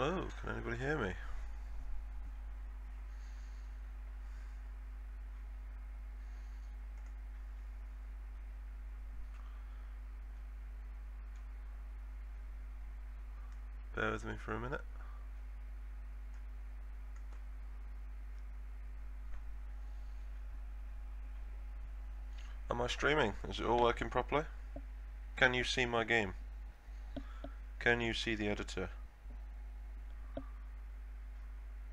Hello, can anybody hear me? Bear with me for a minute. Am I streaming? Is it all working properly? Can you see my game? Can you see the editor?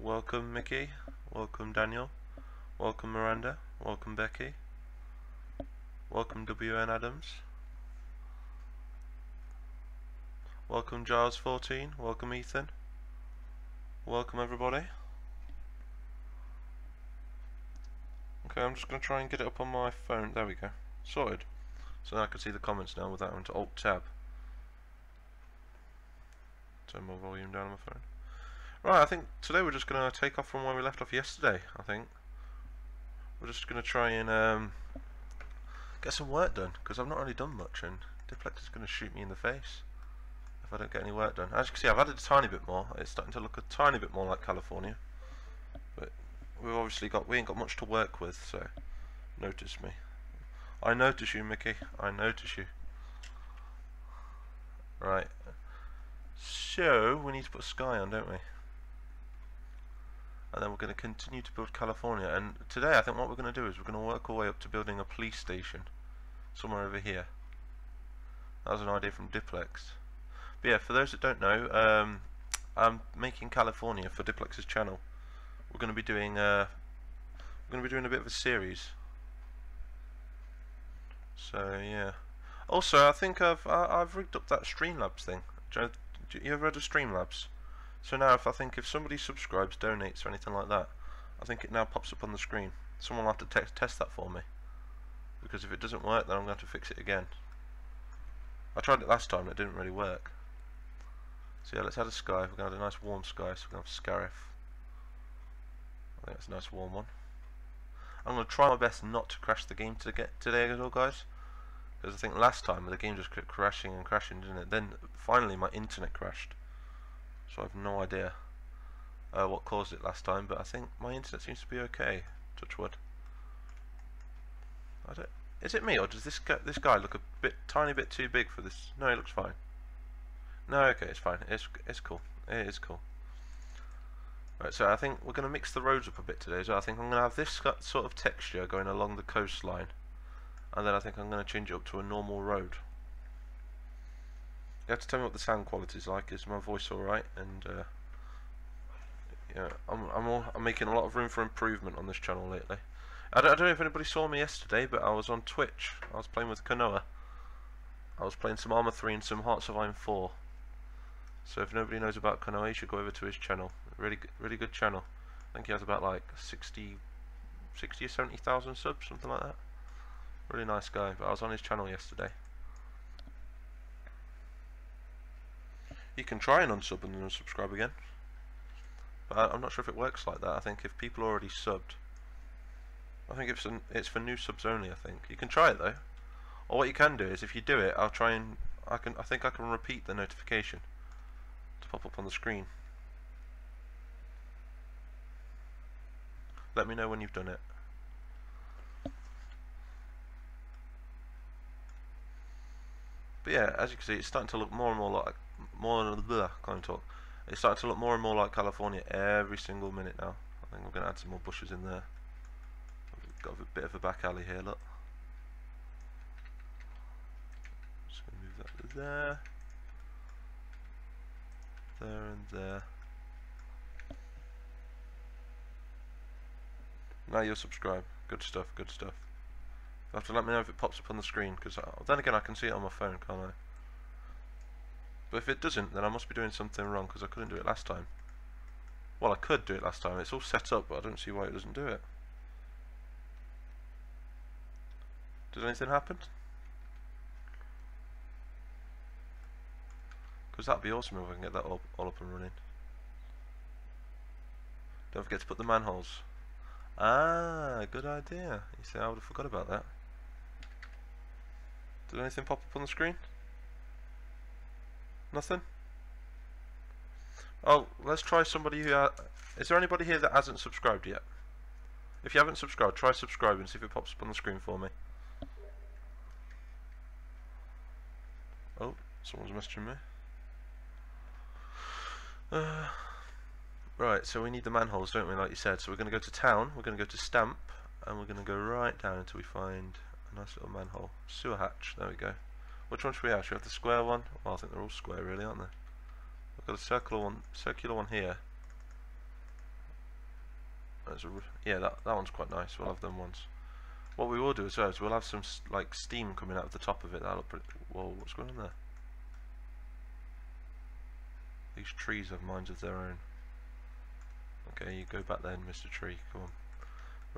Welcome Mickey, welcome Daniel, welcome Miranda, welcome Becky, welcome WN Adams, welcome Giles14, welcome Ethan, welcome everybody. Okay, I'm just going to try and get it up on my phone. There we go. Sorted. So now I can see the comments now without having to Alt-Tab. Turn my volume down on my phone. Right, I think today we're just going to take off from where we left off yesterday, I think. We're just going to try and get some work done, because I've not really done much, and Diplex is going to shoot me in the face if I don't get any work done. As you can see, I've added a tiny bit more. It's starting to look a tiny bit more like California. But we've obviously we ain't got much to work with, so notice me. I notice you, Mickey. I notice you. Right. So we need to put sky on, don't we? And then we're going to continue to build California. And today I think what we're going to do is we're going to work our way up to building a police station somewhere over here. That was an idea from Diplex. But yeah, for those that don't know, I'm making California for Diplex's channel. We're going to be doing a bit of a series. So yeah. Also, I think I've rigged up that Streamlabs thing. Do you ever heard of Streamlabs? So now, if somebody subscribes, donates, or anything like that, I think it now pops up on the screen. Someone will have to test that for me, because if it doesn't work, then I'm going to have to fix it again. I tried it last time and it didn't really work. So yeah, let's add a sky. We're going to add a nice warm sky, so we're going to have Scarif. I think that's a nice warm one. I'm going to try my best not to crash the game today as well, guys, because I think last time the game just kept crashing and crashing, didn't it? Then finally my internet crashed. So I have no idea what caused it last time, but I think my internet seems to be okay. Touch wood. Is it me, or does this guy look a tiny bit too big for this? No, he looks fine. No, okay, it's fine. It's cool. It is cool. Right, so I think we're going to mix the roads up a bit today. So I think I'm going to have this sort of texture going along the coastline, and then I think I'm going to change it up to a normal road. You have to tell me what the sound quality is like. Is my voice alright? And yeah, I'm making a lot of room for improvement on this channel lately. I don't know if anybody saw me yesterday, but I was on Twitch. I was playing with Kanoa. I was playing some Arma 3 and some Hearts of Iron 4. So if nobody knows about Kanoa, you should go over to his channel. Really good channel. I think he has about like 60 or 70,000 subs, something like that. Really nice guy. But I was on his channel yesterday. You can try and unsub and then unsubscribe again, but I'm not sure if it works like that. I think if people are already subbed, I think it's for new subs only. I think you can try it though, or what you can do is if you do it, I think I can repeat the notification to pop up on the screen. Let me know when you've done it. But yeah, as you can see, it's starting to look more and more like can't talk. It's starting to look more and more like California every single minute now. I think we're going to add some more bushes in there. We've got a bit of a back alley here, look. Just going to move that to there. There and there. Now you'll subscribe. Good stuff, good stuff. You'll have to let me know if it pops up on the screen, because then again I can see it on my phone, can't I? But if it doesn't, then I must be doing something wrong, because I couldn't do it last time. Well, I could do it last time. It's all set up, but I don't see why it doesn't do it. Did anything happen? Because that'd be awesome if I can get that all up and running. Don't forget to put the manholes. Ah, good idea. You see, I would have forgot about that. Did anything pop up on the screen? Nothing? Oh, let's try somebody who... is there anybody here that hasn't subscribed yet? If you haven't subscribed, try subscribing and see if it pops up on the screen for me. Oh, someone's messaging me. Right, so we need the manholes, don't we, like you said. So we're going to go to town, we're going to go to stamp, and we're going to go right down until we find a nice little manhole. Sewer hatch, there we go. Which one should we have? Should we have the square one? Well, I think they're all square really, aren't they? We've got a circular one here. Yeah, that one's quite nice. We'll have them ones. What we will do as well is we'll have some like steam coming out of the top of it. That'll look pretty... Whoa, what's going on there? These trees have minds of their own. Okay, you go back then, Mr. Tree. Come on.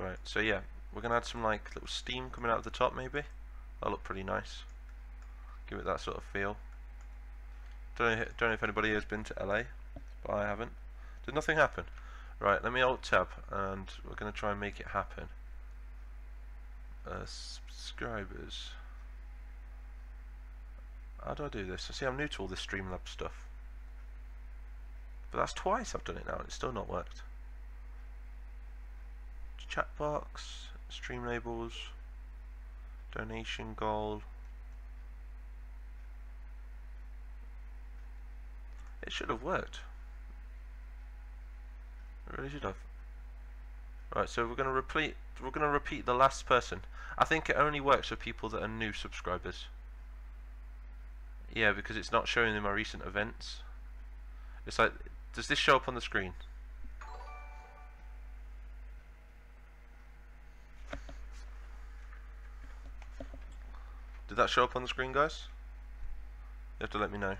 Right. So yeah, we're gonna add some like little steam coming out of the top, maybe. That'll look pretty nice. Give it that sort of feel. Don't know if anybody has been to LA, but I haven't. Did nothing happen? Right, let me alt tab and we're going to try and make it happen. Subscribers. How do I do this? I see I'm new to all this Streamlabs stuff. But that's twice I've done it now and it's still not worked. Chat box, stream labels, donation goal. It should have worked. It really should have. Right, so we're gonna repeat the last person. I think it only works for people that are new subscribers. Yeah, because it's not showing in my recent events. It's like, does this show up on the screen? Did that show up on the screen, guys? You have to let me know.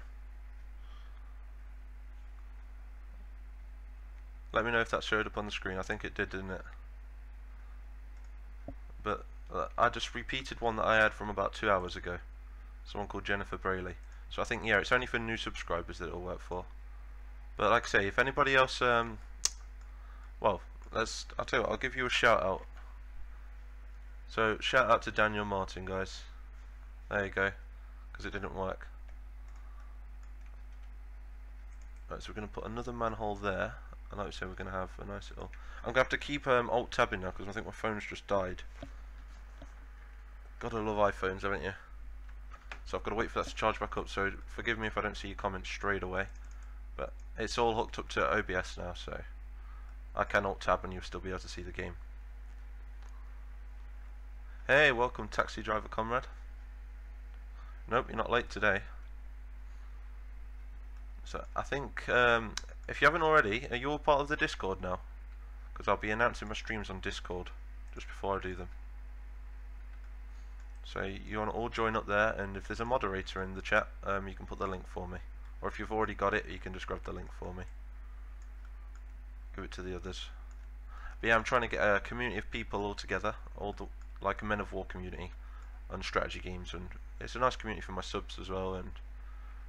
Let me know if that showed up on the screen. I think it did, didn't it? But I just repeated one that I had from about 2 hours ago. Someone called Jennifer Brayley. So I think, yeah, it's only for new subscribers that it'll work for. But like I say, if anybody else, well, I'll tell you what, I'll give you a shout out. So shout out to Daniel Martin, guys. There you go, because it didn't work. Right, so we're going to put another manhole there. And like I said, we're going to have a nice little... I'm going to have to keep alt tabbing now because I think my phone's just died. Gotta love iPhones, haven't you? So I've got to wait for that to charge back up, so forgive me if I don't see your comments straight away. But it's all hooked up to OBS now, so I can alt tab and you'll still be able to see the game. Hey, welcome Taxi Driver Comrade. Nope, you're not late today. So I think... if you haven't already, are you all part of the Discord now? Because I'll be announcing my streams on Discord just before I do them. So you want to all join up there, and if there's a moderator in the chat, you can put the link for me. Or if you've already got it, you can just grab the link for me. Give it to the others. But yeah, I'm trying to get a community of people all together, like a Men of War community, on strategy games, and it's a nice community for my subs as well, and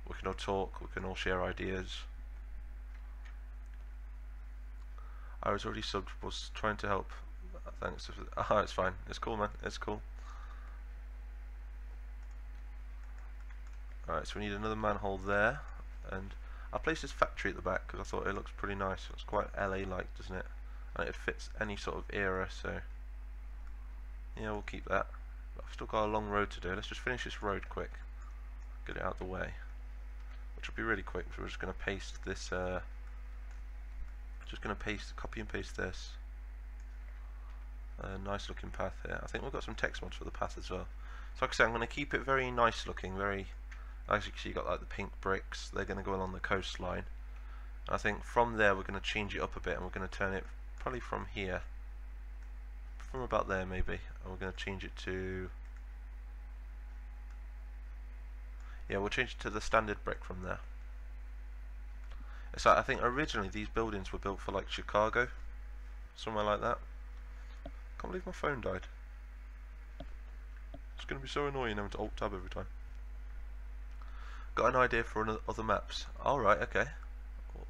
we can all talk, we can all share ideas. I was already subbed, was trying to help. Thanks. Ah, it's fine. It's cool, man. It's cool. Alright, so we need another manhole there. And I placed this factory at the back because I thought it looks pretty nice. It's quite LA-like, doesn't it? And it fits any sort of era, so... yeah, we'll keep that. But I've still got a long road to do. Let's just finish this road quick. Get it out of the way. Which will be really quick, so we're just going to paste this... just going to copy and paste this. Nice looking path here. I think we've got some text mods for the path as well. So like I say, I'm going to keep it very nice looking, very, as you can see, you've got like the pink bricks. They're going to go along the coastline. And I think from there we're going to change it up a bit, and we're going to turn it probably from here, from about there maybe, and we're going to change it to, yeah, we'll change it to the standard brick from there. It's like, I think originally these buildings were built for like Chicago, somewhere like that. Can't believe my phone died. It's going to be so annoying having to alt tab every time. Got an idea for other maps. Alright, okay.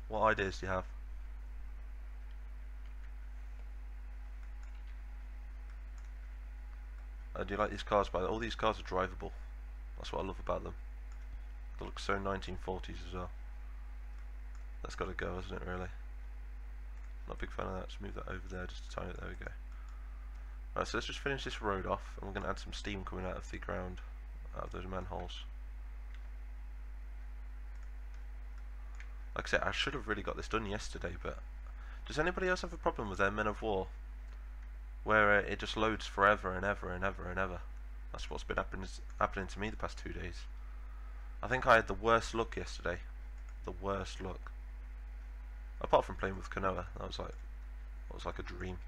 What ideas do you have? Do you like these cars? All these cars are drivable. That's what I love about them. They look so 1940s as well. That's got to go, isn't it, really? Not a big fan of that. Just move that over there just a tiny bit. There we go. Right, so let's just finish this road off, and we're going to add some steam coming out of the ground, out of those manholes. Like I said, I should have really got this done yesterday, but does anybody else have a problem with their Men of War? Where it just loads forever and ever and ever and ever. That's what's been happening to me the past 2 days. I think I had the worst luck yesterday. The worst luck. Apart from playing with Kanoa, that was like a dream.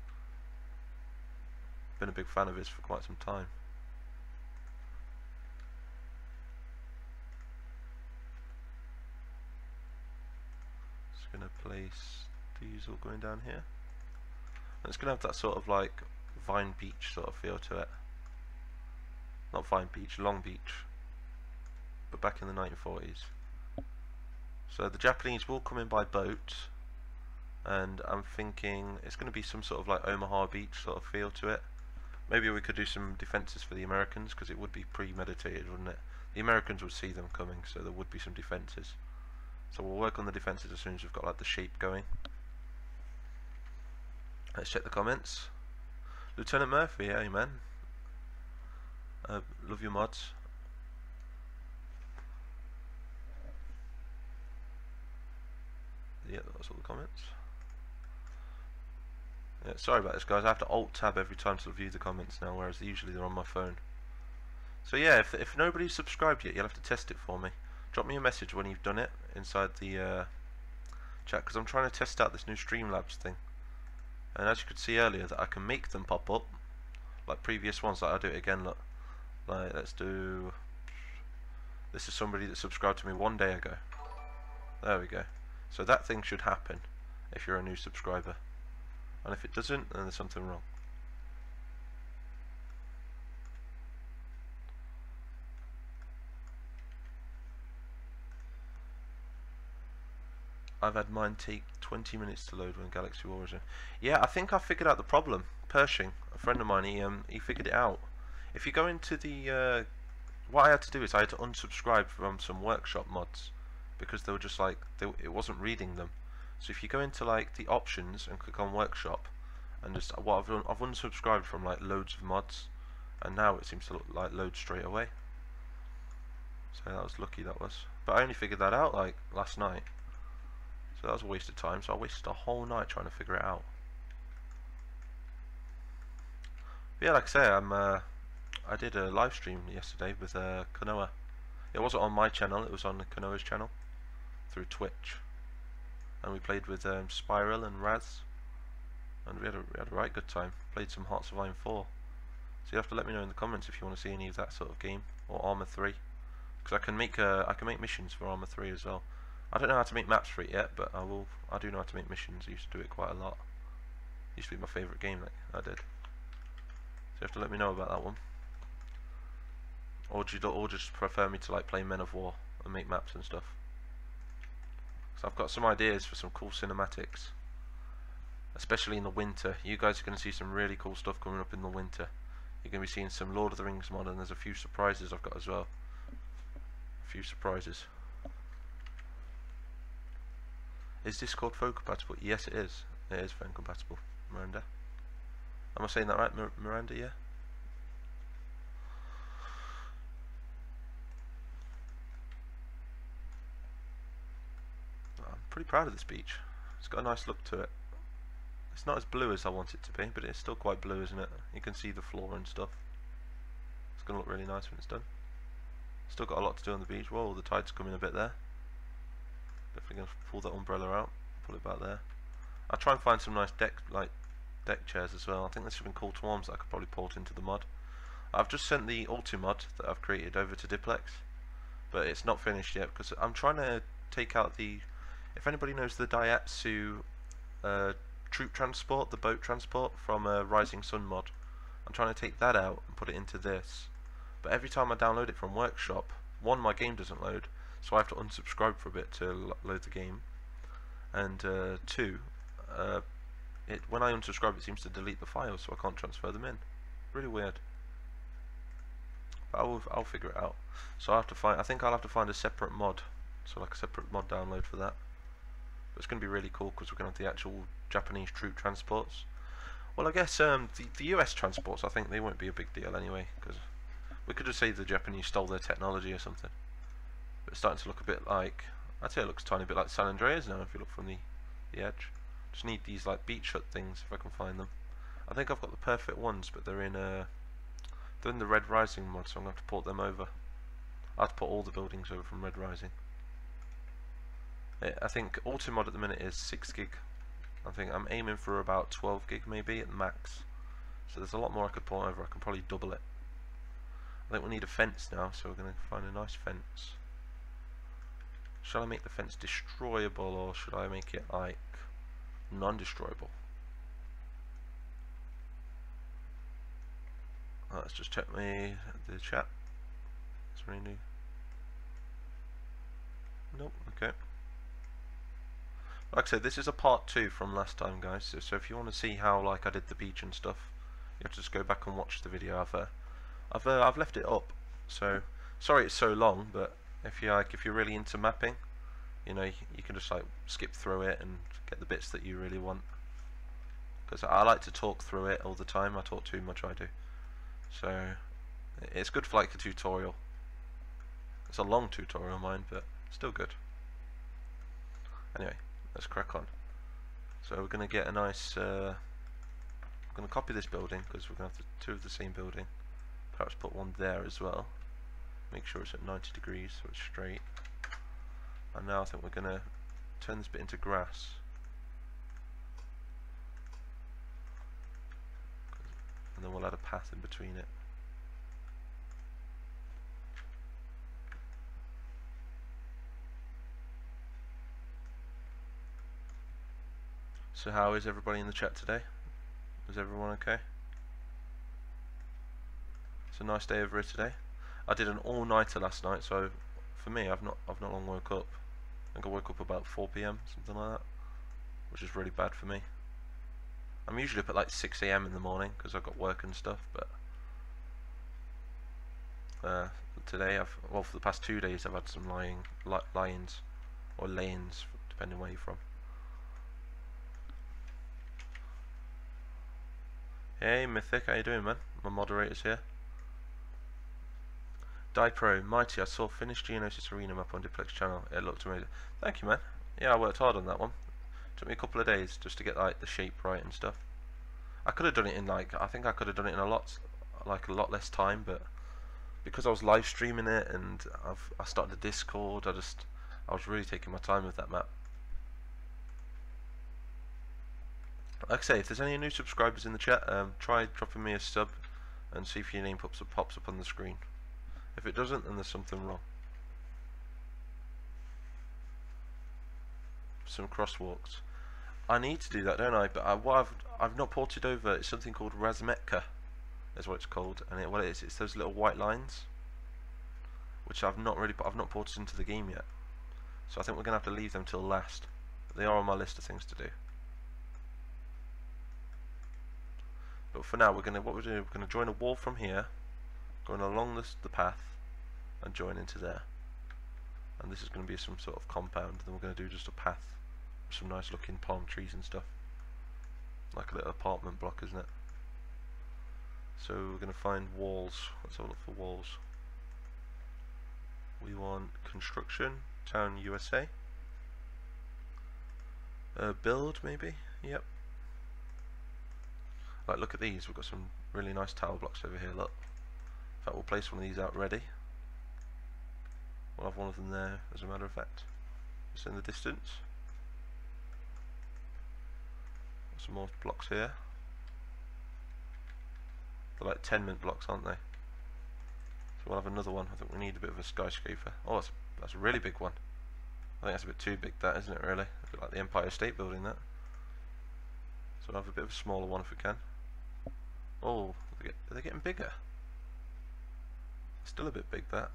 Been a big fan of his for quite some time. Just gonna place diesel going down here. And it's gonna have that sort of like Vine Beach sort of feel to it. Not Vine Beach, Long Beach. But back in the 1940s. So the Japanese will come in by boat, and I'm thinking it's going to be some sort of like Omaha Beach sort of feel to it. Maybe we could do some defences for the Americans, because it would be premeditated, wouldn't it? The Americans would see them coming, so there would be some defences. So we'll work on the defences as soon as we've got like the shape going. Let's check the comments. Lieutenant Murphy, hey man. Love your mods. Yeah, that's all the comments. Yeah, sorry about this, guys. I have to Alt-Tab every time to view the comments now, whereas usually they're on my phone. So yeah, if nobody's subscribed yet, you'll have to test it for me. Drop me a message when you've done it inside the chat, because I'm trying to test out this new Streamlabs thing. And as you could see earlier, that I can make them pop up like previous ones. Like I'll do it again. Look, like let's do. This is somebody that subscribed to me 1 day ago. There we go. So that thing should happen if you're a new subscriber. And if it doesn't, then there's something wrong. I've had mine take 20 minutes to load when Galaxy War was in. Yeah, I think I figured out the problem. Pershing, a friend of mine, he figured it out. If you go into the what I had to do is I had to unsubscribe from some workshop mods because they were just like it wasn't reading them. So if you go into like the options and click on workshop, and just what I've done, I've unsubscribed from like loads of mods, and now it seems to look like load straight away. So that was lucky, that was. But I only figured that out like last night. So that was a waste of time. So I wasted a whole night trying to figure it out. But yeah, like I say, I did a live stream yesterday with Kanoa. It wasn't on my channel, it was on Kanoa's channel through Twitch, and we played with Spiral and Raz, and we had a right good time. Played some Hearts of Iron 4. So you have to let me know in the comments if you want to see any of that sort of game, or Arma 3, because I can make missions for Arma 3 as well. I don't know how to make maps for it yet, but I do know how to make missions. I used to do it quite a lot. It used to be my favourite game that I did. So you have to let me know about that one. Or do you all just prefer me to like play Men of War and make maps and stuff? So I've got some ideas for some cool cinematics, especially in the winter. You guys are going to see some really cool stuff coming up in the winter. You're going to be seeing some Lord of the Rings mod, and there's a few surprises I've got as well. A few surprises. Is Discord phone compatible? Yes, it is. It is phone compatible, Miranda. Am I saying that right, Miranda? Yeah. I'm pretty proud of this beach. It's got a nice look to it. It's not as blue as I want it to be, but it's still quite blue, isn't it? You can see the floor and stuff. It's going to look really nice when it's done. Still got a lot to do on the beach. Whoa, the tide's coming a bit there. Definitely going to pull that umbrella out, pull it back there. I'll try and find some nice deck chairs as well. I think there's some cool ones that I could probably port into the mod. I've just sent the Ultimod that I've created over to Diplex, but it's not finished yet because I'm trying to take out the. If anybody knows the Daihatsu troop transport, the boat transport from Rising Sun mod, I'm trying to take that out and put it into this. But every time I download it from Workshop, one, my game doesn't load, so I have to unsubscribe for a bit to load the game, and two, when I unsubscribe it seems to delete the files, so I can't transfer them in. Really weird. But I'll figure it out. So I think I'll have to find a separate mod, so like a separate mod download for that. But it's going to be really cool because we're going to have the actual Japanese troop transports. Well, I guess the US transports, I think they won't be a big deal anyway, because we could just say the Japanese stole their technology or something. But it's starting to look a bit like, I'd say it looks a tiny bit like San Andreas now if you look from the edge. Just need these like beach hut things if I can find them. I think I've got the perfect ones, but they're in the Red Rising mod, so I'm going to have to port them over. I have to put all the buildings over from Red Rising. I think Ultimod at the minute is 6 gig. I think I'm aiming for about 12 gig maybe at max. So there's a lot more I could port over. I can probably double it. I think we need a fence now, so we're going to find a nice fence. Shall I make the fence destroyable, or should I make it like non-destroyable? Let's just check the chat. Is there any new? Nope. Okay. Like I said, this is a part 2 from last time, guys. So if you want to see how like I did the beach and stuff, you have to just go back and watch the video. I've left it up. So sorry it's so long, but if you're really into mapping, you know, you can just like skip through it and get the bits that you really want. Because I like to talk through it all the time. I talk too much, I do. So it's good for like a tutorial. It's a long tutorial, mine, but still good. Anyway, let's crack on. So we're going to get a nice. I'm going to copy this building because we're going to have two of the same building. Perhaps put one there as well. Make sure it's at 90 degrees so it's straight. And now I think we're going to turn this bit into grass. And then we'll add a path in between it. So how is everybody in the chat today? Is everyone okay? It's a nice day over here today. I did an all-nighter last night, so for me, I've not long woke up. I think I woke up about 4 PM, something like that, which is really bad for me. I'm usually up at like 6 AM in the morning because I've got work and stuff, but today for the past 2 days I've had some lie-ins or lay-ins, depending where you're from. Hey Mythic, how you doing, man? My moderator's here. Dipro, Mighty, I saw finished Geonosis Arena map on Diplex channel. It looked amazing. Thank you, man. Yeah, I worked hard on that one. Took me a couple of days just to get like the shape right and stuff. I could have done it in I think I could have done it in a lot less time, but because I was live streaming it and I started a Discord, I was really taking my time with that map. Like I say, if there's any new subscribers in the chat, try dropping me a sub and see if your name pops up on the screen. If it doesn't, then there's something wrong. Some crosswalks. I need to do that, don't I? But what I've not ported over. It's something called Razmetka, is what it's called, and what it is, it's those little white lines, which I've not ported into the game yet. So I think we're gonna have to leave them till last. But they are on my list of things to do. But for now, what we're doing, we're gonna join a wall from here, going along the path, and join into there. And this is going to be some sort of compound. Then we're going to do just a path with some nice looking palm trees and stuff, like a little apartment block, isn't it? So we're going to find walls. Let's have a look for walls. We want construction, town USA. Build maybe. Yep. Like, look at these. We've got some really nice tower blocks over here. Look. In fact, we'll place one of these out ready. We'll have one of them there, as a matter of fact. Just in the distance. Got some more blocks here. They're like 10-minute blocks, aren't they? So we'll have another one. I think we need a bit of a skyscraper. Oh, that's a really big one. I think that's a bit too big, that, isn't it, really? A bit like the Empire State Building, that. So we'll have a bit of a smaller one if we can. Oh, are they getting bigger? Still a bit big, that.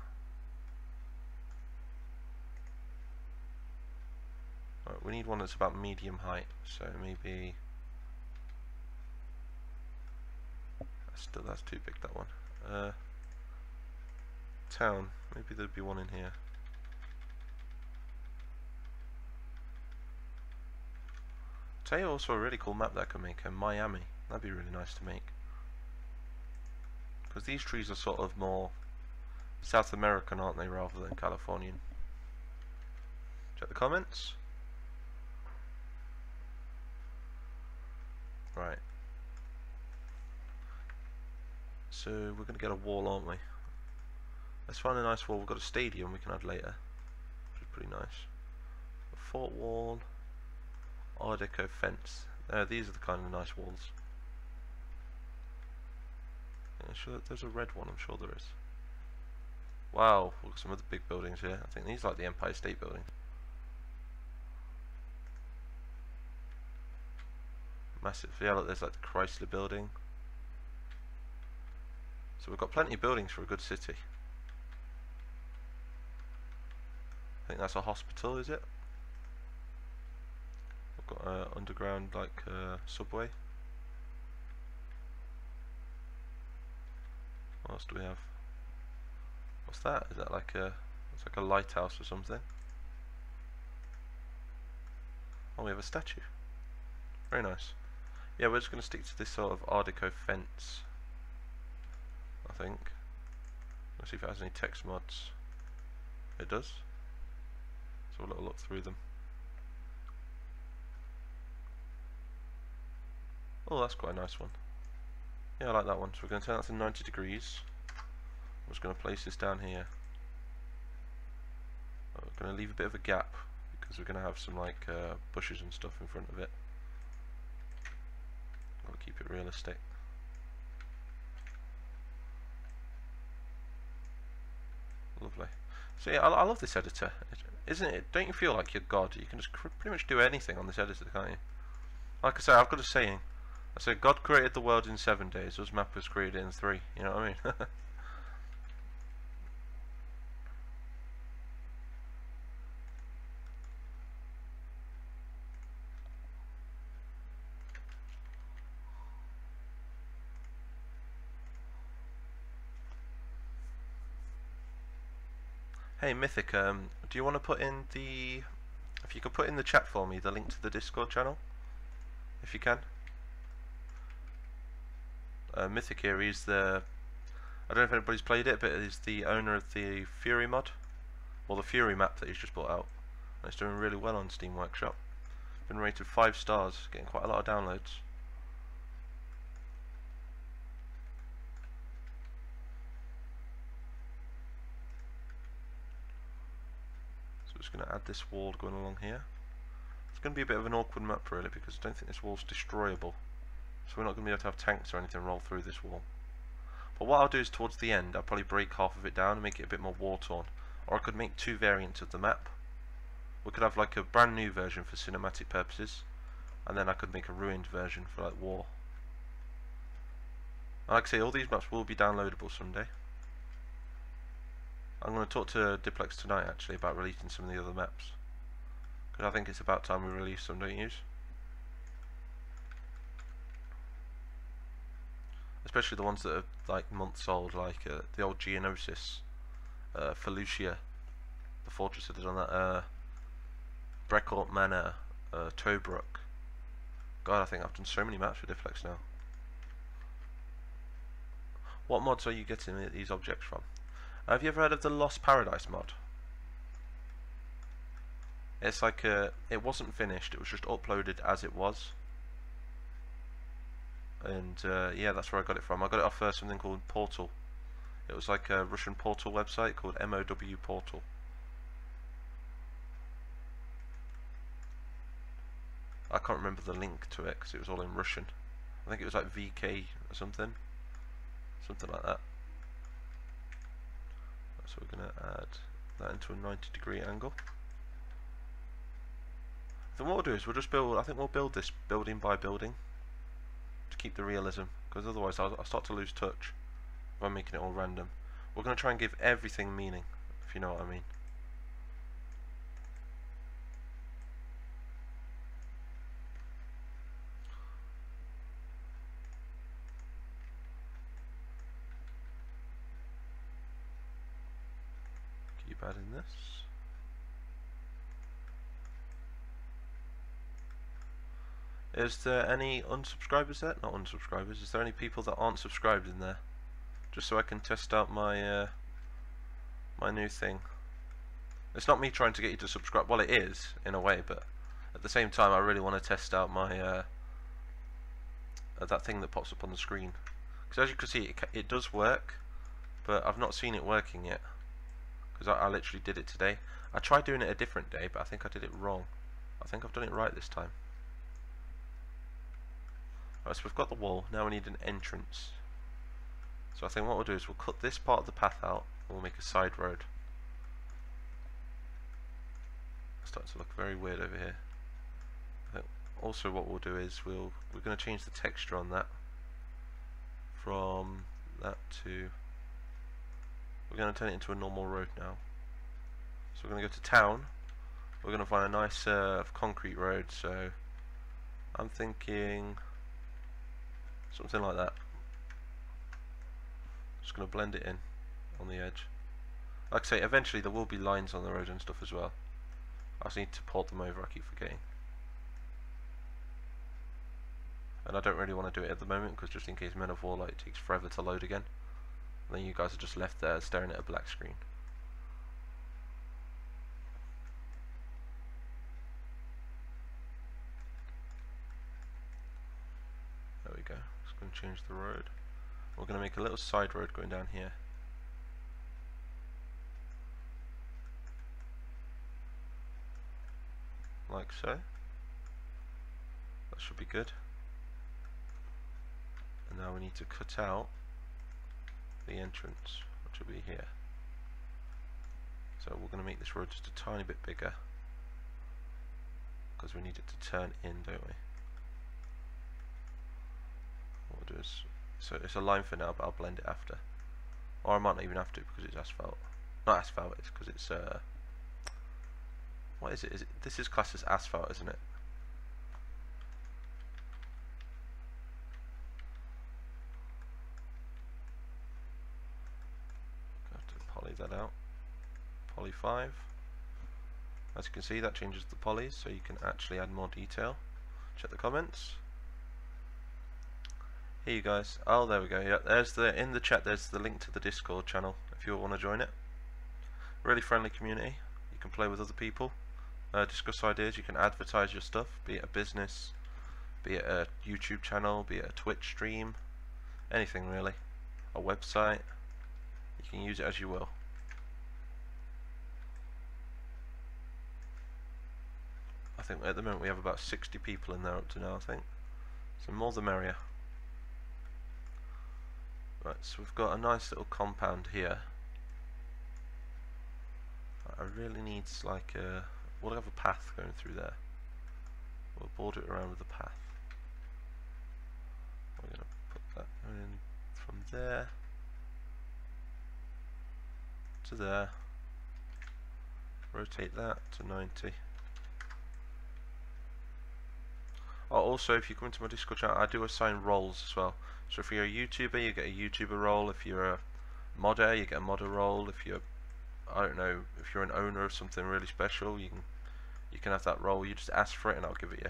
Right, we need one that's about medium height, so maybe that's too big, that one. Town, maybe there'd be one in here. Tell you also a really cool map that I could make, Miami. That'd be really nice to make. Because these trees are sort of more South American, aren't they, rather than Californian. Check the comments. Right. So we're going to get a wall, aren't we? Let's find a nice wall. We've got a stadium we can add later, which is pretty nice. A fort wall, Art Deco fence. These are the kind of nice walls. Yeah, sure, there's a red one. I'm sure there is. Wow, look at some other big buildings here. I think these are like the Empire State Building. Massive. Yeah, look, there's like the Chrysler Building. So we've got plenty of buildings for a good city. I think that's a hospital, is it? We've got an underground like subway. What else do we have? What's that? Is that like a? It's like a lighthouse or something. Oh, we have a statue. Very nice. Yeah, we're just going to stick to this sort of Art Deco fence, I think. Let's see if it has any text mods. It does. So we'll look through them. Oh, that's quite a nice one. Yeah, I like that one. So we're going to turn that to 90 degrees. I'm just going to place this down here. We're going to leave a bit of a gap because we're going to have some like bushes and stuff in front of it. I'll keep it realistic. Lovely. So yeah, I love this editor. Isn't it? Don't you feel like you're God? You can just pretty much do anything on this editor, can't you? Like I say, I've got a saying. I said God created the world in 7 days. Us map was created in 3. You know what I mean? Hey Mythic, do you want to put in the, if you could put in the chat for me the link to the Discord channel, if you can. Mythic here, he's the, I don't know if anybody's played it, but he's the owner of the Fury mod, or the Fury map that he's just brought out, and it's doing really well on Steam Workshop. Been rated 5 stars, getting quite a lot of downloads. Just going to add this wall going along here. It's going to be a bit of an awkward map really because I don't think this wall's destroyable, so we're not going to be able to have tanks or anything roll through this wall. But what I'll do is towards the end I'll probably break half of it down and make it a bit more war torn, or I could make 2 variants of the map. We could have like a brand new version for cinematic purposes, and then I could make a ruined version for like war. And like I say, all these maps will be downloadable someday. I'm going to talk to Diplex tonight actually about releasing some of the other maps, because I think it's about time we release some, don't you? Especially the ones that are like months old, like the old Geonosis, Felucia, the fortress that is on that, Brecourt Manor, Tobruk. God, I think I've done so many maps with Diplex now. What mods are you getting these objects from? Have you ever heard of the Lost Paradise mod? It's like it wasn't finished, it was just uploaded as it was. And yeah, that's where I got it from. I got it off something called Portal. It was like a Russian portal website called MOW Portal. I can't remember the link to it because it was all in Russian. I think it was like VK or something. Something like that. So we're going to add that into a 90-degree angle. Then what we'll do is we'll just build, I think we'll build this building by building to keep the realism, because otherwise I'll start to lose touch if I'm making it all random. We're going to try and give everything meaning, if you know what I mean. Keep adding this. Is there any unsubscribers there? Not unsubscribers. Is there any people that aren't subscribed in there? Just so I can test out my my new thing. It's not me trying to get you to subscribe. Well, it is in a way, but at the same time, I really want to test out my that thing that pops up on the screen. Because as you can see, it does work, but I've not seen it working yet. Because I literally did it today. I tried doing it a different day, but I think I did it wrong. I think I've done it right this time. Right, so we've got the wall. Now we need an entrance. So I think what we'll do is we'll cut this part of the path out and we'll make a side road. It's starting to look very weird over here. I think also what we'll do is we're going to change the texture on that from that to, we're going to turn it into a normal road now. So we're going to go to town. We're going to find a nice concrete road, so I'm thinking something like that. Just going to blend it in on the edge. Like I say, eventually there will be lines on the road and stuff as well. I just need to port them over, I keep forgetting. And I don't really want to do it at the moment, because just in case Men of War like takes forever to load again, and then you guys are just left there staring at a black screen. There we go. Just going to change the road. We're going to make a little side road going down here. Like so. That should be good. And now we need to cut out the entrance, which will be here. So we're going to make this road just a tiny bit bigger, because we need it to turn in, don't we? What we'll do is, so it's a line for now, but I'll blend it after. Or I might not even have to, because it's asphalt. Not asphalt, it's because it's what is it? This is classed as asphalt, isn't it? Have to poly that out. Poly 5. As you can see, that changes the polys, so you can actually add more detail. Check the comments. Here you guys. Oh, there we go. Yeah, there's in the chat. There's the link to the Discord channel if you want to join it. Really friendly community. You can play with other people, discuss ideas. You can advertise your stuff, be it a business, be it a YouTube channel, be it a Twitch stream, anything really. A website. You can use it as you will. I think at the moment we have about 60 people in there up to now, I think. So more the merrier. Right, so we've got a nice little compound here. I really need like a, we'll have a path going through there. We'll border it around with a path. We're going to put that in from there to there. Rotate that to 90. Oh, also, if you come into my Discord channel, I do assign roles as well. So if you're a YouTuber, you get a YouTuber role. If you're a modder, you get a modder role. If you're, I don't know, if you're an owner of something really special, you can have that role. You just ask for it and I'll give it you.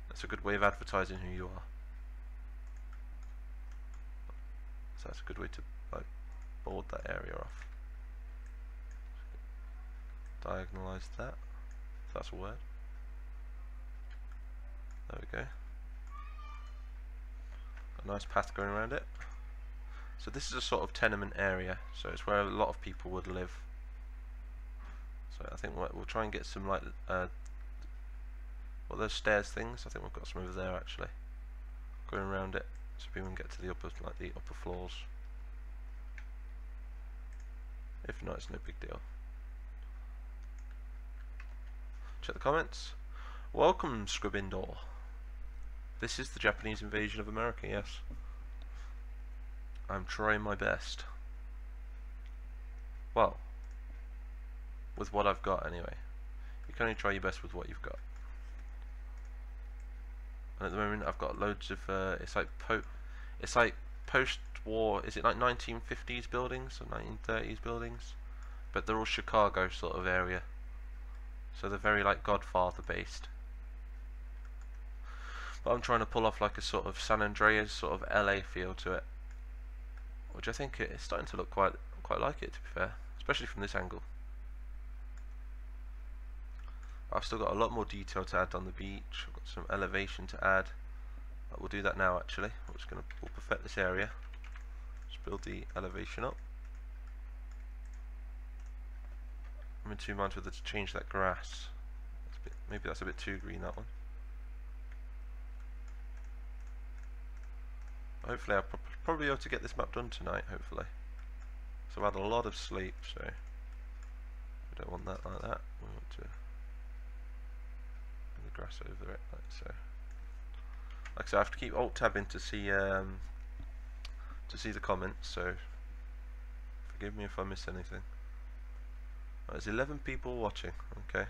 That's a good way of advertising who you are. So that's a good way to like board that area off. Diagonalize that, if that's a word. There we go. A nice path going around it. So this is a sort of tenement area, so it's where a lot of people would live. So I think we'll try and get some like what are those stairs things? I think we've got some over there actually, going around it, so people can get to the upper, like the upper floors. If not, it's no big deal. Check the comments. Welcome, Scribindor. This is the Japanese invasion of America, yes. I'm trying my best. Well, with what I've got anyway. You can only try your best with what you've got. And at the moment I've got loads of it's like post-war, is it like 1950s buildings or 1930s buildings? But they're all Chicago sort of area. So they're very like Godfather based. But I'm trying to pull off like a sort of San Andreas sort of LA feel to it, which I think it's starting to look quite like it, to be fair, especially from this angle. I've still got a lot more detail to add on the beach. I've got some elevation to add. We'll do that now actually. We'll perfect this area. Just build the elevation up. I'm in two minds whether to change that grass. Maybe that's a bit too green, that one. Hopefully I'll probably be able to get this map done tonight, hopefully. So I've had a lot of sleep, so we don't want that like that. We want to put the grass over it, like so. Like I said, I have to keep Alt-tabbing to see the comments, so forgive me if I miss anything. There's 11 people watching, okay.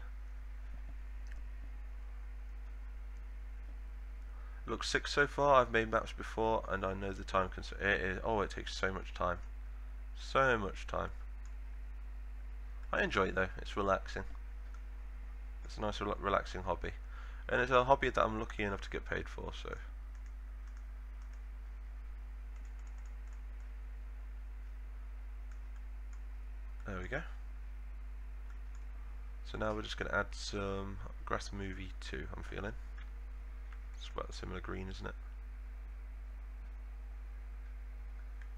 Looks sick so far. I've made maps before and I know the time it takes so much time. So much time. I enjoy it though, it's relaxing. It's a nice relaxing hobby. And it's a hobby that I'm lucky enough to get paid for, so. There we go. So now we're just going to add some grass movie too, I'm feeling. It's about a similar green, isn't it?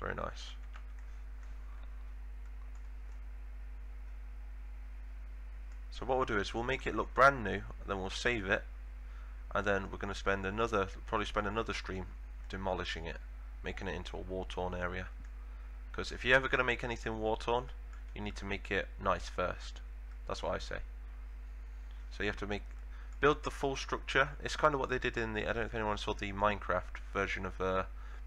Very nice. So what we'll do is we'll make it look brand new, then we'll save it, and then we're going to probably spend another stream demolishing it, making it into a war-torn area. Because if you're ever going to make anything war-torn, you need to make it nice first. That's what I say. So you have to build the full structure. It's kind of what they did in I don't know if anyone saw the Minecraft version of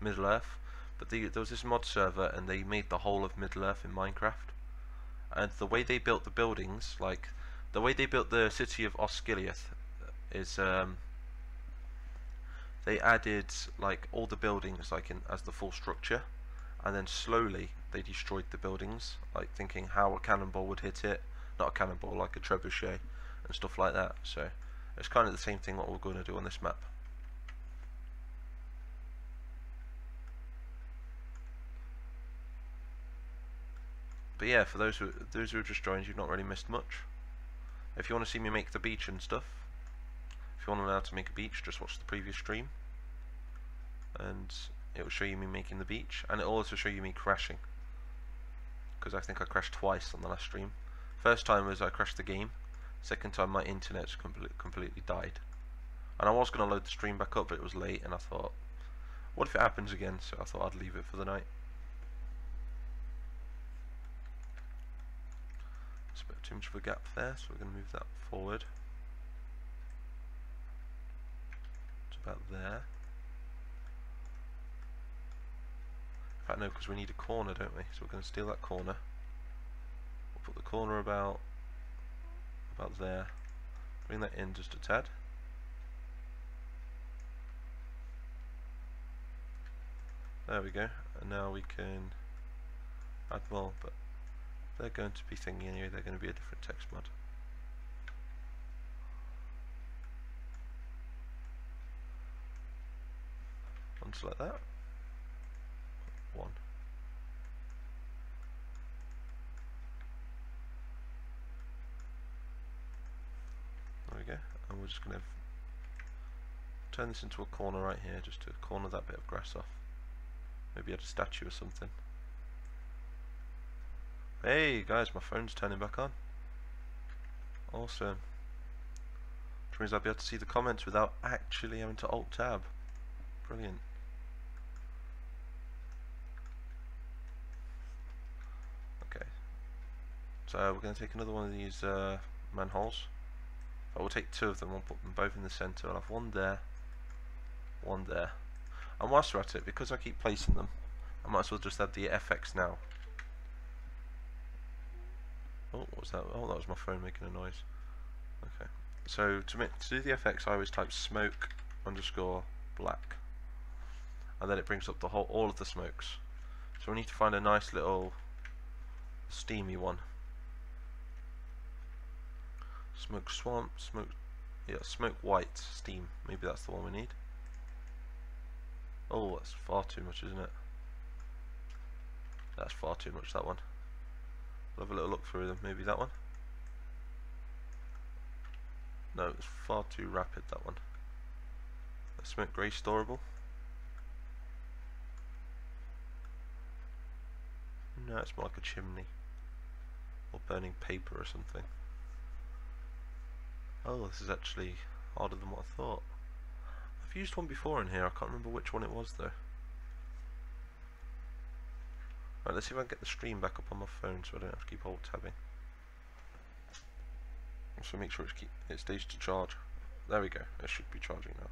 Middle Earth, but there was this mod server and they made the whole of Middle Earth in Minecraft. And the way they built the buildings, like the way they built the city of Osgiliath, is they added like all the buildings like as the full structure, and then slowly they destroyed the buildings, like thinking how a cannonball would hit it, not a cannonball, like a trebuchet and stuff like that. So it's kind of the same thing what we're going to do on this map. But yeah, for those who have just joined, you've not really missed much. If you want to see me make the beach and stuff, if you want to learn how to make a beach, just watch the previous stream, and it will show you me making the beach, and it will also show you me crashing, because I think I crashed twice on the last stream. First time was I crashed the game. Second time my internet just completely died. And I was going to load the stream back up, but it was late, and I thought, what if it happens again? So I thought I'd leave it for the night. It's a bit too much of a gap there, so we're going to move that forward. It's about there. In fact, no, because we need a corner, don't we? So we're going to steal that corner. We'll put the corner about there. Bring that in just a tad. There we go. And now we can add more, but they're going to be thingy anyway. They're going to be a different text mod. Once like that. One. There we go, and we're just going to turn this into a corner right here, just to corner that bit of grass off. Maybe add a statue or something. Hey guys, my phone's turning back on. Awesome. Which means I'll be able to see the comments without actually having to Alt-tab. Brilliant. Okay. So we're going to take another one of these manholes. But we'll take two of them, we'll put them both in the centre. I'll have one there, one there. And whilst we're at it, because I keep placing them, I might as well just add the FX now. Oh, what was that? Oh, that was my phone making a noise. Okay. So to do the FX, I always type smoke _ black, and then it brings up all of the smokes. So we need to find a nice little steamy one. Smoke swamp, smoke white, steam. Maybe that's the one we need. Oh, that's far too much, isn't it? That's far too much, that one. I'll have a little look through them. Maybe that one? No, it's far too rapid, that one. The smoke grey storable? No, it's more like a chimney. Or burning paper or something. Oh, this is actually harder than what I thought. I've used one before in here, I can't remember which one it was though. Right, let's see if I can get the stream back up on my phone so I don't have to keep alt-tabbing. So make sure it stays to charge. There we go, it should be charging now.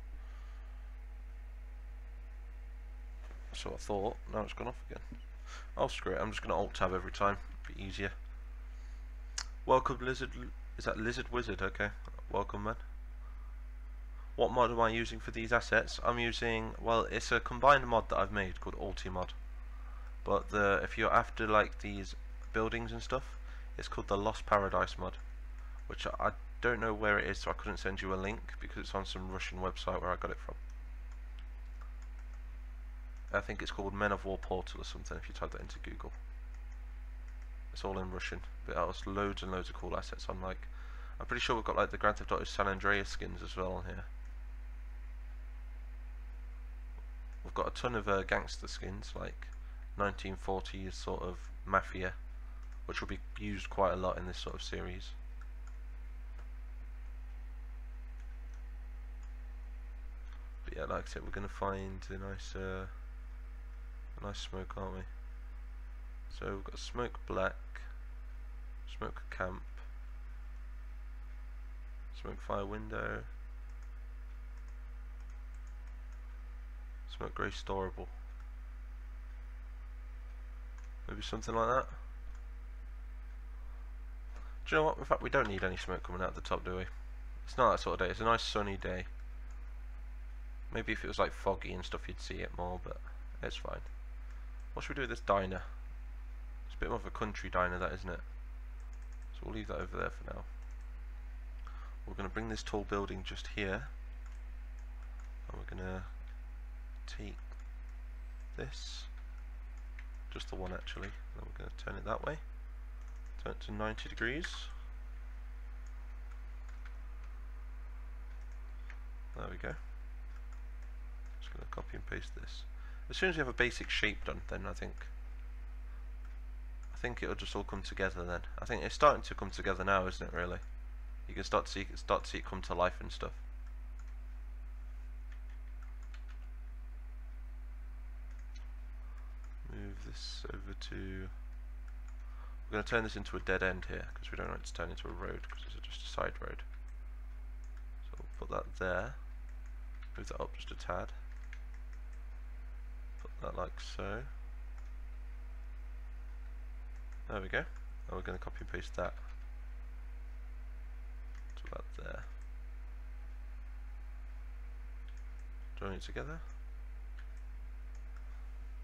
So I thought, now it's gone off again. Oh screw it, I'm just going to alt-tab every time, be easier. Welcome Lizard, is that Lizard Wizard? Okay, welcome man. What mod am I using for these assets? I'm using, well, it's a combined mod that I've made called Ultimod. But if you're after like these buildings and stuff, it's called the Lost Paradise mod, which I don't know where it is, so I couldn't send you a link because it's on some Russian website where I got it from. I think it's called Men of War Portal or something if you type that into Google. It's all in Russian, but there's loads and loads of cool assets on. Like, I'm pretty sure we've got like the Grand Theft Auto San Andreas skins as well on here. We've got a ton of gangster skins, like 1940s sort of mafia, which will be used quite a lot in this sort of series. But yeah, like I said, we're going to find a nice smoke, aren't we? So we've got smoke black, smoke camp, smoke fire window, smoke grey storable. Maybe something like that. Do you know what? In fact, we don't need any smoke coming out of the top, do we? It's not that sort of day. It's a nice sunny day. Maybe if it was like foggy and stuff, you'd see it more, but it's fine. What should we do with this diner? It's a bit more of a country diner, that, isn't it? So we'll leave that over there for now. We're going to bring this tall building just here, and we're going to take this, just the one actually, and we're going to turn it that way, turn it to 90 degrees. There we go. Just going to copy and paste this. As soon as you have a basic shape done, then I think it'll just all come together then. I think it's starting to come together now, isn't it, really? You can start to see it come to life and stuff. Move this over to... We're going to turn this into a dead end here, because we don't want it to turn into a road, because it's just a side road. So we'll put that there. Move that up just a tad. Put that like so. There we go. Now we're going to copy and paste that to that there. Join it together.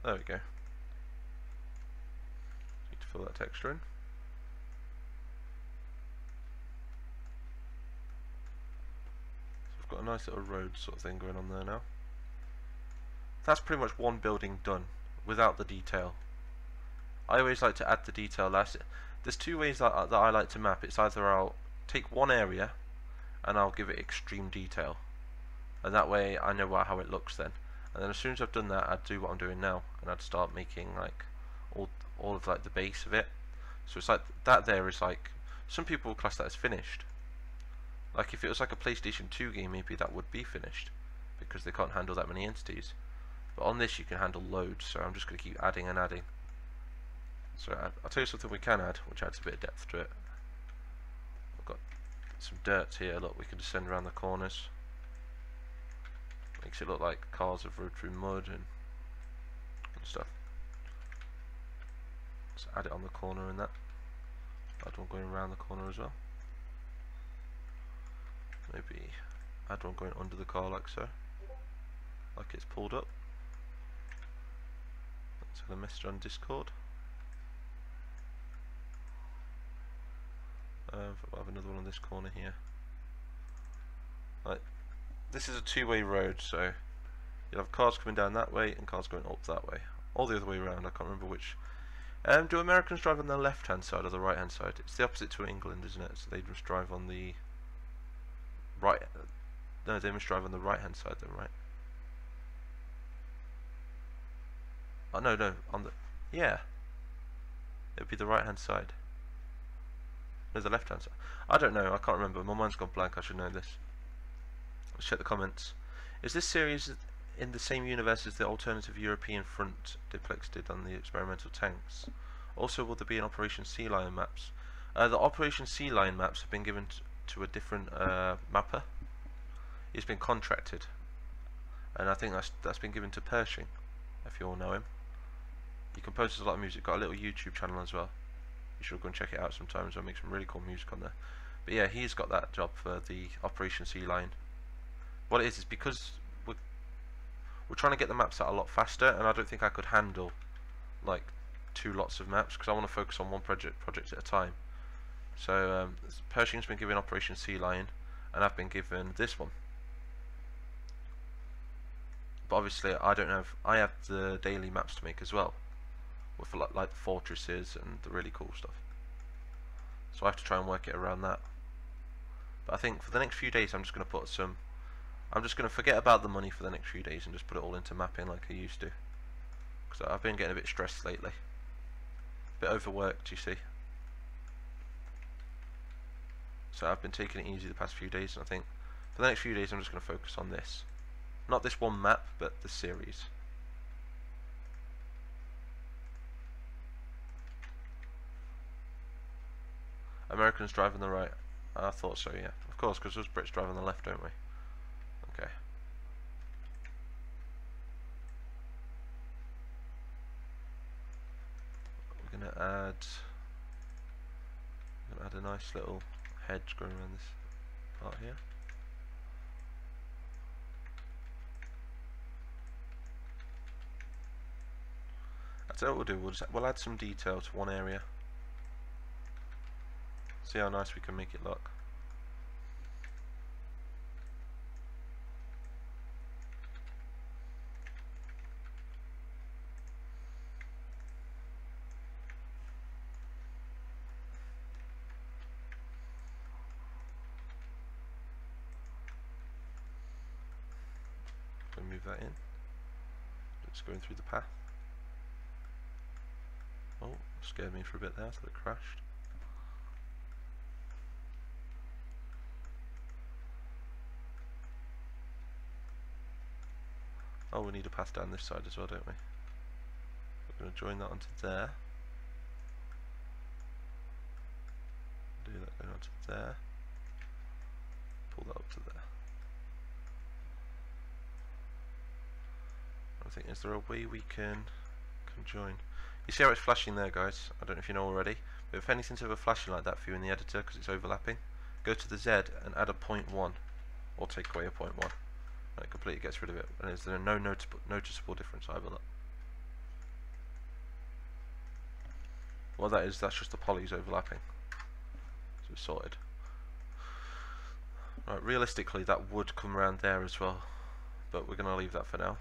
There we go. Need to fill that texture in. So we've got a nice little road sort of thing going on there now. That's pretty much one building done without the detail. I always like to add the detail last. There's two ways that I like to map. It's either I'll take one area and I'll give it extreme detail, and that way I know how it looks then. And then as soon as I've done that, I'd do what I'm doing now, and I'd start making like all of like the base of it. So it's like that there is like, some people would class that as finished. Like if it was like a PlayStation 2 game, maybe that would be finished because they can't handle that many entities. But on this you can handle loads, so I'm just going to keep adding and adding. So I'll tell you something we can add, which adds a bit of depth to it. I've got some dirt here, look, we can just send around the corners. Makes it look like cars have rode through mud and stuff. Let's add it on the corner and that. Add one going around the corner as well. Maybe add one going under the car like so. Like it's pulled up. Let's have a message on Discord. I'll have another one on this corner here. Right, this is a two-way road, so You'll have cars coming down that way and cars going up that way. Or the other way around, I can't remember which. Do Americans drive on the left-hand side or the right-hand side? It's the opposite to England, isn't it? So they must drive on the right. No, they must drive on the right-hand side then, right? Oh, no, on the... Yeah. It would be the right-hand side. No, the left-hand side. I don't know, I can't remember. My mind's gone blank, I should know this. Let's check the comments. Is this series in the same universe as the alternative European front duplex did on the experimental tanks? Also, will there be an Operation Sea Lion maps? The Operation Sea Lion maps have been given to a different mapper. He's been contracted, and I think that's been given to Pershing, if you all know him. He composes a lot of music, got a little YouTube channel as well. You should go and check it out sometimes, I make some really cool music on there. But yeah, he's got that job for the Operation Sea Lion. What it is because we're trying to get the maps out a lot faster, and I don't think I could handle like 2 lots of maps because I want to focus on one project at a time. So Pershing's been given Operation Sea Lion, and I've been given this one. But obviously I don't have. I have the daily maps to make as well, with like the fortresses and the really cool stuff. So I have to try and work it around that. But I think for the next few days I'm just going to put some. I'm just going to forget about the money for the next few days and just put it all into mapping like I used to. Because I've been getting a bit stressed lately. A bit overworked, you see. So I've been taking it easy the past few days, and I think for the next few days I'm just going to focus on this. Not this one map, but the series. Americans drive on the right. I thought so, yeah. Of course, because us Brits drive on the left, don't we? Okay. We're gonna add a nice little hedge going around this part here. That's what we'll do. We'll add some detail to one area. See how nice we can make it look. Move that in. It's going through the path. Oh, scared me for a bit there, I thought it crashed. Oh, we need a path down this side as well, don't we? We're going to join that onto there. Do that going onto there. Pull that up to there. I think, is there a way we can join? You see how it's flashing there, guys? I don't know if you know already, but if anything's ever flashing like that for you in the editor because it's overlapping, go to the Z and add a 0.1, or take away a 0.1, and it completely gets rid of it. And is there no noticeable difference either? Look. Well, that's just the polys overlapping. So it's sorted. Right, realistically, that would come around there as well, but we're going to leave that for now.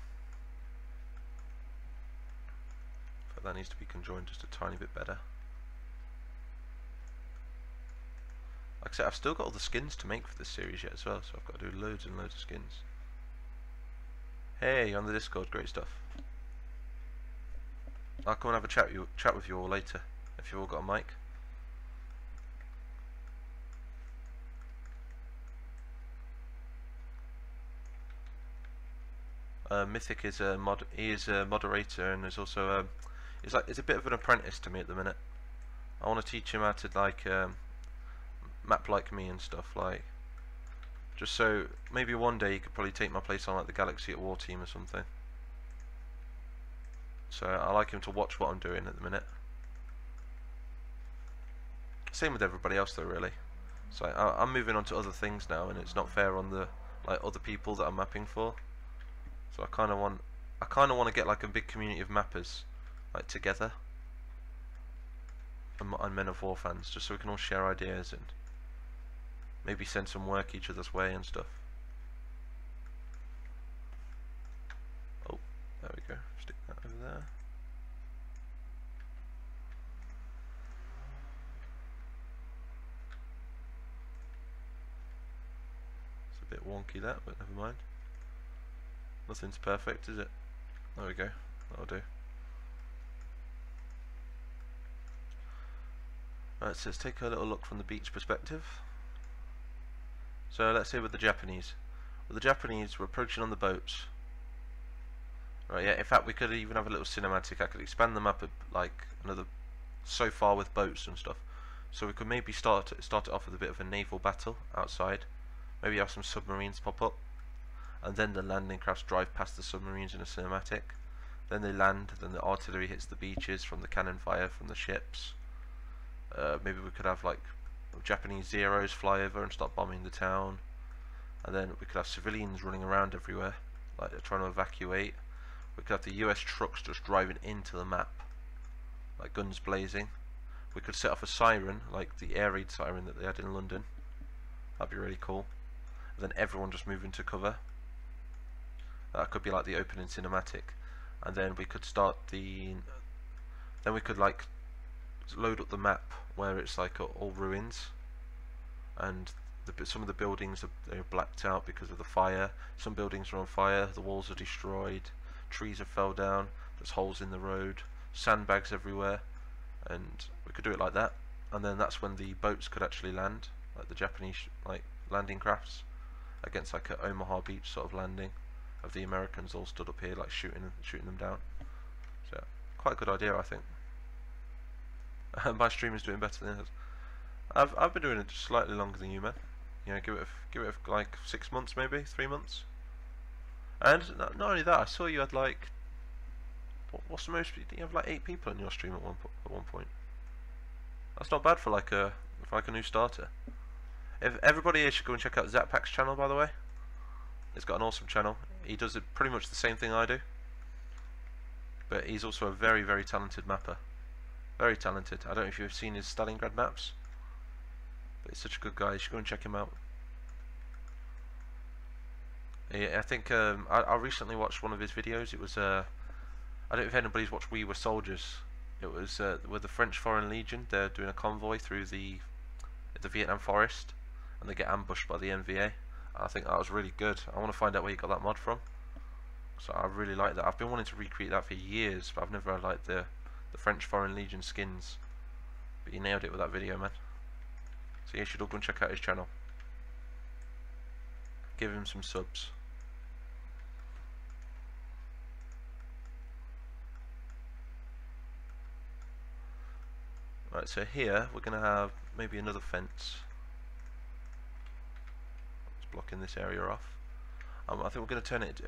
That needs to be conjoined just a tiny bit better. Like I said, I've still got all the skins to make for this series yet as well, so I've got to do loads and loads of skins. Hey, on the Discord, great stuff. I'll come and have a chat with you all later, if you've all got a mic. Mythic is a moderator, and there's also it's a bit of an apprentice to me at the minute. I want to teach him how to map like me and stuff, like just so maybe one day he could probably take my place on like the Galaxy at War team or something. So I like him to watch what I'm doing at the minute. Same with everybody else though, really. So I'm moving on to other things now, and it's not fair on the other people that I'm mapping for. So I kind of want to get like a big community of mappers like together, and Men of War fans, just so we can all share ideas and maybe send some work each other's way and stuff. a bit wonky that, but never mind. Nothing's perfect, is it? There we go. That'll do. Right, so let's take a little look from the beach perspective. So let's say with the Japanese. With the Japanese, we're approaching on the boats. Right, yeah, in fact we could even have a little cinematic. I could expand the map like another so far with boats and stuff. So we could maybe start it off with a bit of a naval battle outside. Maybe have some submarines pop up, and then the landing crafts drive past the submarines in a cinematic. Then they land, then the artillery hits the beaches from the cannon fire from the ships. Maybe we could have like Japanese Zeros fly over and start bombing the town, and then we could have civilians running around everywhere like they're trying to evacuate. We could have the US trucks just driving into the map like guns blazing. We could set off a siren like the air raid siren that they had in London. That'd be really cool. And then everyone just move into cover. That could be like the opening cinematic. And then we could start then we could like load up the map where it's like all ruins, and some of the buildings are blacked out because of the fire. Some buildings are on fire, the walls are destroyed, trees have fell down, there's holes in the road, sandbags everywhere, and we could do it like that. And then that's when the boats could actually land, like the Japanese like landing crafts, against like a Omaha Beach sort of landing of the Americans all stood up here like shooting them down. So quite a good idea, I think. My stream is doing better than yours. I've been doing it just slightly longer than you, man. You know, give it like 6 months, maybe 3 months. And not only that, I saw you had like what's the most? You have like 8 people in your stream at one point. That's not bad for like a new starter. If everybody here should go and check out Zappack's channel, by the way. He's got an awesome channel. He does pretty much the same thing I do, but he's also a very, very talented mapper. Very talented. I don't know if you've seen his Stalingrad maps, but he's such a good guy. You should go and check him out. I think I recently watched one of his videos. It was I don't know if anybody's watched We Were Soldiers. It was with the French Foreign Legion. They're doing a convoy through the Vietnam forest, and they get ambushed by the NVA. I think that was really good. I want to find out where you got that mod from. So I really like that. I've been wanting to recreate that for years, but I've never had like the French Foreign Legion skins. But you nailed it with that video, man. So you should all go and check out his channel. Give him some subs. Right, so here we're going to have maybe another fence. It's blocking this area off. I think we're going to turn it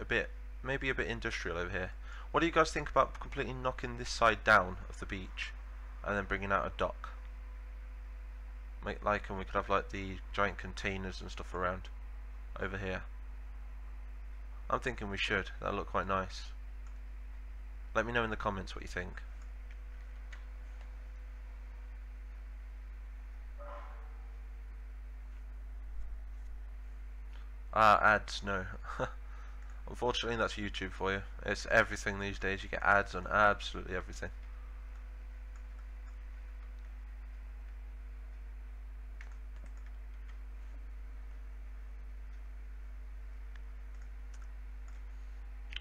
maybe a bit industrial over here. What do you guys think about completely knocking this side down of the beach and then bringing out a dock? And we could have like the giant containers and stuff around over here. I'm thinking we should. That'll look quite nice. Let me know in the comments what you think. Ads, no. Unfortunately, that's YouTube for you. It's everything these days. You get ads on absolutely everything.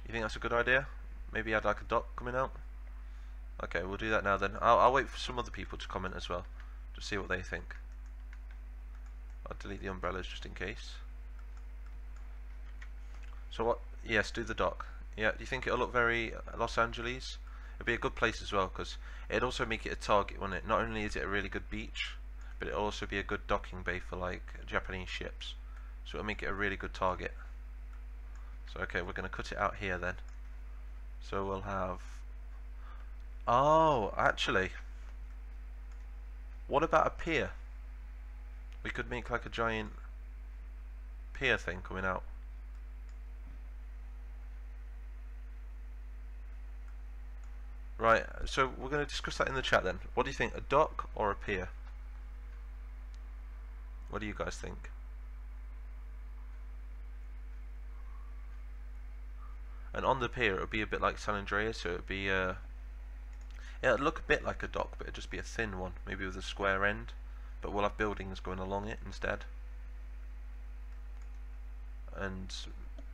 You think that's a good idea? Maybe add like a dock coming out? Okay, we'll do that now then. I'll wait for some other people to comment as well, to see what they think. I'll delete the umbrellas just in case. So what? Yes, do the dock. Yeah, do you think it'll look very Los Angeles? It'd be a good place as well, because it'd also make it a target, wouldn't it? Not only is it a really good beach, but it'll also be a good docking bay for like Japanese ships. So it'll make it a really good target. So okay, we're going to cut it out here then. So we'll have... Oh, actually, what about a pier? We could make like a giant pier thing coming out. Right, so we're going to discuss that in the chat then. What do you think, a dock or a pier? What do you guys think? And on the pier it would be a bit like San Andreas, so it would be yeah, it'd look a bit like a dock, but it'd just be a thin one, maybe with a square end, but we'll have buildings going along it instead. and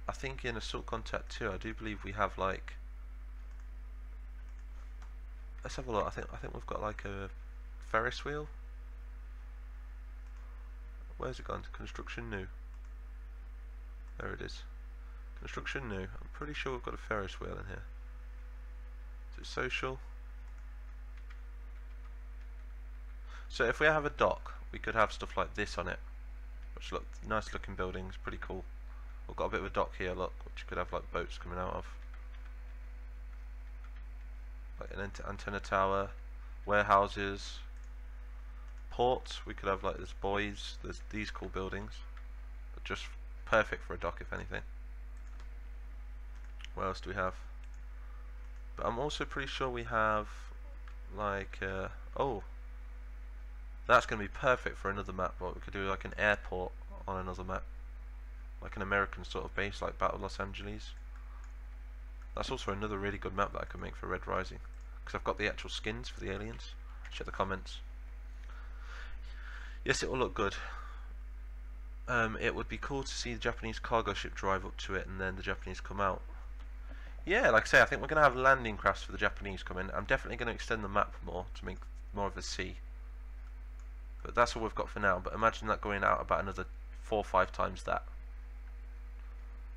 I think in Assault Contact 2 I do believe we have like, let's have a look. I think we've got like a Ferris wheel. Where's it gone? To construction new. There it is. Construction new. I'm pretty sure we've got a Ferris wheel in here. Is it social? So if we have a dock, we could have stuff like this on it, which look nice looking buildings, pretty cool. We've got a bit of a dock here, look, which you could have like boats coming out of. Like an antenna tower, warehouses, ports. We could have like this buoys. There's these cool buildings, but just perfect for a dock if anything. What else do we have? But I'm also pretty sure we have like oh, that's going to be perfect for another map. But we could do like an airport on another map, like an American sort of base, like Battle Los Angeles. That's also another really good map that I could make for Red Rising, because I've got the actual skins for the aliens. Check the comments. Yes, it will look good. It would be cool to see the Japanese cargo ship drive up to it and then the Japanese come out. Yeah, like I say, I think we're going to have landing crafts for the Japanese coming. I'm definitely going to extend the map more to make more of a sea. But that's all we've got for now. But imagine that going out about another 4 or 5 times that.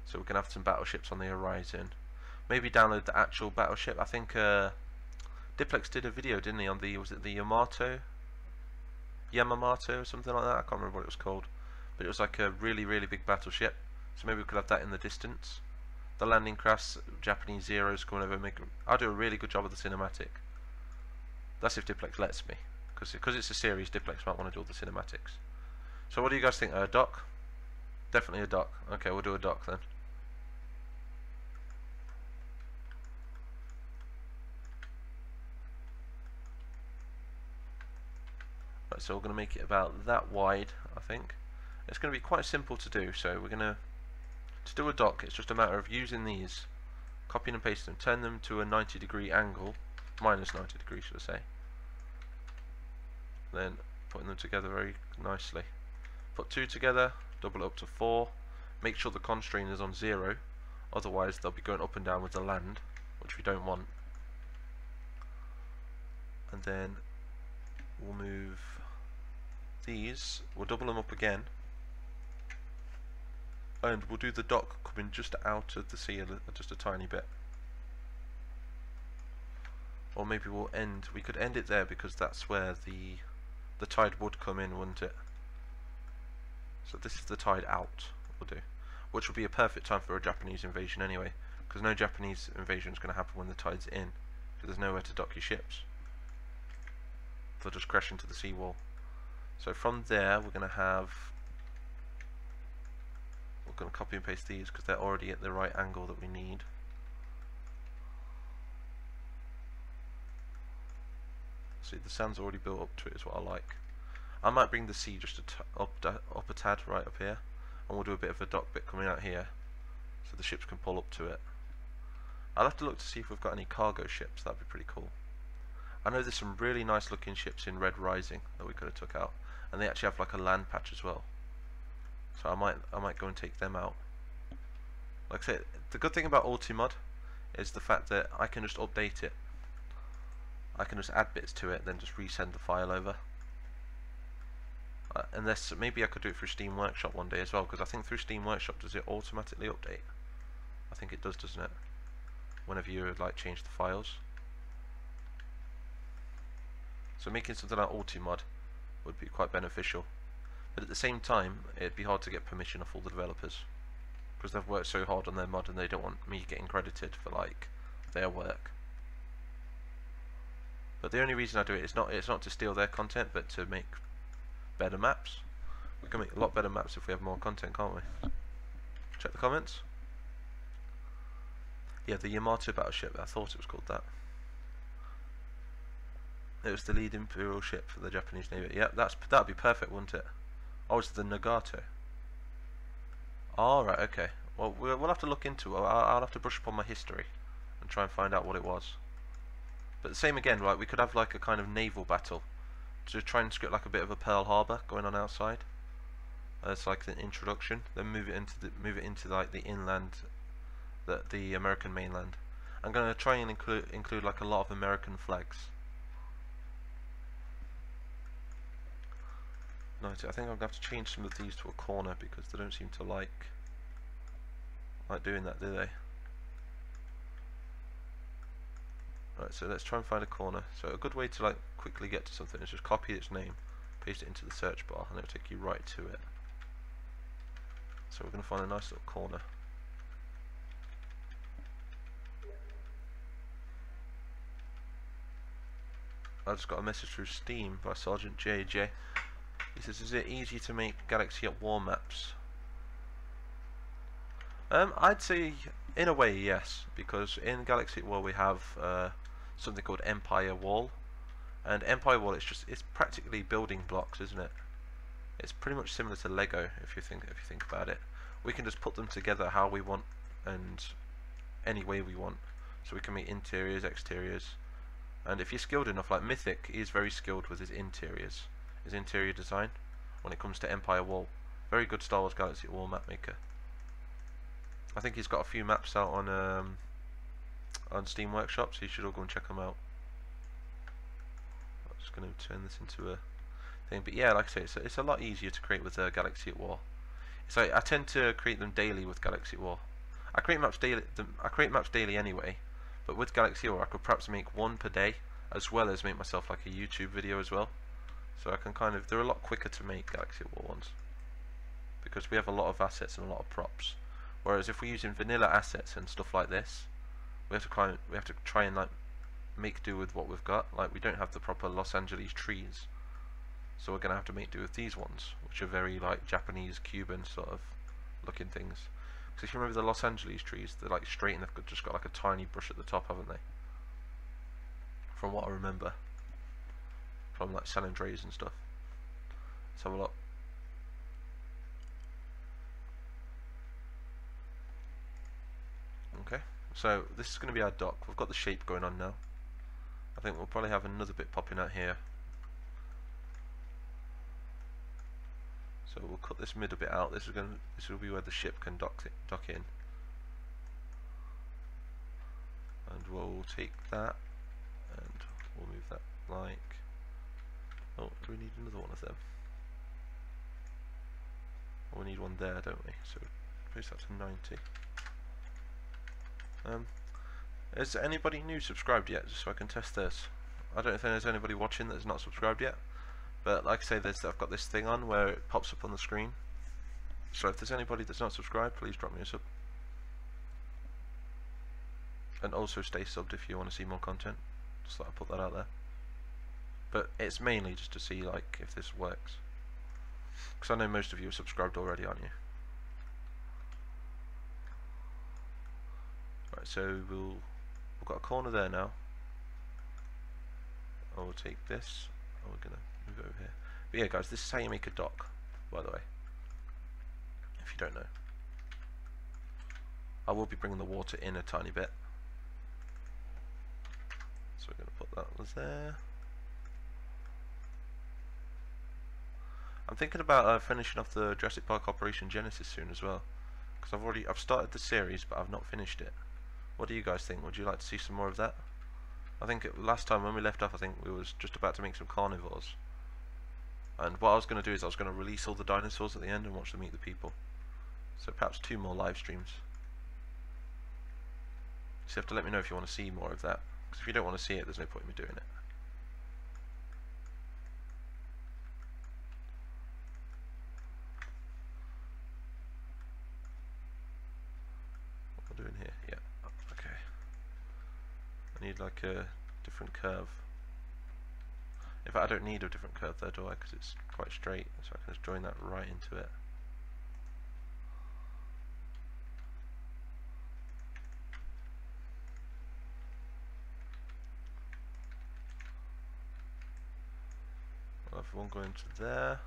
So we're going to have some battleships on the horizon. Maybe download the actual battleship. I think Diplex did a video, didn't he, on the, was it the Yamato or something like that? I can't remember what it was called. But it was like a really, really big battleship. So maybe we could have that in the distance. The landing crafts, Japanese Zeros coming over and make. I'll do a really good job of the cinematic. That's if Diplex lets me. Because it's a series, Diplex might want to do all the cinematics. So what do you guys think? A dock? Definitely a dock. Okay, we'll do a dock then. Right, so we're going to make it about that wide, I think. It's going to be quite simple to do, so we're going to do a dock. It's just a matter of using these, copying and pasting them, turn them to a 90-degree angle, minus 90 degrees should I say, then putting them together very nicely. Put 2 together, double it up to 4, make sure the constraint is on 0, otherwise they'll be going up and down with the land, which we don't want. And then we'll move these, we'll double them up again, and we'll do the dock coming just out of the sea just a tiny bit. Or maybe we could end it there, because that's where the tide would come in, wouldn't it? So this is the tide out, we'll do, which would be a perfect time for a Japanese invasion anyway, because no Japanese invasion is going to happen when the tide's in, because there's nowhere to dock your ships. They'll just crash into the seawall. So from there we're going to copy and paste these because they're already at the right angle that we need. See, the sand's already built up to it, is what I like. I might bring the sea just up a tad right up here, and we'll do a bit of a dock bit coming out here so the ships can pull up to it. I'll have to look to see if we've got any cargo ships. That'd be pretty cool. I know there's some really nice looking ships in Red Rising that we could have took out, and they actually have like a land patch as well. So I might go and take them out. Like I said, the good thing about Ultimod is the fact that I can just update it. I can just add bits to it, then just resend the file over. Unless maybe I could do it through Steam Workshop one day as well, because I think through Steam Workshop does it automatically update? I think it does, doesn't it? Whenever you like change the files. So making something like Ultimod would be quite beneficial. But at the same time, it'd be hard to get permission off all the developers, because they've worked so hard on their mod and they don't want me getting credited for like their work. But the only reason I do it is not to steal their content, but to make better maps. We can make a lot better maps if we have more content, can't we? Check the comments. Yeah, the Yamato battleship, I thought it was called that. It was the lead imperial ship for the Japanese Navy. Yeah, that'd be perfect, wouldn't it? Oh, it's the Nagato. Alright, okay. Well, we'll have to look into it. I'll have to brush up on my history and try and find out what it was. But the same again, right? We could have like a kind of naval battle to try and script like a bit of a Pearl Harbor going on outside. as like an introduction, then move it into like the inland, the American mainland. I'm going to try and include like a lot of American flags. Nice. I think I'm going to have to change some of these to a corner because they don't seem to like doing that, do they? Right, so let's try and find a corner. So a good way to like quickly get to something is just copy its name, paste it into the search bar, and it'll take you right to it. So we're going to find a nice little corner. I just got a message through Steam by Sergeant JJ. He says, is it easy to make Galaxy at War maps? I'd say in a way yes, because in Galaxy at War we have something called Empire Wall, and Empire Wall it's practically building blocks, isn't it? It's pretty much similar to Lego if you think about it. We can just put them together how we want and any way we want, so we can make interiors, exteriors, and if you're skilled enough, like Mythic, he is very skilled with his interior design when it comes to Empire Wall. Very good Star Wars Galaxy at War map maker. I think he's got a few maps out on Steam Workshop, so you should all go and check them out. I'm just going to turn this into a thing, but yeah, like I say, it's a lot easier to create with Galaxy at War. It's like I tend to create them daily with Galaxy at War. I create maps daily anyway, but with Galaxy at War I could perhaps make one per day, as well as make myself like a YouTube video as well. So I can they're a lot quicker to make Galaxy at War ones, because we have a lot of assets and a lot of props. Whereas if we're using vanilla assets and stuff like this, we have to try and like make do with what we've got. Like we don't have the proper Los Angeles trees, so we're gonna have to make do with these ones, which are very like Japanese, Cuban sort of looking things. Because if you remember the Los Angeles trees, they're like straight and they've just got like a tiny brush at the top, haven't they? From what I remember, from like San Andreas and stuff. Let's have a look. Okay, so this is going to be our dock. We've got the shape going on now. I think we'll probably have another bit popping out here. So we'll cut this middle bit out. This will be where the ship can dock in. And we'll take that and we'll move that like. Oh, do we need another one of them? Oh, we need one there, don't we? So place that to 90. Is anybody new subscribed yet, just so I can test this? I don't know if there's anybody watching that's not subscribed yet, but like I say, I've got this thing on where it pops up on the screen, so if there's anybody that's not subscribed, please drop me a sub, and also stay subbed if you want to see more content. Just thought I'd put that out there, but it's mainly just to see like if this works, because I know most of you are subscribed already, aren't you? Right, so we've got a corner there now. I will take this. Oh, we're gonna move over here. But yeah, guys, this is how you make a dock, by the way, if you don't know. I will be bringing the water in a tiny bit, so we're gonna put that was there. I'm thinking about finishing off the Jurassic Park Operation Genesis soon as well, because I've started the series, but I've not finished it. What do you guys think? Would you like to see some more of that? I think last time when we left off, I think we was just about to make some carnivores. And what I was going to do is I was going to release all the dinosaurs at the end and watch them eat the people. So perhaps 2 more live streams. So you have to let me know if you want to see more of that. Because if you don't want to see it, there's no point in me doing it. What we're doing here? Yeah. Okay. I need like a different curve. In fact, I don't need a different curve there, do I? Because it's quite straight, so I can just join that right into it. I'll have one going to there,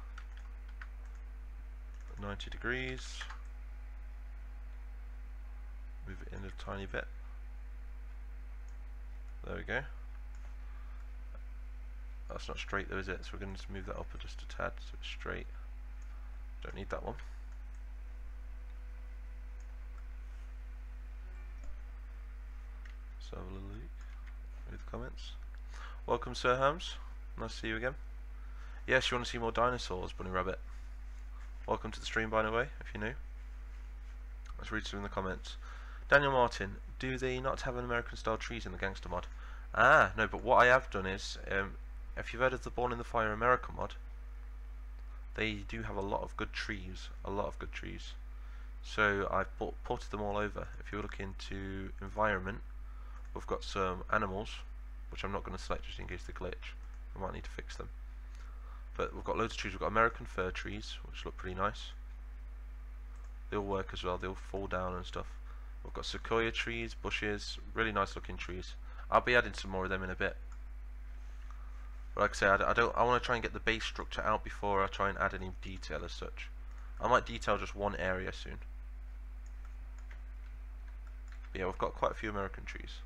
90 degrees. Move it in a tiny bit. There we go. That's not straight though, is it? So we're going to move that up just a tad so it's straight. Don't need that one. Let's have a little look. Read the comments. Welcome, Sir Hams. Nice to see you again. Yes, you want to see more dinosaurs, Bunny Rabbit? Welcome to the stream, by the way, if you're new. Let's read some in the comments. Daniel Martin, do they not have an American-style trees in the Gangster mod? Ah, no, but what I have done is, if you've heard of the Born in the Fire America mod, they do have a lot of good trees, So I've ported them all over. If you look into environment, we've got some animals, which I'm not going to select just in case they glitch. I might need to fix them. But we've got loads of trees. We've got American fir trees, which look pretty nice. They all work as well. They all fall down and stuff. We've got sequoia trees, bushes, really nice looking trees. I'll be adding some more of them in a bit. But like I say, I want to try and get the base structure out before I try and add any detail as such. I might detail just one area soon. But yeah, we've got quite a few American trees.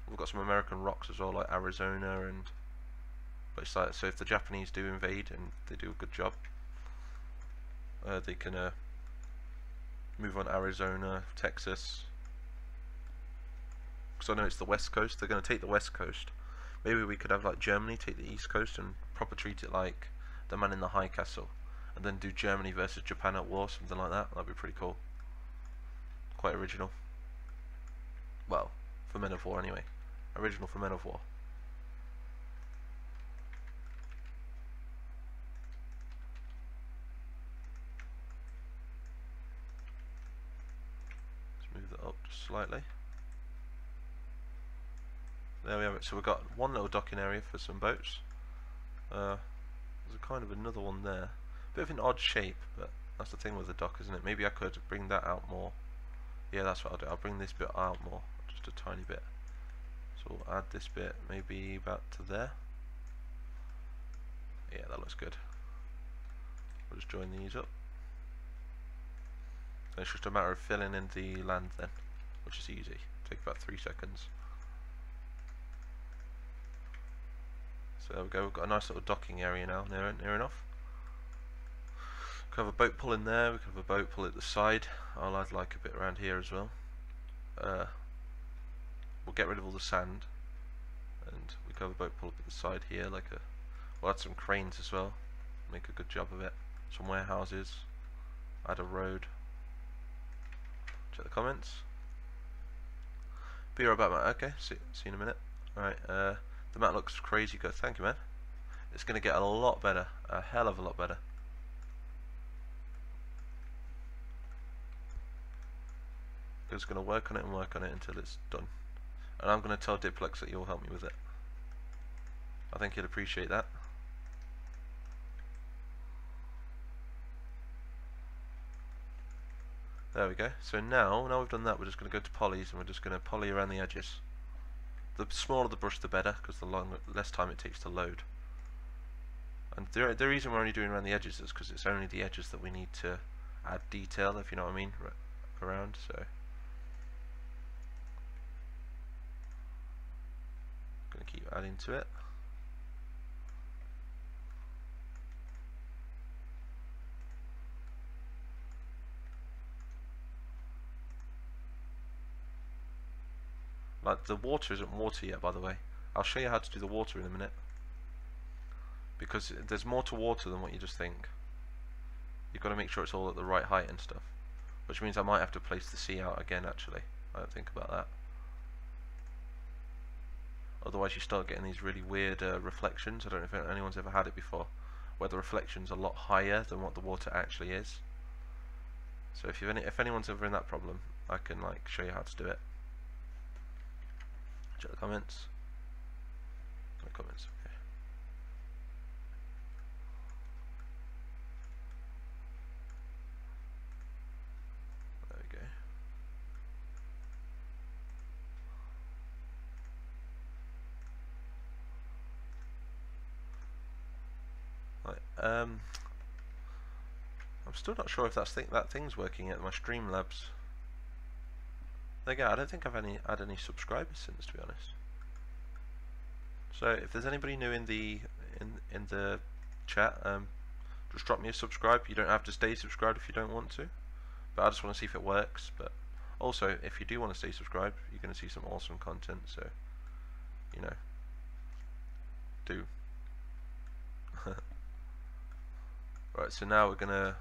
We've got some American rocks as well, like Arizona and. But it's like, so if the Japanese do invade and they do a good job, they can move on Arizona, Texas. Because I know it's the West Coast. They're going to take the West Coast. Maybe we could have like Germany take the East Coast and proper treat it like the Man in the High Castle, and then do Germany versus Japan at war, something like that. That'd be pretty cool. Quite original. Well, for Men of War anyway. Original for Men of War. Let's move that up just slightly. There we have it. So we've got one little docking area for some boats. There's a kind of another one there. Bit of an odd shape, but that's the thing with the dock, isn't it? Maybe I could bring that out more. Yeah, that's what I'll do. I'll bring this bit out more, just a tiny bit. So we'll add this bit maybe about to there. Yeah, that looks good. We'll just join these up. So it's just a matter of filling in the land then, which is easy. Take about 3 seconds. So there we go, we've got a nice little docking area now, near enough. We can have a boat pull in there, we can have a boat pull at the side. I'll add like a bit around here as well. We'll get rid of all the sand, and we can have a boat pull up at the side here, like a. We'll add some cranes as well, make a good job of it. Some warehouses, add a road. Check the comments. Be right about that. Okay, see you in a minute. Alright, the map looks crazy good. Thank you, man. It's going to get a lot better, a hell of a lot better. I'm just going to work on it and work on it until it's done. And I'm going to tell Diplex that you'll help me with it. I think he'll appreciate that. There we go. So now we've done that, we're just going to go to polys and we're just going to poly around the edges. The smaller the brush the better, because the less time it takes to load. And the reason we're only doing around the edges is because it's only the edges that we need to add detail, if you know what I mean, around. So I'm going to keep adding to it. Like, the water isn't water yet, by the way. I'll show you how to do the water in a minute. Because there's more to water than what you just think. You've got to make sure it's all at the right height and stuff. Which means I might have to place the sea out again, actually. I don't think about that. Otherwise you start getting these really weird reflections. I don't know if anyone's ever had it before, where the reflection's a lot higher than what the water actually is. So if anyone's ever in that problem, I can like show you how to do it. Check the comments. No comments, okay. There we go. Right, I'm still not sure if that thing's working at my Streamlabs. There you go. I don't think I've had any subscribers since, to be honest. So if there's anybody new in the chat, just drop me a subscribe. You don't have to stay subscribed if you don't want to, but I just want to see if it works. But also, if you do want to stay subscribed, you're going to see some awesome content, so you know, do. Right, so now we're going to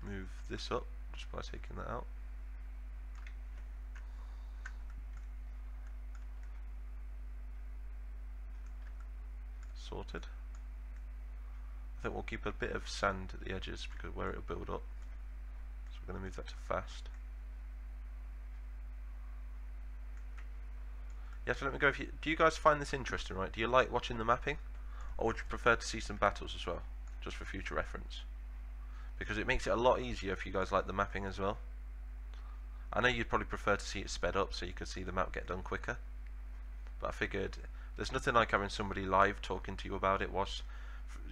move this up just by taking that out. Sorted. I think we'll keep a bit of sand at the edges because where it'll build up. So we're going to move that to fast. You have to let me go if you, do you guys find this interesting, right? Do you like watching the mapping? Or would you prefer to see some battles as well? Just for future reference. Because it makes it a lot easier if you guys like the mapping as well. I know you'd probably prefer to see it sped up so you could see the map get done quicker. But I figured there's nothing like having somebody live talking to you about it whilst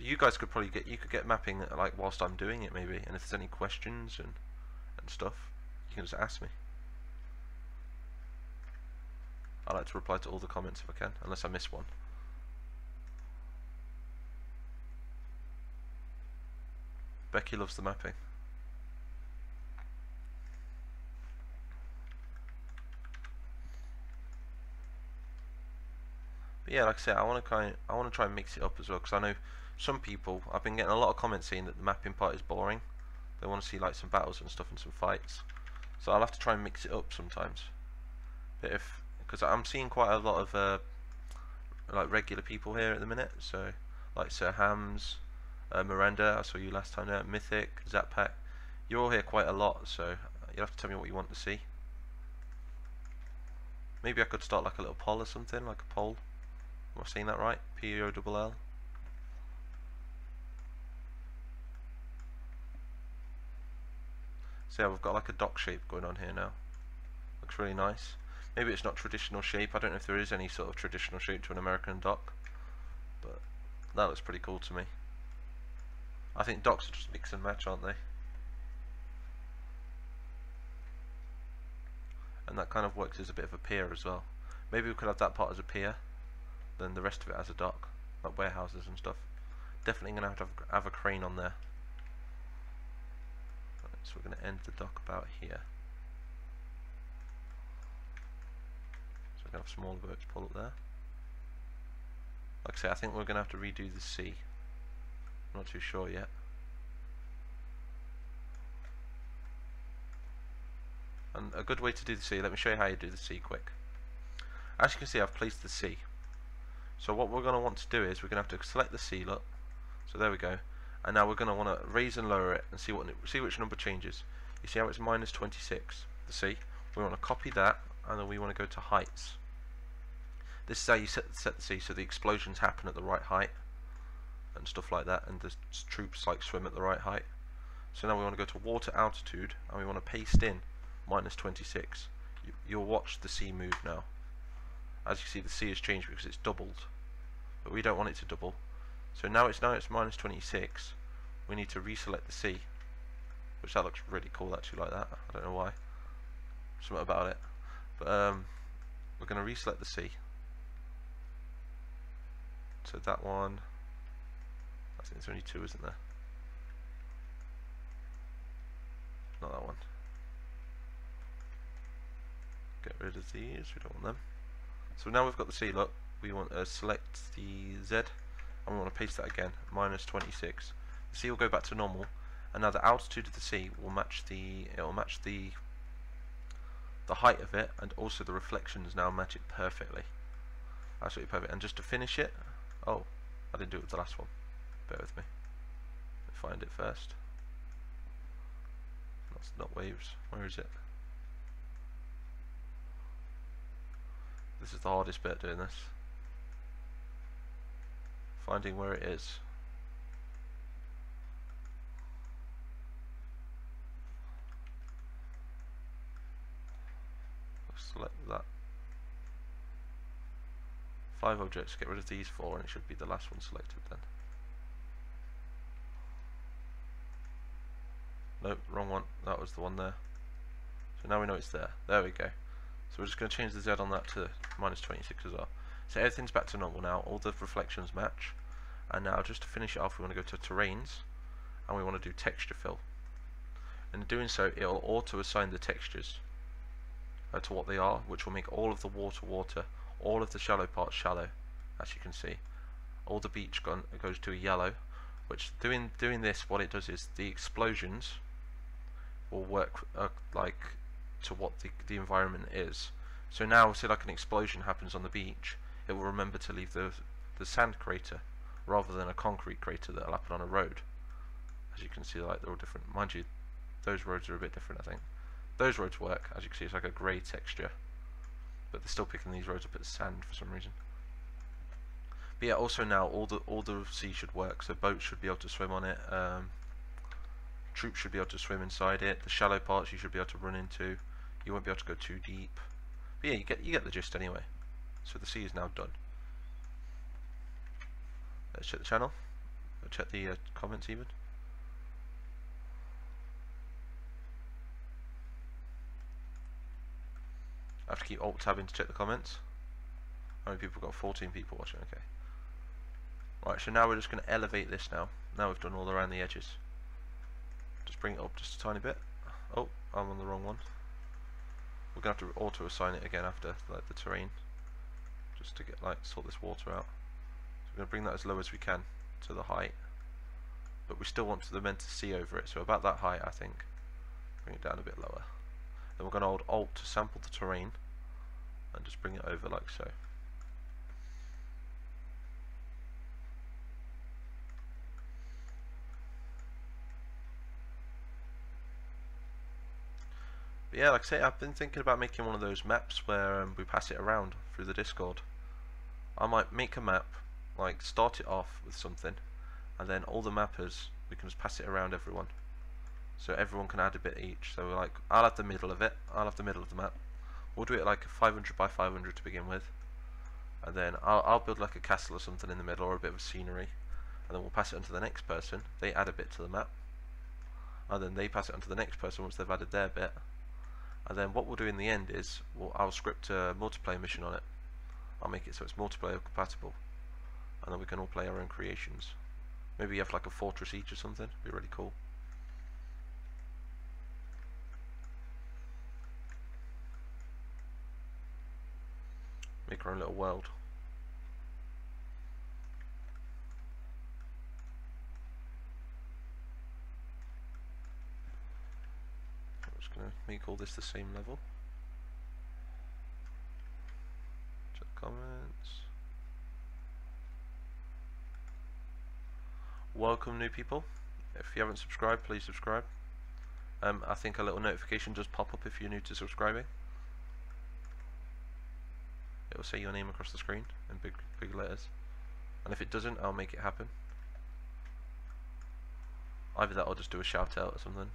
you guys could probably get mapping like whilst I'm doing it maybe, and if there's any questions and stuff, you can just ask me. I like to reply to all the comments if I can, unless I miss one. Becky loves the mapping. But yeah, like I said, I want to try and mix it up as well, because I know some people, I've been getting a lot of comments saying that the mapping part is boring. They want to see like some battles and stuff and some fights. So I'll have to try and mix it up sometimes. But because I'm seeing quite a lot of like regular people here at the minute, so like Sir Hams, Miranda, I saw you last time there, Mythic, Zappack, you're all here quite a lot, so you'll have to tell me what you want to see. Maybe I could start like a little poll or something, like a poll. Am I saying that right? P-O-L-L. So yeah, we've got like a dock shape going on here now. Looks really nice. Maybe it's not traditional shape. I don't know if there is any sort of traditional shape to an American dock, but that looks pretty cool to me. I think docks are just mix and match, aren't they? And that kind of works as a bit of a pier as well. Maybe we could have that part as a pier, then the rest of it as a dock, like warehouses and stuff. Definitely going to have a crane on there. Right, so we're going to end the dock about here. So we're going to have smaller boats pull up there. Like I say, I think we're going to have to redo the sea. I'm not too sure yet. And a good way to do the sea, let me show you how you do the sea quick. As you can see, I've placed the sea. So what we're going to want to do is we're going to have to select the sea, look. So there we go. And now we're going to want to raise and lower it and see which number changes. You see how it's minus 26, the sea. We want to copy that, and then we want to go to heights. This is how you set the sea so the explosions happen at the right height and stuff like that, and the troops like swim at the right height. So now we want to go to water altitude, and we want to paste in minus 26. You'll watch the sea move now. As you see, the sea has changed because it's doubled, but we don't want it to double. So now it's minus 26. We need to reselect the sea, which that looks really cool actually, like that. I don't know why, something about it. But we're going to reselect the sea. So that one, I think there's only two, isn't there? Not that one. Get rid of these, we don't want them. So now we've got the sea, look, we want to select the Z, and we want to paste that again, minus 26. The sea will go back to normal, and now the altitude of the sea will match the height of it, and also the reflections now match it perfectly. Absolutely perfect. And just to finish it, oh, I didn't do it with the last one. Bear with me. Let me find it first. That's not waves. Where is it? This is the hardest bit, doing this. Finding where it is. Select that. 5 objects, get rid of these 4, and it should be the last one selected then. Nope, wrong one. That was the one there. So now we know it's there. There we go. So we're just going to change the Z on that to minus 26 as well. So everything's back to normal now. All the reflections match. And now just to finish it off, we want to go to terrains. and we want to do texture fill. And in doing so, it'll auto assign the textures to what they are, which will make all of the water water, all of the shallow parts shallow, as you can see. All the beach goes to a yellow, which doing this, what it does is the explosions will work like to what the environment is. So now, say like an explosion happens on the beach, it will remember to leave the sand crater rather than a concrete crater that'll happen on a road. As you can see, like they're all different. Mind you, those roads are a bit different, I think. Those roads work, as you can see, it's like a grey texture, but they're still picking these roads up as sand for some reason. But yeah, also now all the sea should work, so boats should be able to swim on it. Troops should be able to swim inside it. The shallow parts you should be able to run into. You won't be able to go too deep. But yeah, you get the gist anyway. So the sea is now done. Let's check the channel. Let's check the comments even. I have to keep alt tabbing to check the comments. How many people got? 14 people watching. Okay. Right. So now we're just going to elevate this now. Now we've done all around the edges. Just bring it up just a tiny bit. Oh, I'm on the wrong one. We're gonna have to auto assign it again after like the terrain, just to get like sort this water out. So we're gonna bring that as low as we can to the height, but we still want the men to see over it. So about that height, I think. Bring it down a bit lower. Then we're gonna hold Alt to sample the terrain, and just bring it over like so. But yeah, like I say, I've been thinking about making one of those maps where we pass it around through the Discord. I might make a map, like start it off with something, and then all the mappers, we can just pass it around everyone. So everyone can add a bit each. So like, I'll have the middle of it, I'll have the middle of the map. We'll do it like 500 by 500 to begin with. And then I'll build like a castle or something in the middle, or a bit of scenery. And then we'll pass it on to the next person, they add a bit to the map. And then they pass it on to the next person once they've added their bit. And then what we'll do in the end is I'll script a multiplayer mission on it. I'll make it so it's multiplayer compatible, and then we can all play our own creations. Maybe you have like a fortress each or something. It'd be really cool. Make our own little world. Gonna make all this the same level. Check the comments. Welcome new people. If you haven't subscribed, please subscribe. I think a little notification does pop up if you're new to subscribing. It will say your name across the screen in big letters. And if it doesn't, I'll make it happen. Either that or just do a shout out or something.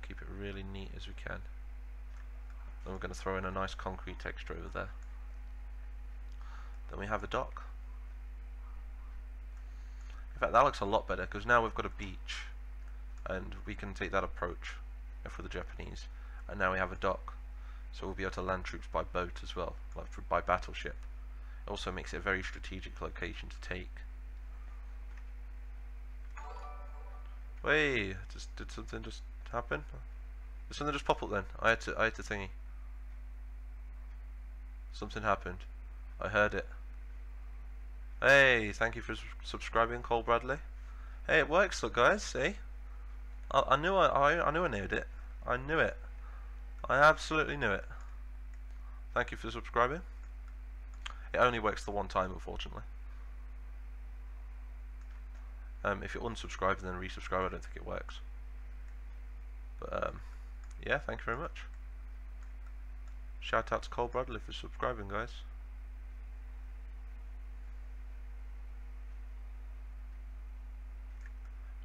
Keep it really neat as we can. Then we're going to throw in a nice concrete texture over there. Then we have a dock. In fact, that looks a lot better because now we've got a beach, and we can take that approach for the Japanese. And now we have a dock, so we'll be able to land troops by boat as well, like by battleship. It also makes it a very strategic location to take. Wait, did something just happen? Did something just pop up then? I had to thingy. Something happened. I heard it. Hey, thank you for subscribing, Cole Bradley. Hey, it works, look guys, see? I knew I nailed it. I knew it. I absolutely knew it. Thank you for subscribing. It only works the one time, unfortunately. If you unsubscribe and then resubscribe, I don't think it works. But yeah, thank you very much. Shout out to Cole Bradley for subscribing, guys.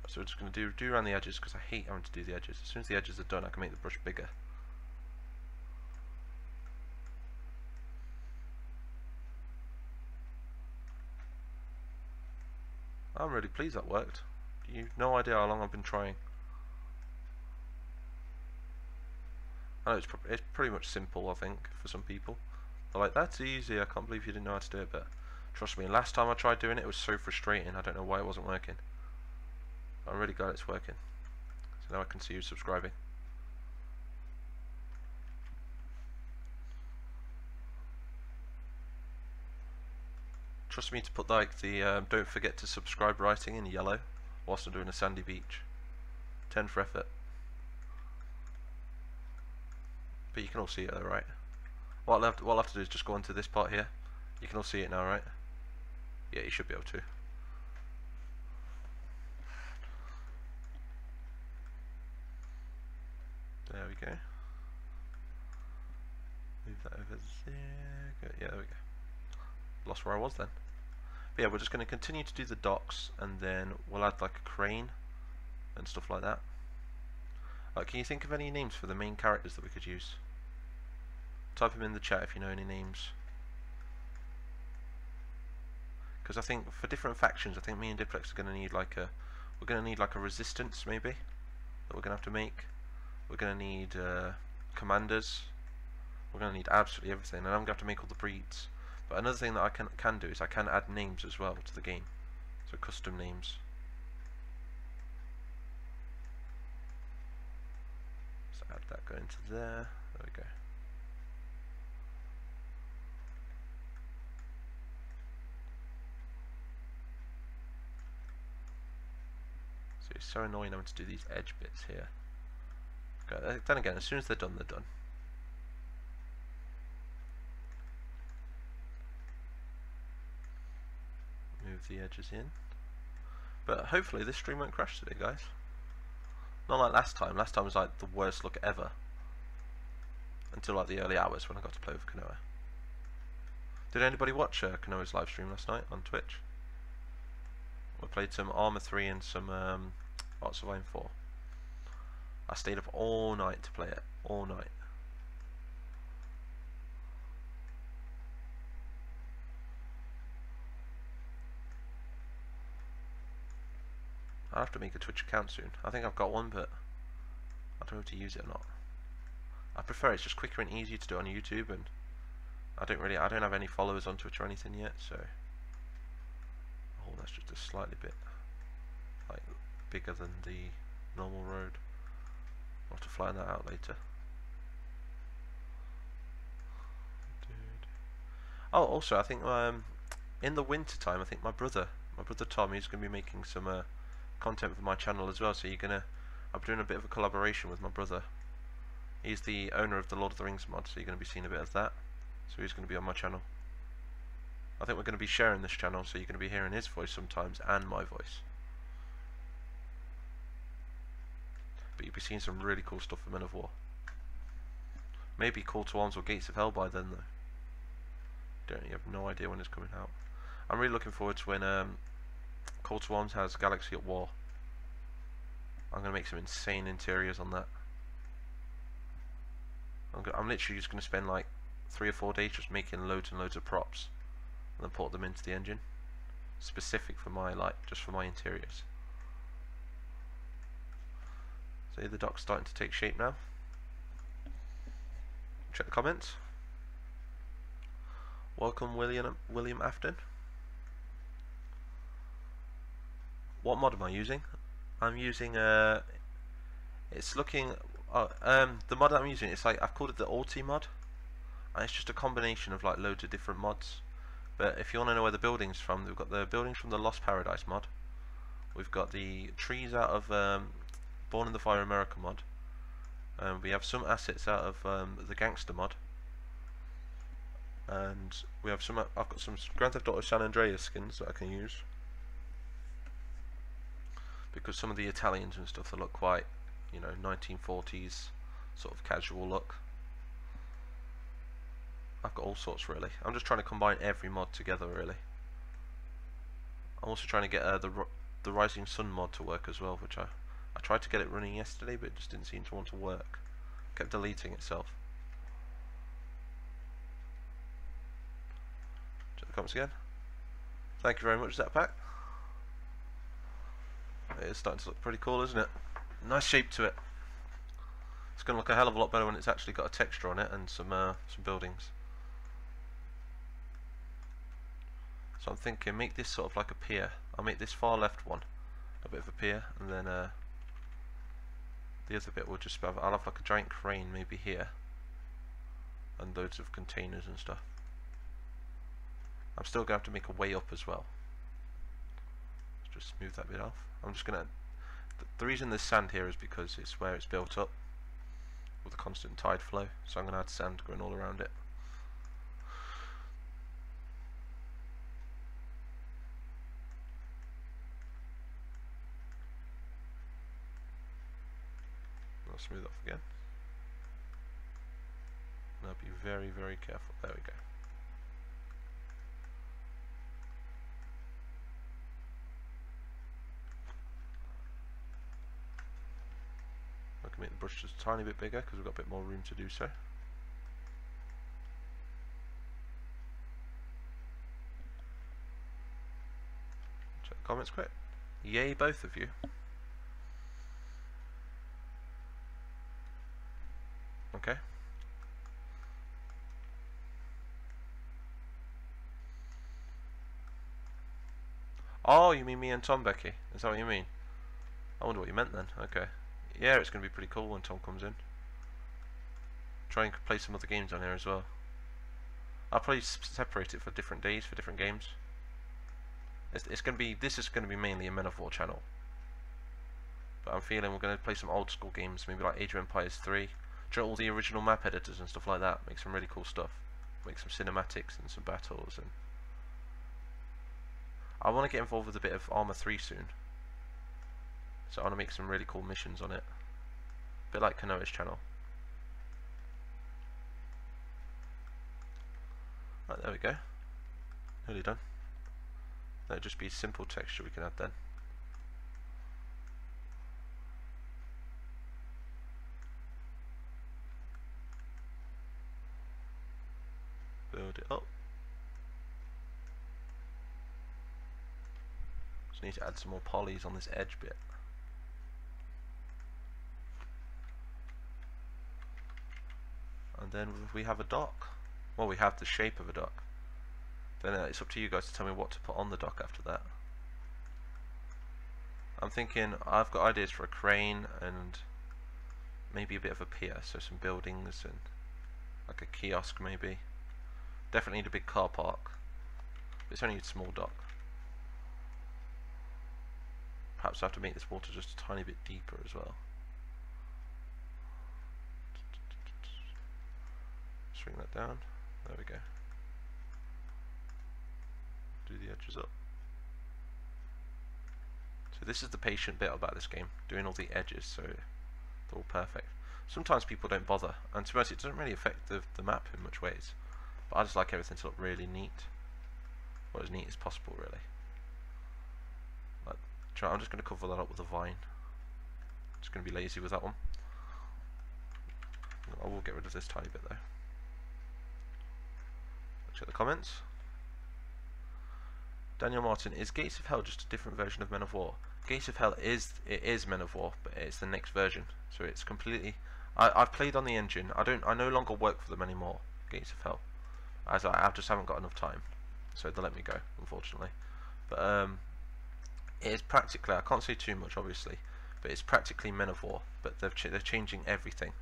So we're just going to do around the edges because I hate having to do the edges. As soon as the edges are done, I can make the brush bigger. I'm really pleased that worked. You've no idea how long I've been trying. I know it's pretty much simple, I think, for some people. They're like, that's easy, I can't believe you didn't know how to do it, but trust me, last time I tried doing it, it was so frustrating. I don't know why it wasn't working. I'm really glad it's working. So now I can see you subscribing. Trust me to put like the don't forget to subscribe writing in yellow whilst I'm doing a sandy beach. 10 for effort. But you can all see it though, right? What I'll have to do is just go into this part here. You can all see it now, right? Yeah, you should be able to. There we go. Move that over there. Go. Yeah, there we go. Lost where I was then. But yeah, we're just going to continue to do the docks, and then we'll add like a crane and stuff like that. Can you think of any names for the main characters that we could use? Type them in the chat if you know any names. Because I think for different factions, I think me and Diplex are going to need like a resistance maybe that we're going to have to make. We're going to need commanders. We're going to need absolutely everything, and I'm going to have to make all the breeds. But another thing that I can do is I can add names as well to the game, so custom names. So add that going to there. There we go. So it's so annoying having to do these edge bits here. Okay, then again, as soon as they're done, they're done. Move the edges in. But hopefully this stream won't crash today, guys. Not like last time. Last time was like the worst look ever. Until like the early hours when I got to play with Kanoa. Did anybody watch Kanoa's live stream last night on Twitch? We played some Arma 3 and some Hearts of Iron 4. I stayed up all night to play it. All night. I'll have to make a Twitch account soon. I think I've got one, but I don't know if to use it or not. I prefer it's just quicker and easier to do on YouTube, and I don't have any followers on Twitch or anything yet, so oh, that's just a slightly bit like bigger than the normal road. I'll have to flatten that out later. Oh, also I think in the winter time, I think my brother Tom, he's going to be making some content for my channel as well. So I'm doing a bit of a collaboration with my brother. He's the owner of the Lord of the Rings mod, so you're going to be seeing a bit of that. So he's going to be on my channel. I think we're going to be sharing this channel, so you're going to be hearing his voice sometimes and my voice. But you'll be seeing some really cool stuff for Men of War. Maybe Call to Arms or Gates of Hell by then though. You have no idea when it's coming out. I'm really looking forward to when Call to Arms has Galaxy at War. I'm going to make some insane interiors on that. I'm literally just going to spend like 3 or 4 days just making loads and loads of props and then put them into the engine, specific for my just for my interiors. So the dock's starting to take shape now. Check the comments. Welcome William Afton. What mod am I using? I'm using it's looking the mod that I'm using, it's like I've called it the Ultimod, and it's just a combination of like loads of different mods. But if you want to know where the building's from, we've got the buildings from the Lost Paradise mod. We've got the trees out of Born in the Fire America mod. We have some assets out of the Gangster mod. And we have some. I've got some Grand Theft Auto San Andreas skins that I can use, because some of the Italians and stuff, they look quite, 1940s sort of casual look. I've got all sorts really. I'm just trying to combine every mod together really. I'm also trying to get the Rising Sun mod to work as well, which I tried to get it running yesterday, but it just didn't seem to want to work. Kept deleting itself. Check the comments again. Thank you very much, Zappack. it's starting to look pretty cool, isn't it? Nice shape to it. It's going to look a hell of a lot better when it's actually got a texture on it and some buildings. So I'm thinking, make this sort of like a pier. I'll make this far left one a bit of a pier, and then the other bit will just have, I'll have like a giant crane maybe here, and loads of containers and stuff. I'm still going to have to make a way up as well. Let's just smooth that bit off. I'm just going to, the reason there's sand here is because it's where it's built up with a constant tide flow, so I'm going to add sand going all around it. I'll smooth off again. Now be very, very careful. There we go. I can make the brush just a tiny bit bigger because we've got a bit more room to do so. Check the comments quick. Yay, both of you. Okay. Oh, you mean me and Tom, Becky? Is that what you mean? I wonder what you meant then. Okay. Yeah, it's going to be pretty cool when Tom comes in. Try and play some other games on here as well. I'll probably separate it for different days, for different games. It's going to be, this is going to be mainly a Men of War channel. But I'm feeling we're going to play some old school games, maybe like Age of Empires 3. Try all the original map editors and stuff like that. Make some really cool stuff. Make some cinematics and some battles. And I want to get involved with a bit of Arma 3 soon. So I want to make some really cool missions on it. A bit like Kanoa's channel. Right, there we go. Nearly done. That'll just be simple texture we can add then. Build it up. Just need to add some more polys on this edge bit. And then we have a dock. Well, we have the shape of a dock. Then it's up to you guys to tell me what to put on the dock after that. I'm thinking I've got ideas for a crane and maybe a bit of a pier, so some buildings and like a kiosk maybe. Definitely need a big car park. But it's only a small dock. Perhaps I have to make this water just a tiny bit deeper as well. Swing that down. There we go. Do the edges up. So this is the patient bit about this game, doing all the edges so they're all perfect. Sometimes people don't bother, and to be honest it doesn't really affect the map in much ways, but I just like everything to look really neat, or as neat as possible really. Like, I'm just going to cover that up with a vine. Just going to be lazy with that one. I will get rid of this tiny bit though. Check the comments. Daniel Martin, is Gates of Hell just a different version of Men of War? Gates of Hell is Men of War, but it's the next version. So it's completely. I've played on the engine. I no longer work for them anymore. Gates of Hell, as I just haven't got enough time, so they let me go, unfortunately. But it is practically. I can't say too much, obviously, but it's practically Men of War. But they're changing everything.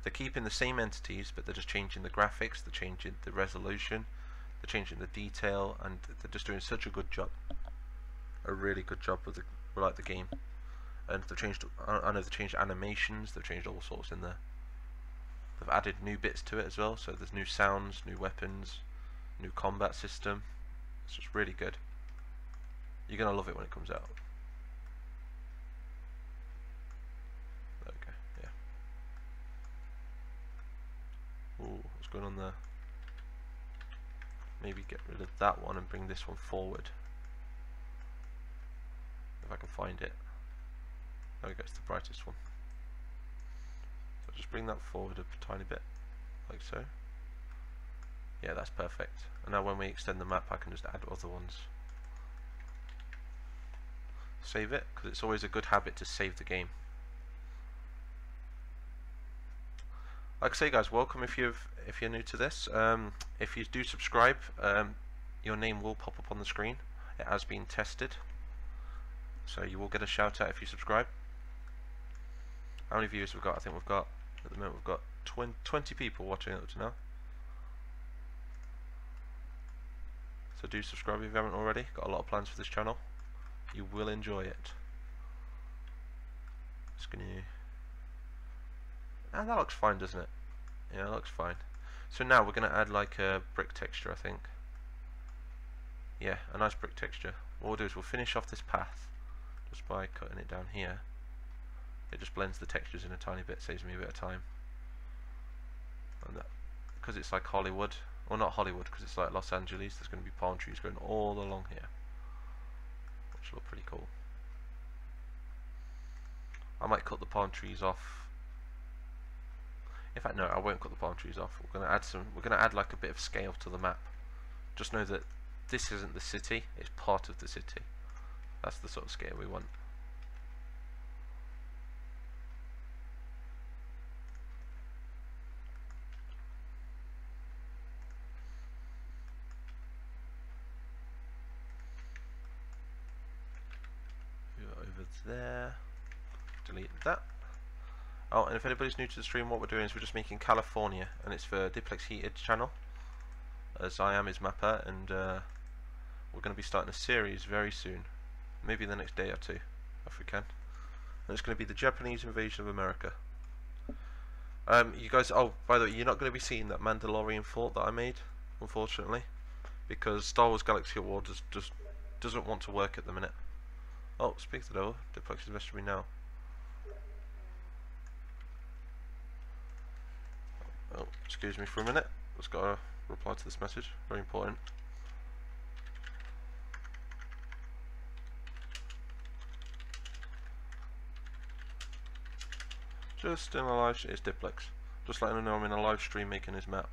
They're keeping the same entities, but they're just changing the graphics. They're changing the resolution. They're changing the detail, and they're just doing such a good job, a really good job with the game. And they've changed. I know they've changed animations. They've changed all sorts in there. They've added new bits to it as well. So there's new sounds, new weapons, new combat system. It's just really good. You're gonna love it when it comes out. Okay, yeah. Ooh, what's going on there? Maybe get rid of that one and bring this one forward. If I can find it. There we go, it's the brightest one. So just bring that forward a tiny bit, like so. Yeah, that's perfect. And now when we extend the map I can just add other ones. save it, because it's always a good habit to save the game. Like I say, guys, welcome if you're new to this. If you do subscribe, your name will pop up on the screen. It has been tested, so you will get a shout out if you subscribe. How many views we've got? I think we've got, at the moment, we've got 20 people watching up to now. So do subscribe if you haven't already. Got a lot of plans for this channel. You will enjoy it. Just gonna... that looks fine, doesn't it? Yeah, it looks fine. So now we're gonna add like a brick texture, I think. Yeah, a nice brick texture. What we'll do is we'll finish off this path just by cutting it down here. It just blends the textures in a tiny bit, saves me a bit of time. And that, because it's like Hollywood, well not Hollywood, because it's like Los Angeles, there's going to be palm trees going all along here, which look pretty cool. I might cut the palm trees off. In fact, no, I won't cut the palm trees off. We're going to add some. We're going to add like a bit of scale to the map. Just know that this isn't the city; it's part of the city. That's the sort of scale we want. Over there. Delete that. Oh, and if anybody's new to the stream, what we're doing is we're just making California, and it's for Diplex Heated channel, as I am his mapper, and we're going to be starting a series very soon, maybe the next day or two, if we can. And it's going to be the Japanese invasion of America. You guys, oh, by the way, you're not going to be seeing that Mandalorian fort that I made, unfortunately, because Star Wars Galaxy Awards just doesn't want to work at the minute. Oh, speak to the devil, Diplex is messaging me now. Oh, excuse me for a minute. Just got to reply to this message. Very important. Just in a live. It's Diplex. Just letting him know I'm in a live stream making his map.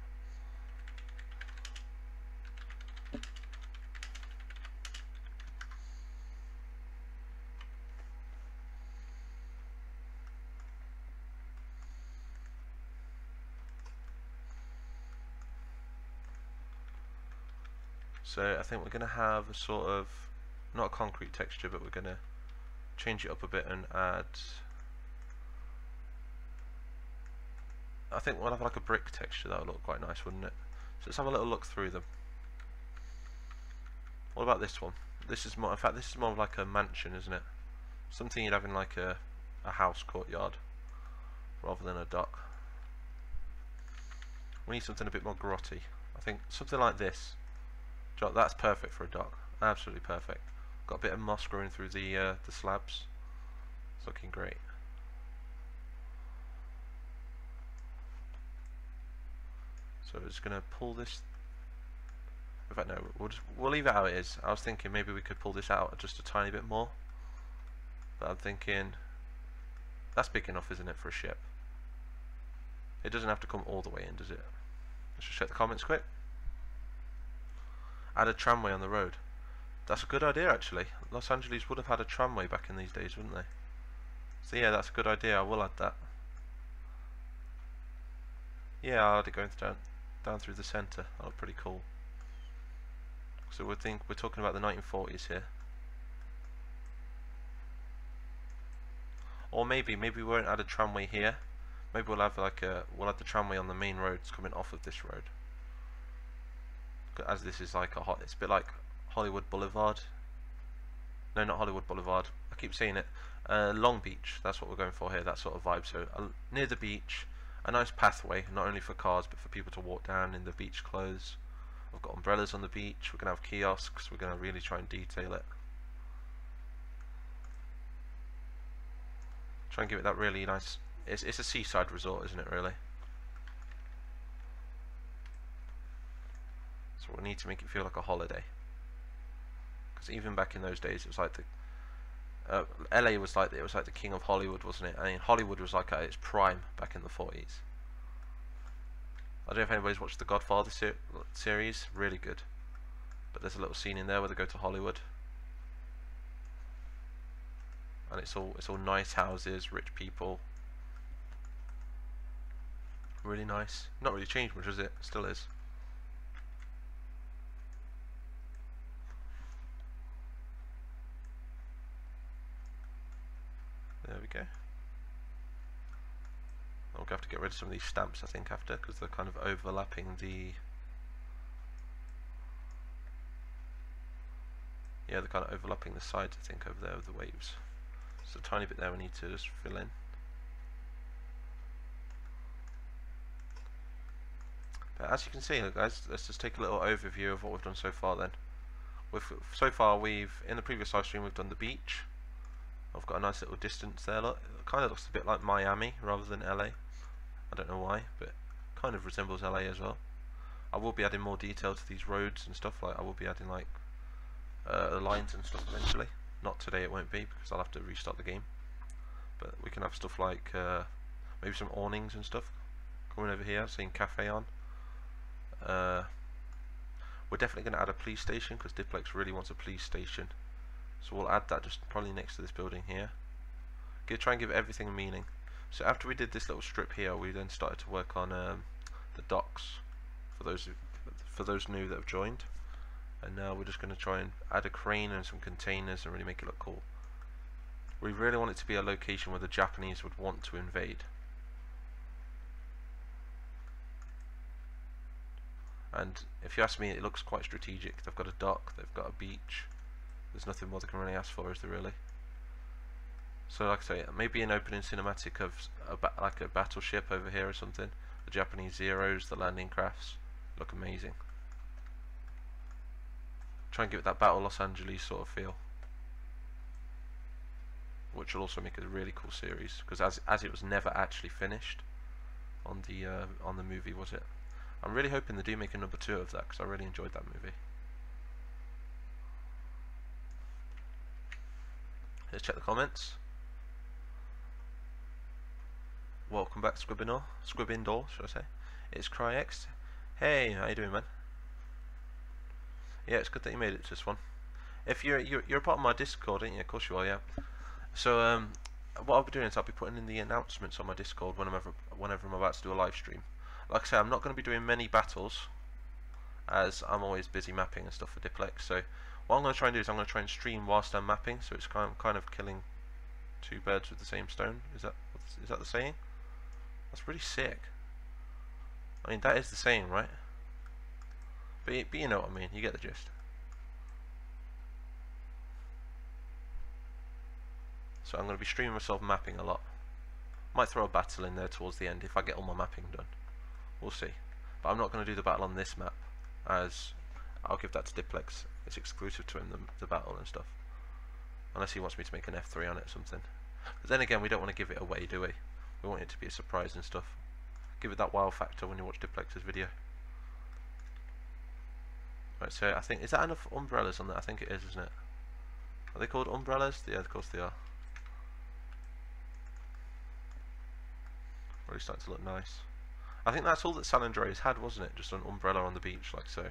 So I think we're going to have a sort of, not a concrete texture, but we're going to change it up a bit and add, I think we'll have like a brick texture. That would look quite nice, wouldn't it? So let's have a little look through them. What about this one? This is more, in fact this is more like a mansion, isn't it? Something you'd have in like a house courtyard rather than a dock. We need something a bit more grotty. I think something like this. That's perfect for a dock. Absolutely perfect. Got a bit of moss growing through the slabs. It's looking great. So we're just gonna pull this. In fact, no, we'll leave it how it is. I was thinking maybe we could pull this out just a tiny bit more, but I'm thinking that's big enough, isn't it, for a ship? It doesn't have to come all the way in, does it? Let's just check the comments quick. Add a tramway on the road. That's a good idea, actually. Los Angeles would have had a tramway back in these days, wouldn't they? So yeah, that's a good idea. I will add that. Yeah, I'll add it going down through the centre. That look pretty cool. So we're talking about the 1940s here. Or maybe we won't add a tramway here. Maybe we'll have we'll have the tramway on the main roads coming off of this road. As this is like it's a bit like Hollywood Boulevard. No, not Hollywood Boulevard. I keep saying it. Long Beach. That's what we're going for here. That sort of vibe. So near the beach, a nice pathway, not only for cars but for people to walk down in the beach clothes. I've got umbrellas on the beach. We're gonna have kiosks. We're gonna really try and detail it. Try and give it that really nice. It's a seaside resort, isn't it? Really. So we need to make it feel like a holiday, because even back in those days, it was like the LA was like the king of Hollywood, wasn't it? I mean, Hollywood was like at its prime back in the 40s. I don't know if anybody's watched the Godfather series. Really good. But there's a little scene in there where they go to Hollywood. and it's all nice houses, rich people. Really nice. Not really changed much, has it? Still is. There we go. I'm going to have to get rid of some of these stamps, I think, after, because they're kind of overlapping the... Yeah, they're kind of overlapping the sides, I think, over there of the waves. There's a tiny bit there we need to just fill in. But as you can see, guys, let's just take a little overview of what we've done so far then. So far, in the previous live stream, we've done the beach. I've got a nice little distance there, look. It kind of looks a bit like Miami rather than LA. I don't know why, but kind of resembles LA as well. I will be adding more detail to these roads and stuff, like I will be adding like lines and stuff eventually. Not today, it won't be, because I'll have to restart the game. But we can have stuff like maybe some awnings and stuff coming over here, seeing cafe on. We're definitely going to add a police station, because Diplex really wants a police station. So we'll add that just probably next to this building here. Try and give everything a meaning. So after we did this little strip here, we then started to work on the docks for those new that have joined. And now we're just going to try and add a crane and some containers and really make it look cool. We really want it to be a location where the Japanese would want to invade. And if you ask me, it looks quite strategic. They've got a dock, they've got a beach. There's nothing more they can really ask for, is there really? So like I say, maybe an opening cinematic of like a battleship over here or something. The Japanese Zeros, the landing crafts, look amazing. Try and give it that Battle Los Angeles sort of feel, which will also make it a really cool series, because as it was never actually finished on the movie, was it? I'm really hoping they do make a number 2 of that, because I really enjoyed that movie. Let's check the comments. Welcome back, Scribindor, should I say? It's CryX. Hey, how you doing, man? Yeah, it's good that you made it to this one. If you're a part of my Discord, aren't you? Of course you are, yeah. So what I'll be doing is I'll be putting in the announcements on my Discord whenever I'm about to do a live stream. Like I say, I'm not going to be doing many battles, as I'm always busy mapping and stuff for Diplex. So what I'm going to try and do is I'm going to try and stream whilst I'm mapping, so it's kind of killing 2 birds with the same stone. Is that the saying? That's pretty sick. I mean, that is the saying, right? But you know what I mean. You get the gist. So I'm going to be streaming myself mapping a lot. Might throw a battle in there towards the end if I get all my mapping done. We'll see. But I'm not going to do the battle on this map, as I'll give that to Diplex. It's exclusive to him, the battle and stuff. Unless he wants me to make an F3 on it or something. But then again, we don't want to give it away, do we? We want it to be a surprise and stuff. Give it that wow factor when you watch Diplex's video. Right, so I think, is that enough umbrellas on that? I think it is, isn't it? Are they called umbrellas? Yeah, of course they are. Really starting to look nice. I think that's all that San Andreas had, wasn't it? Just an umbrella on the beach, like so.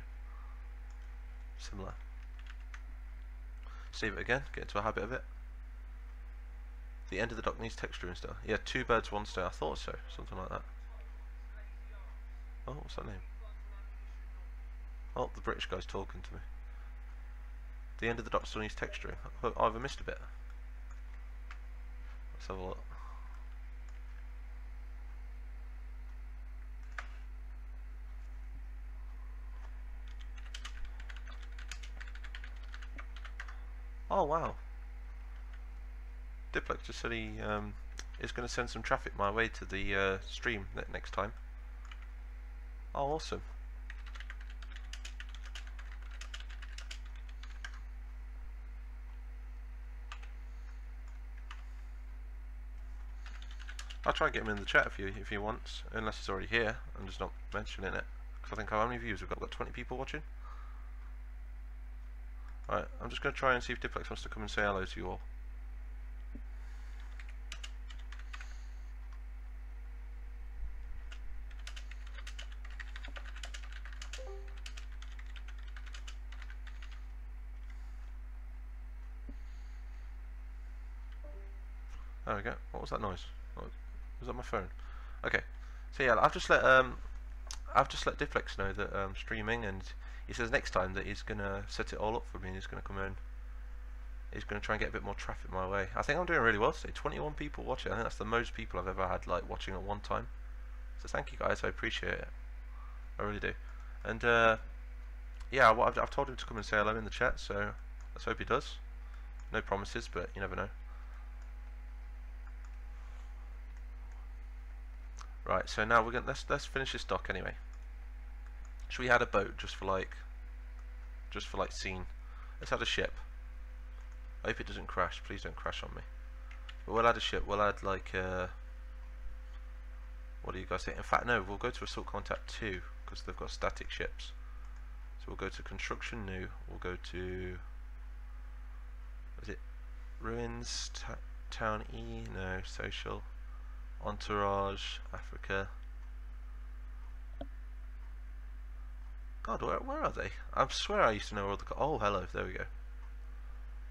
Similar. Save it again, get into a habit of it. The end of the dock needs texture and stuff. Yeah, 2 birds, 1 stone. I thought so, something like that. Oh, what's that name? Oh, the British guy's talking to me. The end of the dock still needs texturing. Oh, I've missed a bit. Let's have a look. Oh wow. Diplex just said he is going to send some traffic my way to the stream next time. Oh, awesome. I'll try and get him in the chat if he wants, unless he's already here. I'm just not mentioning it, because I think how many views we've got? We've got 20 people watching. Alright, I'm just going to try and see if Diplex wants to come and say hello to you all. There we go. What was that noise? Was that my phone? Okay. So yeah, I've just let Diplex know that I'm streaming, and he says next time that he's gonna set it all up for me, and he's gonna come in. He's gonna try and get a bit more traffic my way. I think I'm doing really well today. 21 people watching. I think that's the most people I've ever had like watching at one time. So thank you guys. I appreciate it. I really do. And yeah, I've told him to come and say hello in the chat. So let's hope he does. No promises, but you never know. Right, so now we're gonna let's finish this dock anyway. Should we add a boat just for like scene? Let's add a ship. I hope it doesn't crash. Please don't crash on me. But we'll add a ship. We'll add like what do you guys think? In fact, no. We'll go to Assault Contact 2 because they've got static ships. So we'll go to Construction New. We'll go to is it Ruins Town E? No, Social. Entourage, Africa. God, where are they? I swear I used to know all the. Oh, hello. There we go.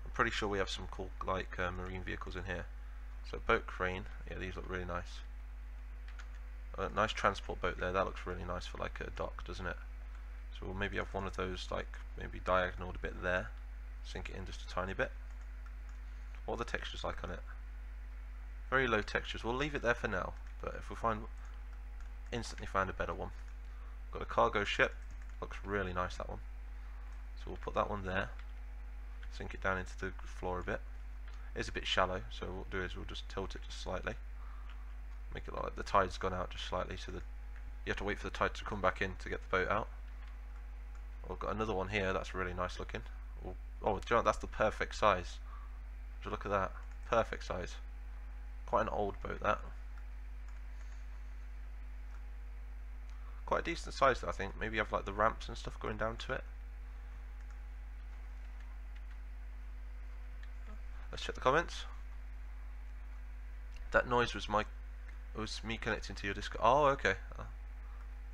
I'm pretty sure we have some cool like marine vehicles in here. So boat crane. Yeah, these look really nice. Nice transport boat there. That looks really nice for like a dock, doesn't it? So we'll maybe have one of those like maybe diagonal a bit there. Sink it in just a tiny bit. What are the textures like on it? Very low textures. We'll leave it there for now, but if we instantly find a better one. Got a cargo ship. Looks really nice, that one. So we'll put that one there. Sink it down into the floor a bit. It's a bit shallow, so what we'll do is we'll just tilt it just slightly. Make it look like the tide's gone out just slightly, so that you have to wait for the tide to come back in to get the boat out. We've got another one here. That's really nice looking. Oh, John, that's the perfect size. Would you look at that? Perfect size. Quite an old boat, that. Quite a decent size, I think. Maybe you have like the ramps and stuff going down to it. Let's check the comments. That noise was me connecting to your Discord. Oh, okay.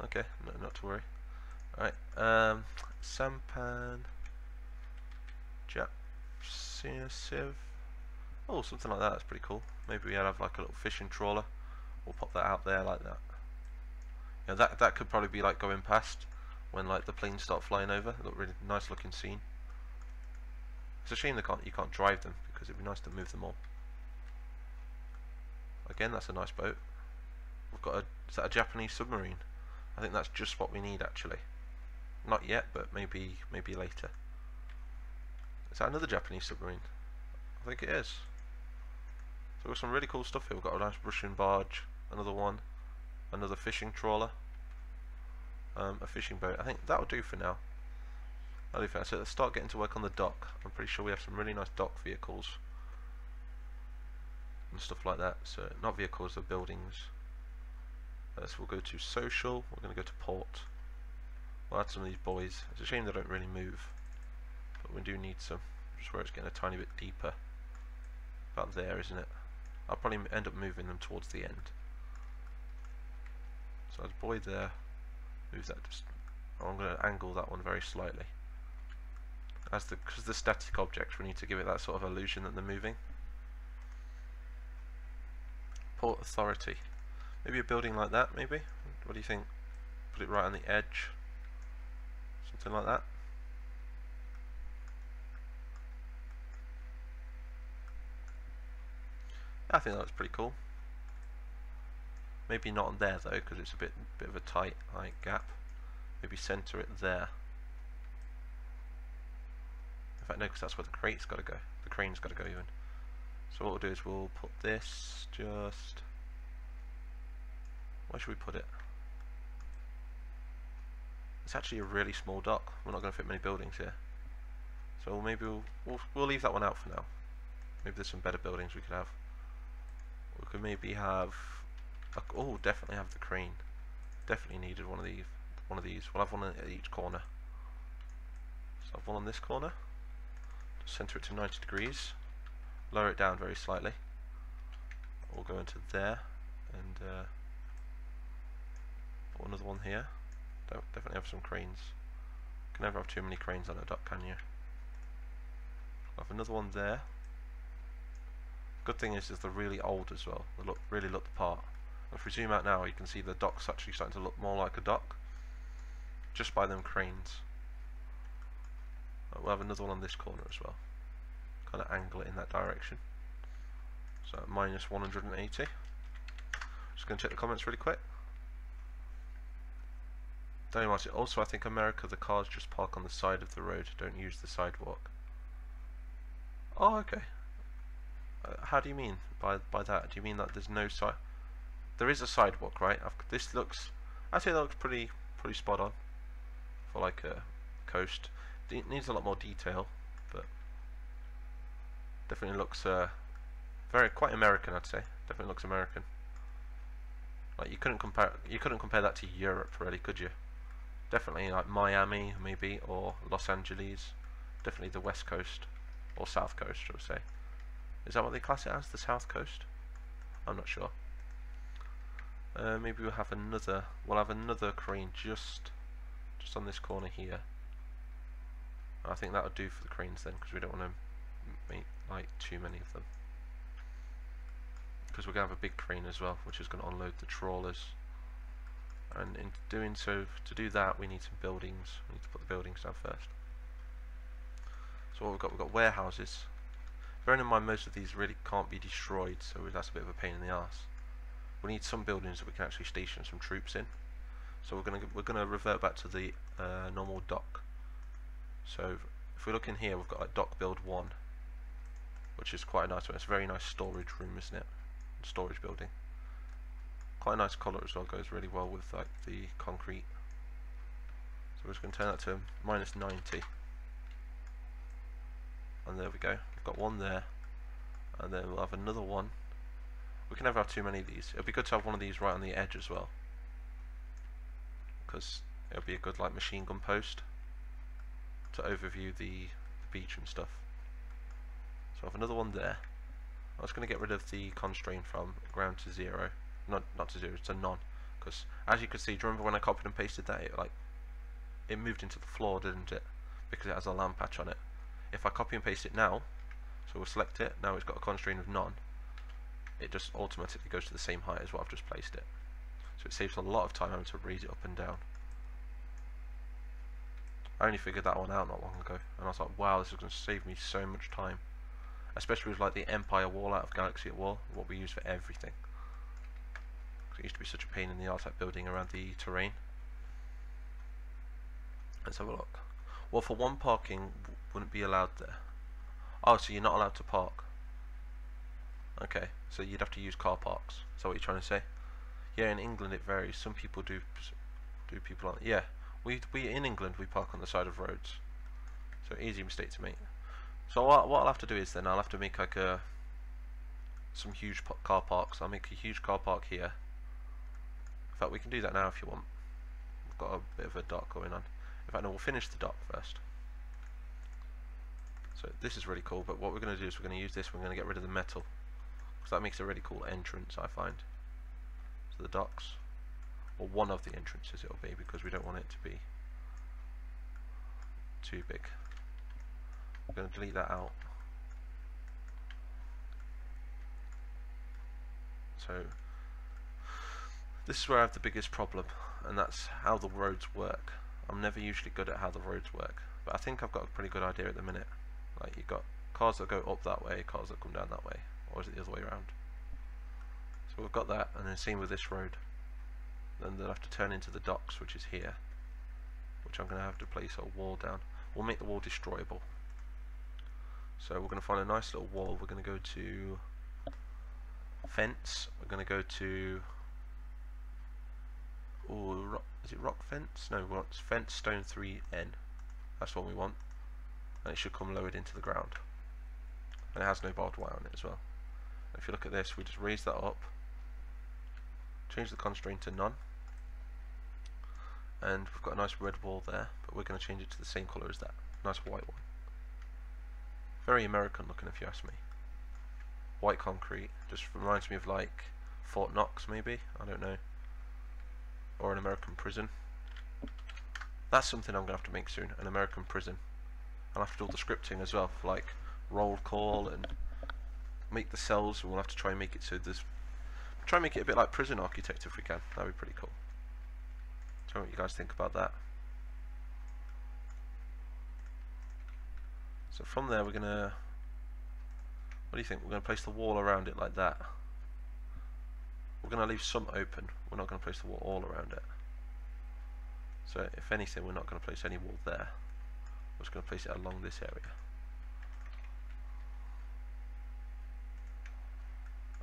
Okay, no, not to worry. Alright, Sampan, Siv. Oh, something like that. That's pretty cool. Maybe we have like a little fishing trawler. We'll pop that out there like that. You know, that could probably be like going past when like the planes start flying over. Look, really nice looking scene. It's a shame you can't drive them because it'd be nice to move them all. Again, that's a nice boat. We've got is that a Japanese submarine? I think that's just what we need actually. Not yet, but maybe later. Is that another Japanese submarine? I think it is. So we've got some really cool stuff here. We've got a nice Russian barge, another one, another fishing trawler, a fishing boat. I think that'll do for now. That'll do for now. So let's start getting to work on the dock. I'm pretty sure we have some really nice dock vehicles and stuff like that. So not vehicles, they're buildings. So we'll go to social. We're going to go to port. We'll add some of these boys. It's a shame they don't really move, but we do need some. Just where it's getting a tiny bit deeper. About there, isn't it? I'll probably end up moving them towards the end. So there's a boy there. Move that just. Oh, I'm going to angle that one very slightly. Because the static objects, we need to give it that sort of illusion that they're moving. Port authority. Maybe a building like that, maybe? What do you think? Put it right on the edge. Something like that. I think that looks pretty cool. Maybe not on there though, because it's a bit of a tight gap. Maybe centre it there. In fact, no, because that's where the crate's got to go. The crane's got to go even. So what we'll do is we'll put this just. Where should we put it? It's actually a really small dock. We're not going to fit many buildings here. So maybe we'll leave that one out for now. Maybe there's some better buildings we could have. We could maybe have. Oh, definitely have the crane. Definitely needed one of these. We'll have one at each corner. So have one on this corner. Just center it to 90 degrees. Lower it down very slightly. We'll go into there and put another one here. Definitely have some cranes. You can never have too many cranes on a dock, can you? I'll have another one there. Good thing is they're really old as well. They really look the part. And if we zoom out now, you can see the dock's actually starting to look more like a dock, just by them cranes. We'll have another one on this corner as well. Kind of angle it in that direction. So minus 180. Just going to check the comments really quick. Don't watch it. Also, I think America, the cars just park on the side of the road, don't use the sidewalk. Oh, okay. How do you mean by that? Do you mean that there's no side? There is a sidewalk, right? This looks, I say that looks pretty spot on for like a coast. It needs a lot more detail, but definitely looks quite American, I'd say. Definitely looks American. Like you couldn't compare that to Europe, really, could you? Definitely like Miami, maybe, or Los Angeles. Definitely the West Coast or South Coast, I would say. Is that what they class it as, the South Coast? I'm not sure. Maybe we'll have another crane just on this corner here. I think that would do for the cranes then, because we don't want to make like too many of them. Because we're going to have a big crane as well, which is going to unload the trawlers. And in doing so, to do that, we need some buildings. We need to put the buildings down first. So what we've got warehouses. Bearing in mind, most of these really can't be destroyed, so that's a bit of a pain in the arse. We need some buildings that we can actually station some troops in. So we're gonna revert back to the normal dock. So if we look in here, we've got like dock build 1, which is quite a nice one. It's a very nice storage room, isn't it? Storage building. Quite a nice colour as well. Goes really well with like the concrete. So we're just going to turn that to minus 90. And there we go. We've got one there, and then we'll have another one. We can never have too many of these. It'll be good to have one of these right on the edge as well, because it'll be a good like machine gun post to overview the beach and stuff. So I have another one there. I was going to get rid of the constraint from ground to 0, not to 0, to none, because as you can see, do you remember when I copied and pasted that, it moved into the floor, didn't it? Because it has a land patch on it. If I copy and paste it now, so we'll select it, now it's got a constraint of none, it just automatically goes to the same height as what I've just placed it. So it saves a lot of time having to raise it up and down. I only figured that one out not long ago, and I was like, wow, this is going to save me so much time. Especially with like the Empire wall out of Galaxy at War, what we use for everything. It used to be such a pain in the arse, like building around the terrain. Let's have a look. Well, for one, parking wouldn't be allowed there. Oh, so you're not allowed to park. Okay, so you'd have to use car parks. Is that what you're trying to say? Yeah, in England it varies. Some people do people on. Yeah, we in England we park on the side of roads. So easy mistake to make. So what I'll have to do is then I'll have to make like some huge car parks. I'll make a huge car park here. In fact, we can do that now if you want. We've got a bit of a dock going on. In fact, no, we'll finish the dock first. So this is really cool, but what we're going to do is we're going to use this, we're going to get rid of the metal, because that makes a really cool entrance, I find, to the docks. Or one of the entrances it'll be, because we don't want it to be too big. I'm going to delete that out. So this is where I have the biggest problem, and that's how the roads work. I'm never usually good at how the roads work, but I think I've got a pretty good idea at the minute. Like, you've got cars that go up that way, cars that come down that way, or is it the other way around? So we've got that, and then same with this road. Then they'll have to turn into the docks, which is here, which I'm going to have to place a wall down. We'll make the wall destroyable. So we're going to find a nice little wall. We're going to go to fence. We're going to go to, is it rock fence? No, we want fence stone 3N. That's what we want. And it should come lowered into the ground. And it has no barbed wire on it as well. And if you look at this, we just raise that up, change the constraint to none, and we've got a nice red wall there, but we're going to change it to the same colour as that, nice white one. Very American looking, if you ask me. White concrete, just reminds me of like Fort Knox maybe, I don't know, or an American prison. That's something I'm going to have to make soon, an American prison. I'll have to do all the scripting as well, for like roll call and make the cells, and we'll have to try and make it so there's try and make it a bit like prison architecture if we can. That'd be pretty cool. Tell me what you guys think about that. So from there we're gonna, what do you think? We're gonna place the wall around it like that. We're gonna leave some open. We're not gonna place the wall all around it. So if anything, we're not gonna place any wall there. We're just gonna place it along this area.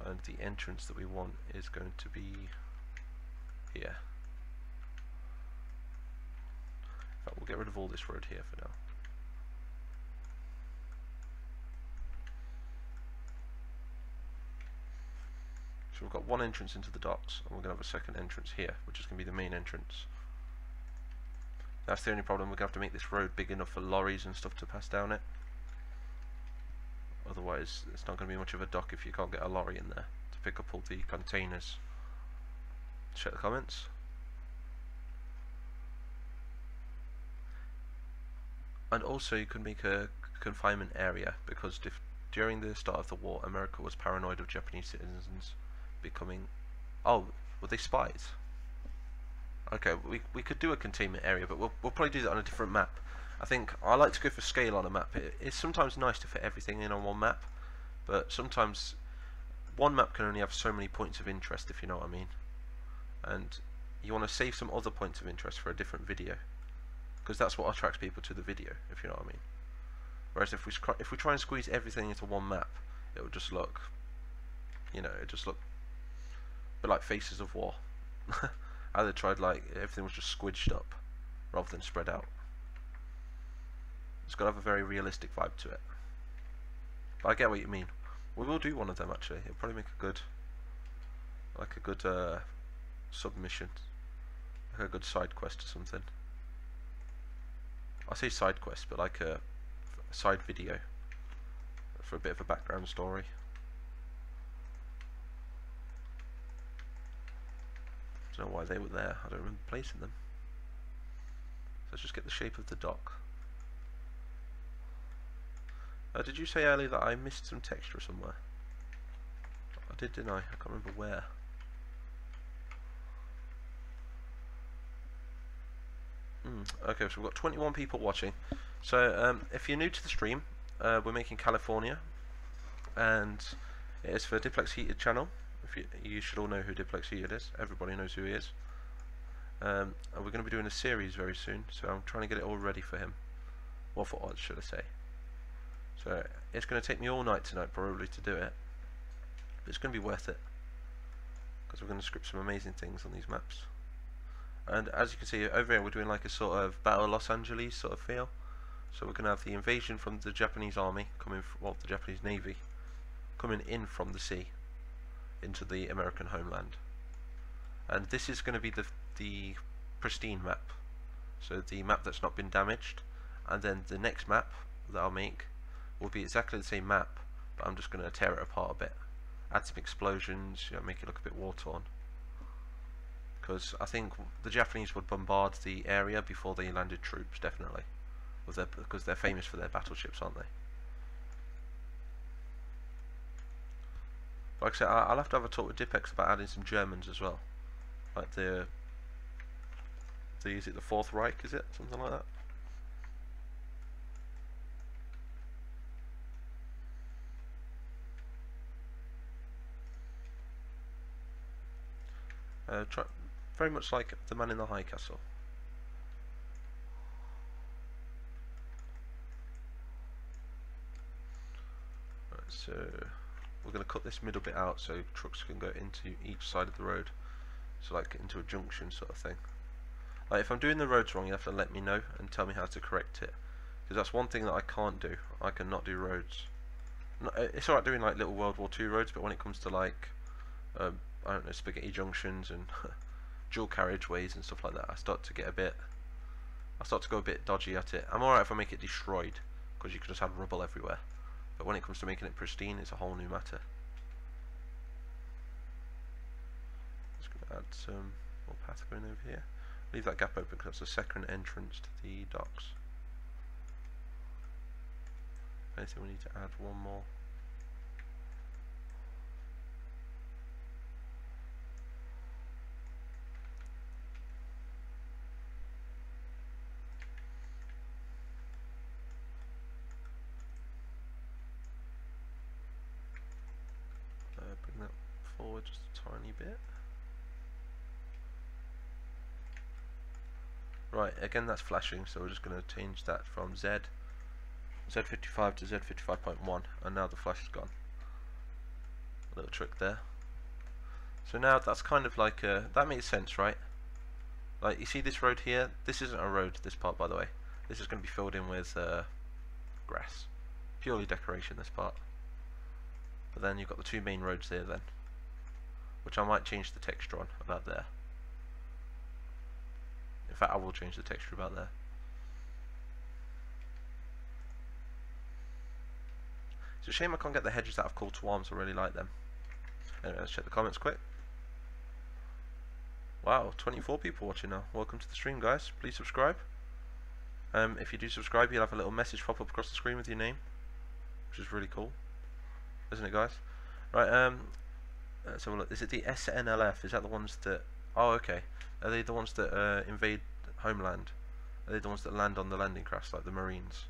And the entrance that we want is going to be here. In fact, we'll get rid of all this road here for now. So we've got one entrance into the docks, and we're going to have a second entrance here, which is going to be the main entrance. That's the only problem. We're going to have to make this road big enough for lorries and stuff to pass down it. Otherwise, it's not going to be much of a dock if you can't get a lorry in there to pick up all the containers. Check the comments. And also, you could make a confinement area, because during the start of the war, America was paranoid of Japanese citizens becoming... Oh, were they spies? Okay, we could do a containment area, but we'll probably do that on a different map. I think I like to go for scale on a map. It's sometimes nice to fit everything in on one map, but sometimes one map can only have so many points of interest, if you know what I mean. And you want to save some other points of interest for a different video, because that's what attracts people to the video, if you know what I mean. Whereas if we try and squeeze everything into one map, it would just look, you know, it just look a bit like Faces of War. How they tried, like, everything was just squidged up rather than spread out. It's got to have a very realistic vibe to it. But I get what you mean. We will do one of them actually. It'll probably make a good, like a good submission, like a good side quest or something. I say side quest, but like a side video for a bit of a background story. I don't know why they were there. I don't remember placing them. So let's just get the shape of the dock. Did you say earlier that I missed some texture somewhere? I did, didn't I? I can't remember where. Okay, so we've got 21 people watching. So if you're new to the stream, we're making California, and it is for Diplex Heated channel. If you should all know who Diplex Heated is. Everybody knows who he is. And we're going to be doing a series very soon, so I'm trying to get it all ready for him. Well, for odds, should I say. So it's going to take me all night tonight probably to do it, but it's going to be worth it, because we're going to script some amazing things on these maps. And as you can see over here, we're doing like a sort of Battle of Los Angeles sort of feel. So we're going to have the invasion from the Japanese army coming from, well, the Japanese navy coming in from the sea into the American homeland. And this is going to be the pristine map, so the map that's not been damaged. And then the next map that I'll make will be exactly the same map, but I'm just going to tear it apart a bit, add some explosions, you know, make it look a bit war-torn. Because I think the Japanese would bombard the area before they landed troops, definitely, because they're famous for their battleships, aren't they? Like I said, I'll have to have a talk with Dipex about adding some Germans as well, like is it the Fourth Reich? Is it something like that? Very much like the Man in the High Castle. Right, so we're going to cut this middle bit out so trucks can go into each side of the road, so like into a junction sort of thing. Like if I'm doing the roads wrong, you have to let me know and tell me how to correct it, because that's one thing that I can't do. I cannot do roads. No, it's alright doing like little World War II roads, but when it comes to like I don't know, spaghetti junctions and dual carriageways and stuff like that, I start to go a bit dodgy at it. I'm alright if I make it destroyed, because you can just have rubble everywhere, but when it comes to making it pristine, it's a whole new matter. Just going to add some more path going over here. Leave that gap open because that's the second entrance to the docks. If anything, we need to add one more. tiny bit. Right, again that's flashing, so we're just going to change that from Z55 to Z55.1, and now the flash is gone. A little trick there. So now that's kind of like that makes sense, right? Like, you see this road here? This isn't a road, this part, by the way. This is going to be filled in with grass. Purely decoration, this part. But then you've got the two main roads there then, which I might change the texture on, about there. In fact, I will change the texture about there. It's a shame I can't get the hedges out of call to arms, I really like them. Anyway, let's check the comments quick. Wow, 24 people watching now. Welcome to the stream, guys. Please subscribe. If you do subscribe, you'll have a little message pop up across the screen with your name, which is really cool, isn't it, guys? Right, let's have a look. Is it the SNLF? Is that the ones that... Oh, okay. Are they the ones that invade homeland? Are they the ones that land on the landing craft, like the Marines?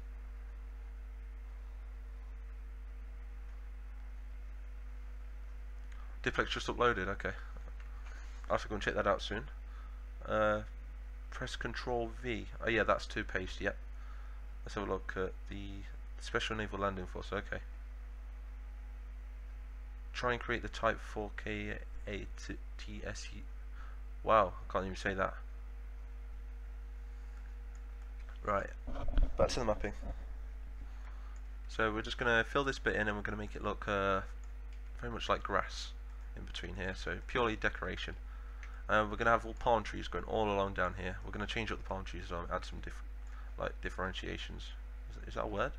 Diplex just uploaded, okay. I'll have to go and check that out soon. Press Control V. Oh yeah, that's to paste, yep. Let's have a look at the Special Naval Landing Force, okay. Try and create the Type 4K ATSE. Wow, I can't even say that. Right, back to the mapping. So we're just going to fill this bit in and we're going to make it look very much like grass in between here, so purely decoration. We're going to have all palm trees going all along down here. We're going to change up the palm trees and add some differentiations. Is that a word?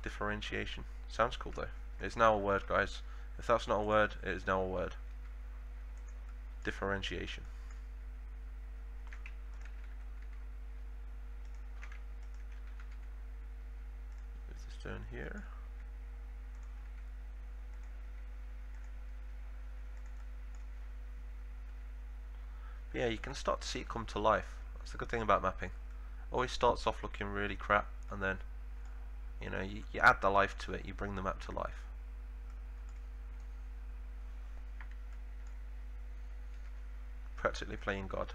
Differentiation. Sounds cool though. It's now a word, guys. If that's not a word, it is now a word. Differentiation. Move this down here. Yeah, you can start to see it come to life. That's the good thing about mapping. Always starts off looking really crap, and then, you know, you add the life to it, you bring the map to life. Practically playing God.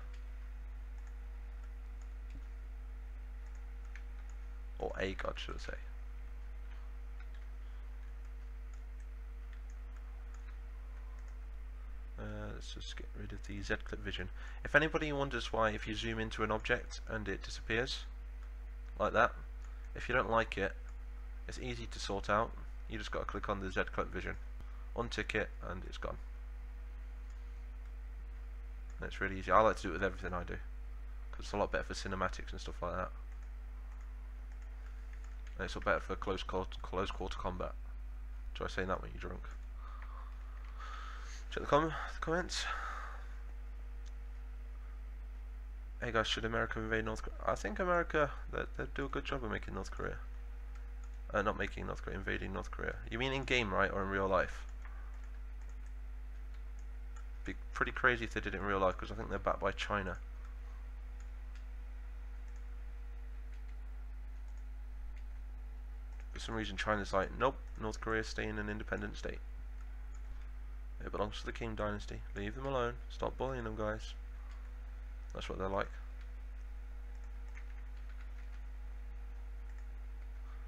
Or a God, should I say. Let's just get rid of the Z-clip vision. If anybody wonders why, if you zoom into an object and it disappears, like that, if you don't like it, it's easy to sort out. You just got to click on the Z-clip vision, untick it, and it's gone. And it's really easy. I like to do it with everything I do, because it's a lot better for cinematics and stuff like that. And it's a lot better for close quarter combat. Try saying that when you're drunk. Check the comments. Hey guys, should America invade North Korea? I think America, they do a good job of making North Korea. Not making North Korea, invading North Korea. You mean in game, right, or in real life? Be pretty crazy if they did it in real life, because I think they're backed by China. For some reason China's like, nope, North Korea's staying an independent state. It belongs to the King Dynasty. Leave them alone. Stop bullying them, guys. That's what they're like.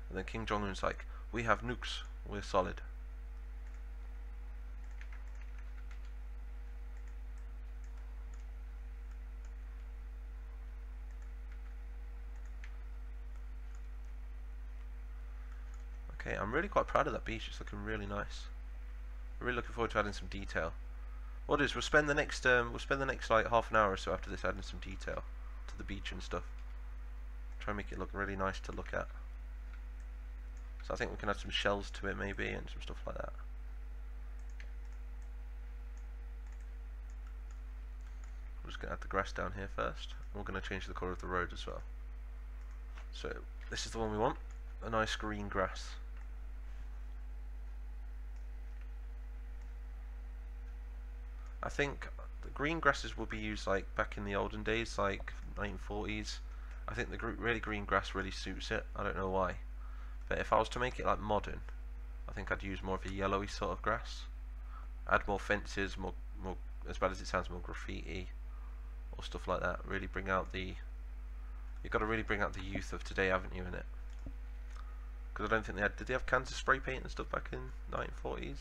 And then King Jong-un's like, we have nukes. We're solid. Okay, I'm really quite proud of that beach. It's looking really nice. Really looking forward to adding some detail. What it is, we'll spend the next like half an hour or so after this adding some detail to the beach and stuff. Try and make it look really nice to look at. So I think we can add some shells to it maybe and some stuff like that. We're just going to add the grass down here first. We're going to change the colour of the road as well. So this is the one we want, a nice green grass. I think the green grasses will be used like back in the olden days, like 1940s. I think the really green grass really suits it. I don't know why. But if I was to make it like modern, I think I'd use more of a yellowy sort of grass. Add more fences, more more, as bad as it sounds, more graffiti or stuff like that. Really bring out the, you've got to really bring out the youth of today, haven't you, in it? Because I don't think they had, did they have cans of spray paint and stuff back in 1940s?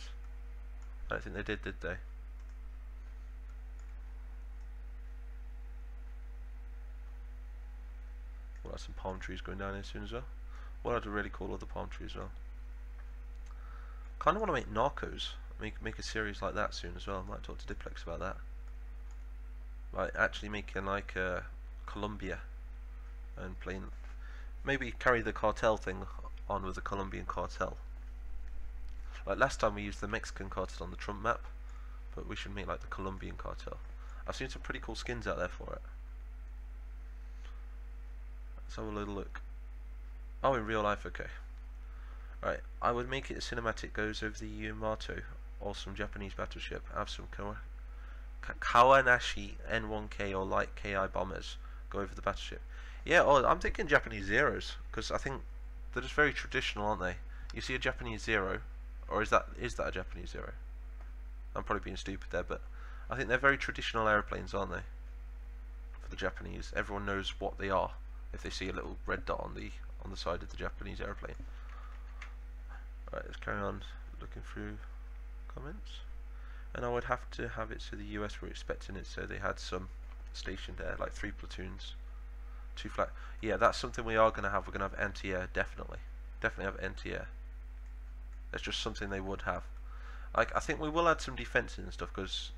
I don't think they did they? We'll have some palm trees going down here soon as well. We'll have a really cool other palm trees as well. Kind of want to make Narcos, make a series like that soon as well. I might talk to Diplex about that. Like actually making like Colombia and playing, maybe carry the cartel thing on with the Colombian cartel. Like last time we used the Mexican cartel on the Trump map, but we should make like the Colombian cartel. I've seen some pretty cool skins out there for it. Let's have a little look. Oh, in real life, okay. Right, I would make it a cinematic goes over the Yamato or some Japanese battleship. Have some Kawanashi N1K or light KI bombers go over the battleship. Yeah, oh, I'm thinking Japanese Zeros because I think they're just very traditional, aren't they? You see a Japanese Zero, or is that a Japanese Zero? I'm probably being stupid there, but I think they're very traditional airplanes, aren't they? For the Japanese, everyone knows what they are if they see a little red dot on the side of the Japanese airplane. Right, let's carry on looking through comments. And I would have to have it so the US were expecting it, so they had some stationed there, like 3 platoons, 2 flat. Yeah, that's something we are going to have. We're going to have anti-air, definitely have anti-air. That's just something they would have. Like, I think we will add some defense and stuff, because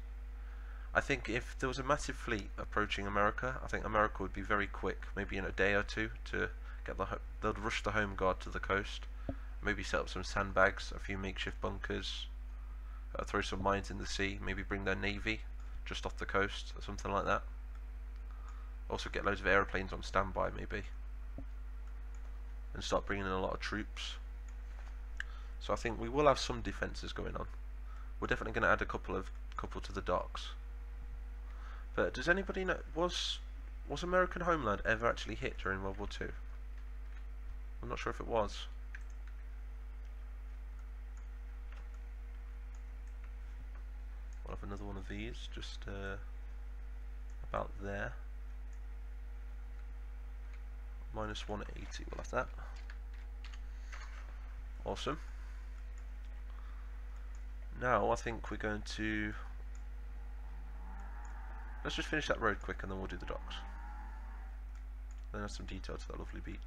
I think if there was a massive fleet approaching America, I think America would be very quick, maybe in a day or two, to get they'd rush the home guard to the coast, maybe set up some sandbags, a few makeshift bunkers, throw some mines in the sea, maybe bring their navy just off the coast or something like that. Also get loads of airplanes on standby maybe, and start bringing in a lot of troops. So I think we will have some defences going on. We're definitely going to add a couple to the docks. But does anybody know, was American homeland ever actually hit during World War II? I'm not sure if it was. We'll have another one of these, just about there. Minus 180, we'll have that. Awesome. Now I think we're going to, let's just finish that road quick and then we'll do the docks. Then add some detail to that lovely beach.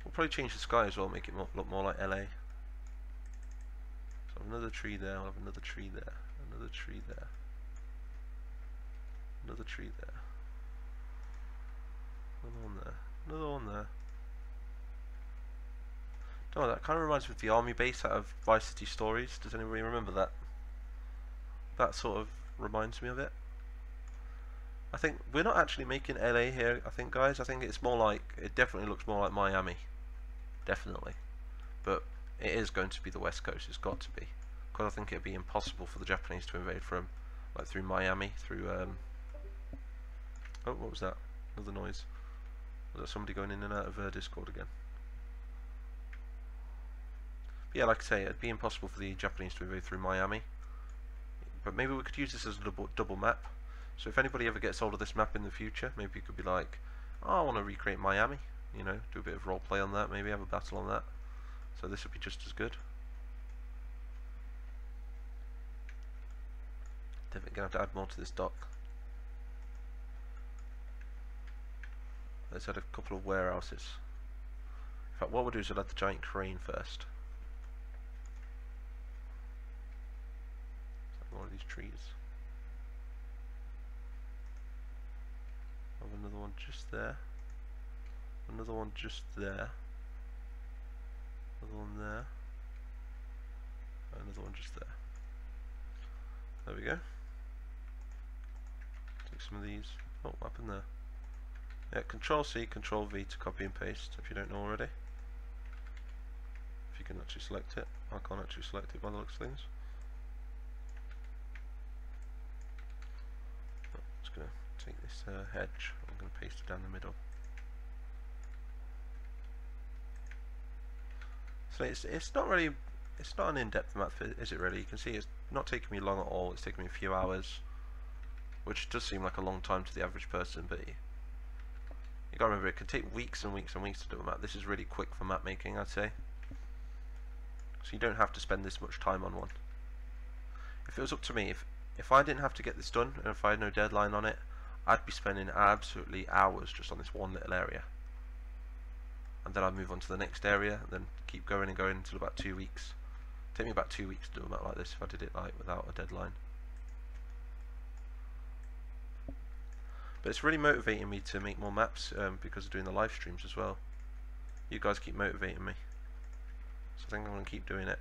We'll probably change the sky as well, make it look more like LA. So another tree there, I'll have another tree there, another tree there, another tree there, another one there, another one there. Oh, that kind of reminds me of the army base out of Vice City Stories. Does anybody remember that? That sort of reminds me of it. I think we're not actually making LA here, I think, guys. I think it's more like, it definitely looks more like Miami. Definitely. But it is going to be the West Coast, it's got to be. Because I think it'd be impossible for the Japanese to invade from, like, through Miami, through, oh, what was that? Another noise. Was that somebody going in and out of Discord again? But yeah, like I say, it'd be impossible for the Japanese to invade through Miami. But maybe we could use this as a double map. So if anybody ever gets hold of this map in the future, maybe you could be like, oh, I want to recreate Miami. You know, do a bit of roleplay on that, maybe have a battle on that. So this would be just as good. Definitely going to have to add more to this dock. Let's add a couple of warehouses. In fact, what we'll do is we'll add the giant crane first. More of these trees. Have another one just there. Another one just there. Another one there. Another one just there. There we go. Take some of these. Oh, what happened there? Yeah, Control C, Control V to copy and paste if you don't know already. If you can actually select it. I can't actually select it by the looks of things. Going to take this hedge, I'm going to paste it down the middle. So it's not really, it's not an in-depth map, is it really? You can see it's not taking me long at all. It's taking me a few hours, which does seem like a long time to the average person, but you gotta remember it can take weeks and weeks and weeks to do a map. This is really quick for map making, I'd say. So you don't have to spend this much time on one. If it was up to me, if I didn't have to get this done, and if I had no deadline on it, I'd be spending absolutely hours just on this one little area. And then I'd move on to the next area, and then keep going and going until about 2 weeks. It'd take me about 2 weeks to do a map like this if I did it like without a deadline. But it's really motivating me to make more maps because of doing the live streams as well. You guys keep motivating me, so I think I'm going to keep doing it.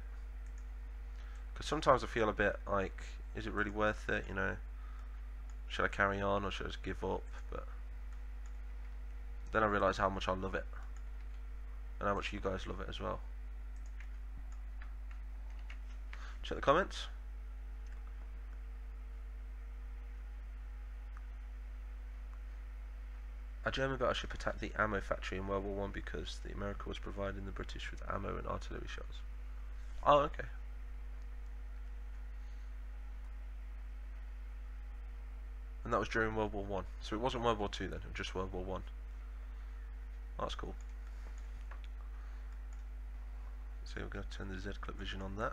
Because sometimes I feel a bit like, is it really worth it, you know? Should I carry on or should I just give up? But then I realise how much I love it, and how much you guys love it as well. Check the comments. A German battleship attacked the ammo factory in World War I because the America was providing the British with ammo and artillery shells. Oh, okay. And that was during World War I. So it wasn't World War II then, it was just World War I. Oh, that's cool. So we're going to turn the Z-clip vision on that.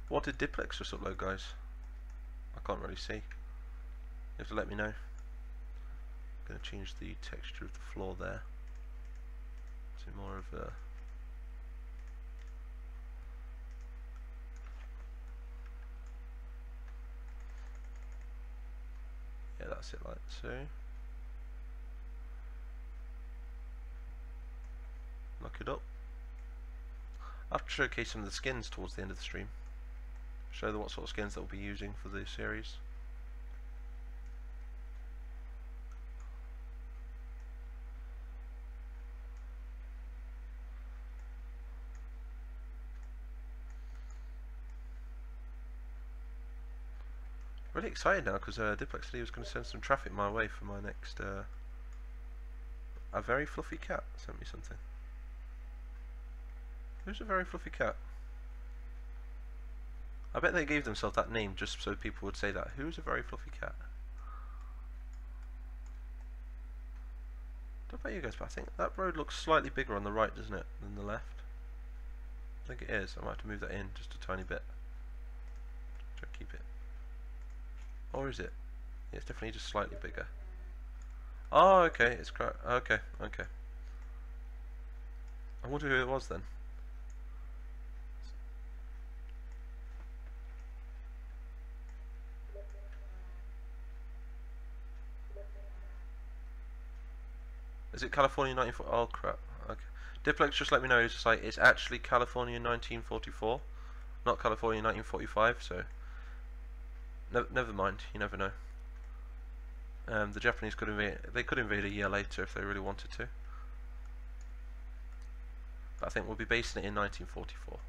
What did Diplex just upload, guys? I can't really see. You have to let me know. I'm going to change the texture of the floor there to more of a... yeah, that's it, like so. Lock it up. I'll have to showcase some of the skins towards the end of the stream. Show them what sort of skins that we'll be using for the series. Really excited now because Diplex said he was going to send some traffic my way for my next. A very fluffy cat sent me something. Who's a very fluffy cat? I bet they gave themselves that name just so people would say that. Who's a very fluffy cat? I don't know about you guys, but I think that road looks slightly bigger on the right, doesn't it, than the left? I think it is. I might have to move that in just a tiny bit. Try to keep it. Or is it? Yeah, it's definitely just slightly bigger. Oh, okay. It's correct. Okay, okay. I wonder who it was then. Is it California 1944? Oh crap. Okay. Diplex just let me know. He's just like, it's actually California 1944, not California 1945. So never mind. You never know. The Japanese could invade. They could invade a year later if they really wanted to. But I think we'll be basing it in 1944.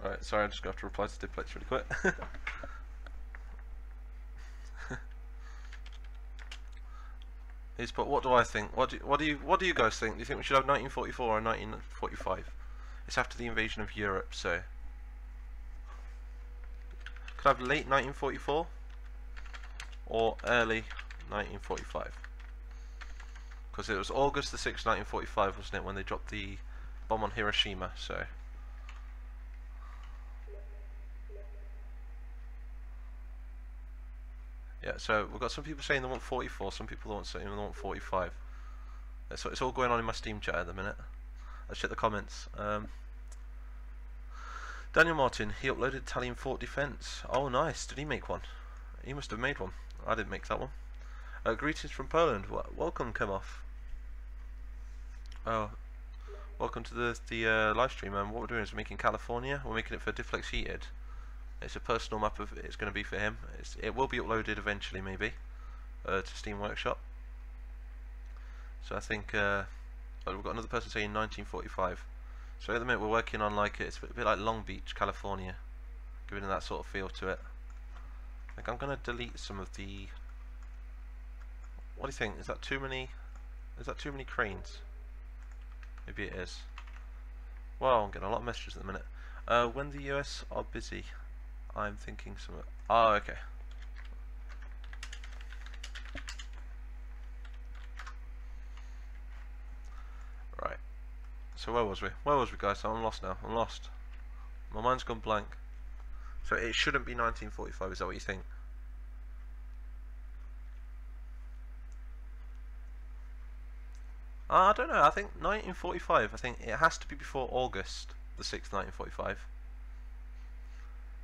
Alright, sorry, I just got to reply to Diplex really quick. He's put, what do I think? What do you guys think? Do you think we should have 1944 or 1945? It's after the invasion of Europe, so could I have late 1944 or early 1945? Because it was August the 6th, 1945, wasn't it, when they dropped the bomb on Hiroshima? So. Yeah, so we've got some people saying they want 44, some people don't saying they want 45. So it's all going on in my Steam chat at the minute. Let's check the comments. Daniel Martin, he uploaded Italian Fort Defense. Oh nice, did he make one? He must have made one. I didn't make that one. Greetings from Poland. Welcome, come off. Oh, welcome to the live stream. What we're doing is we're making California. We're making it for Diplex Heated. It's a personal map of it's going to be for him. It will be uploaded eventually, maybe, to Steam Workshop. So I think we've got another person saying 1945. So at the minute we're working on like it's a bit like Long Beach, California, giving it that sort of feel to it. Like I'm gonna delete some of the. What do you think? Is that too many? Is that too many cranes? Maybe it is. Well, I'm getting a lot of messages at the minute. When the US are busy, I'm thinking some. Oh, okay. Right. So where was we? Where was we, guys? I'm lost now. I'm lost. My mind's gone blank. So it shouldn't be 1945. Is that what you think? I don't know. I think 1945. I think it has to be before August the 6th, 1945.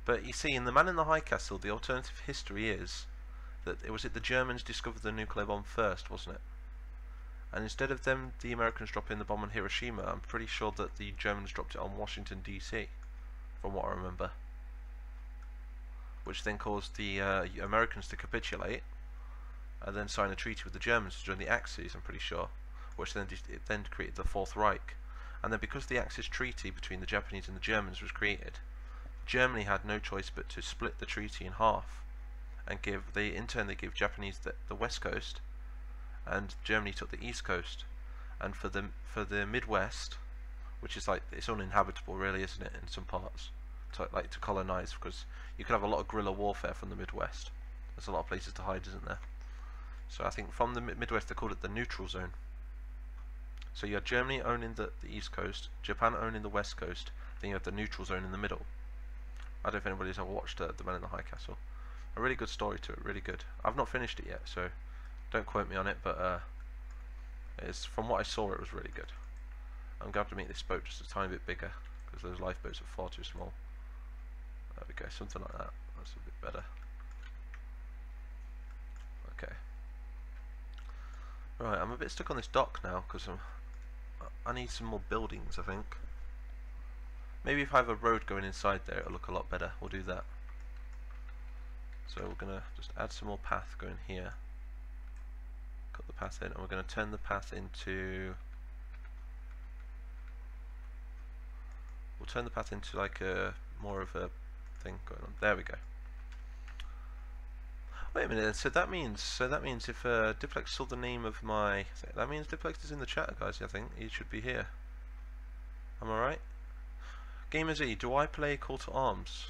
But you see, in The Man in the High Castle, the alternative history is that it was the Germans discovered the nuclear bomb first, wasn't it? And instead of the Americans dropping the bomb on Hiroshima, I'm pretty sure that the Germans dropped it on Washington DC, from what I remember. Which then caused the Americans to capitulate, and then sign a treaty with the Germans to join the Axis, I'm pretty sure. Which then it then created the Fourth Reich. And then because the Axis Treaty between the Japanese and the Germans was created, Germany had no choice but to split the treaty in half, and in turn they gave Japanese the west coast, and Germany took the east coast. And for the Midwest, which is like it's uninhabitable, really, isn't it, in some parts, to colonize, because you could have a lot of guerrilla warfare from the Midwest. There's a lot of places to hide, isn't there? So I think from the Midwest they called it the neutral zone. So you had Germany owning the east coast, Japan owning the west coast, then you had the neutral zone in the middle. I don't know if anybody's ever watched The Man in the High Castle. A really good story to it, really good. I've not finished it yet, so don't quote me on it, but from what I saw, it was really good. I'm going to make this boat just a tiny bit bigger, because those lifeboats are far too small. There we go, something like that. That's a bit better. Okay. Right, I'm a bit stuck on this dock now, because I need some more buildings, I think. Maybe if I have a road going inside there, it'll look a lot better. We'll do that. So we're going to just add some more path going here. Cut the path in, and we're going to turn the path into... We'll turn the path into like a more of a thing going on. There we go. Wait a minute. So that means if Diplex saw the name of my, that means Diplex is in the chat, guys. I think he should be here. Am I right? Gamer Z, do I play Call to Arms?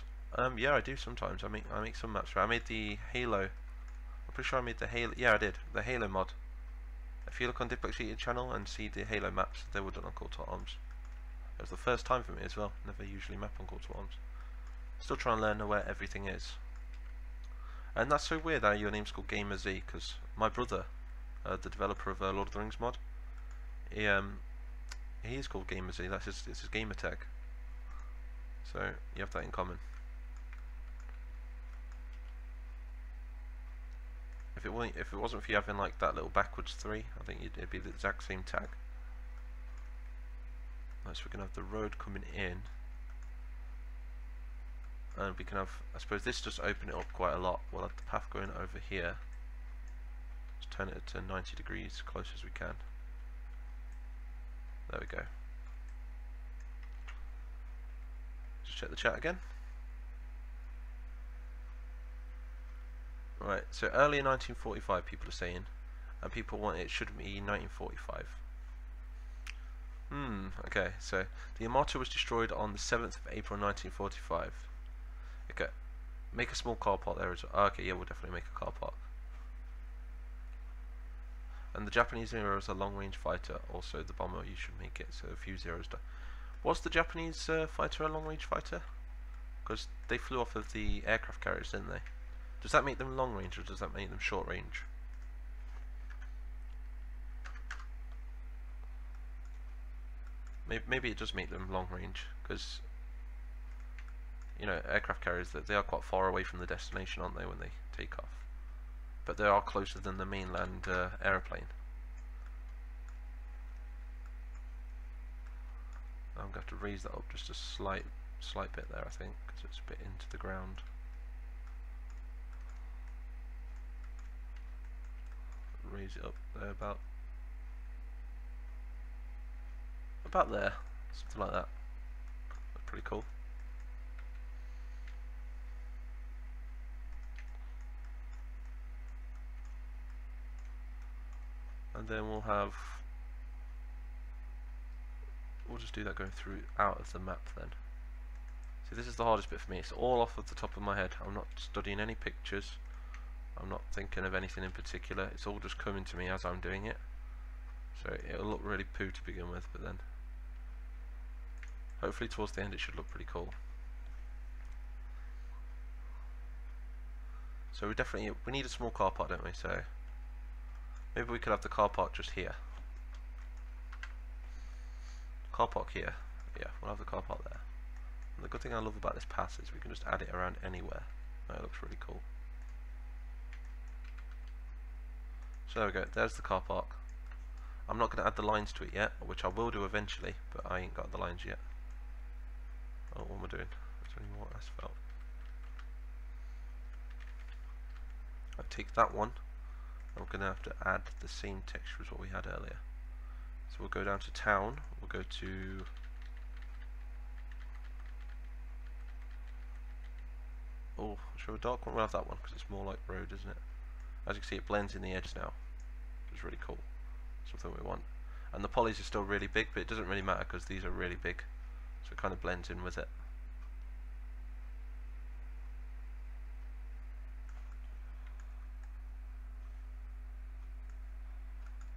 Yeah, I do sometimes. I make some maps. I made the Halo. I'm pretty sure I made the Halo. Yeah, I did the Halo mod. If you look on Diplex's YouTube channel and see the Halo maps, they were done on Call to Arms. It was the first time for me as well. Never usually map on Call to Arms. Still trying to learn where everything is. And that's so weird that your name's called Gamer Z, because my brother, the developer of Lord of the Rings mod, he is called Gamer Z. That's his gamer tag. So you have that in common. If it wasn't for you having like that little backwards 3, I think it'd be the exact same tag. Right, so we can have the road coming in, and we can have, I suppose this just open it up quite a lot. We'll have the path going over here. Just turn it to 90 degrees, close as we can. There we go. Just check the chat again. Right, so early 1945 people are saying, and people want it should be 1945. Okay, so the Yamato was destroyed on the 7th of April 1945. Okay, make a small car park there as well. Oh, okay, yeah, we'll definitely make a car park. And the Japanese hero is a long-range fighter, also the bomber, you should make it, so a few zeros. Was the Japanese fighter a long-range fighter? Because they flew off of the aircraft carriers, didn't they? Does that make them long-range, or does that make them short-range? Maybe it does make them long-range, because, you know, aircraft carriers, they are quite far away from the destination, aren't they, when they take off? But they are closer than the mainland aeroplane. I'm going to have to raise that up just a slight bit there, I think, because it's a bit into the ground. Raise it up there about there, something like that. pretty cool. And then we'll just do that going through out of the map then. See, this is the hardest bit for me. It's all off of the top of my head. I'm not studying any pictures. I'm not thinking of anything in particular. It's all just coming to me as I'm doing it. So it'll look really poo to begin with, but then hopefully towards the end it should look pretty cool. So we need a small car park, don't we? So maybe we could have the car park just here. Car park here. Yeah, we'll have the car park there. And the good thing I love about this pass is we can just add it around anywhere. That looks really cool. So there we go, there's the car park. I'm not going to add the lines to it yet, which I will do eventually, but I ain't got the lines yet. Oh, what am I doing? Is there any more asphalt? I take that one. I'm going to have to add the same texture as what we had earlier. So we'll go down to town. We'll go to show a dark one. We'll have that one because it's more like road, isn't it? As you can see, it blends in the edge now, which is really cool. Something we want. And the polys are still really big, but it doesn't really matter because these are really big, so it kind of blends in with it.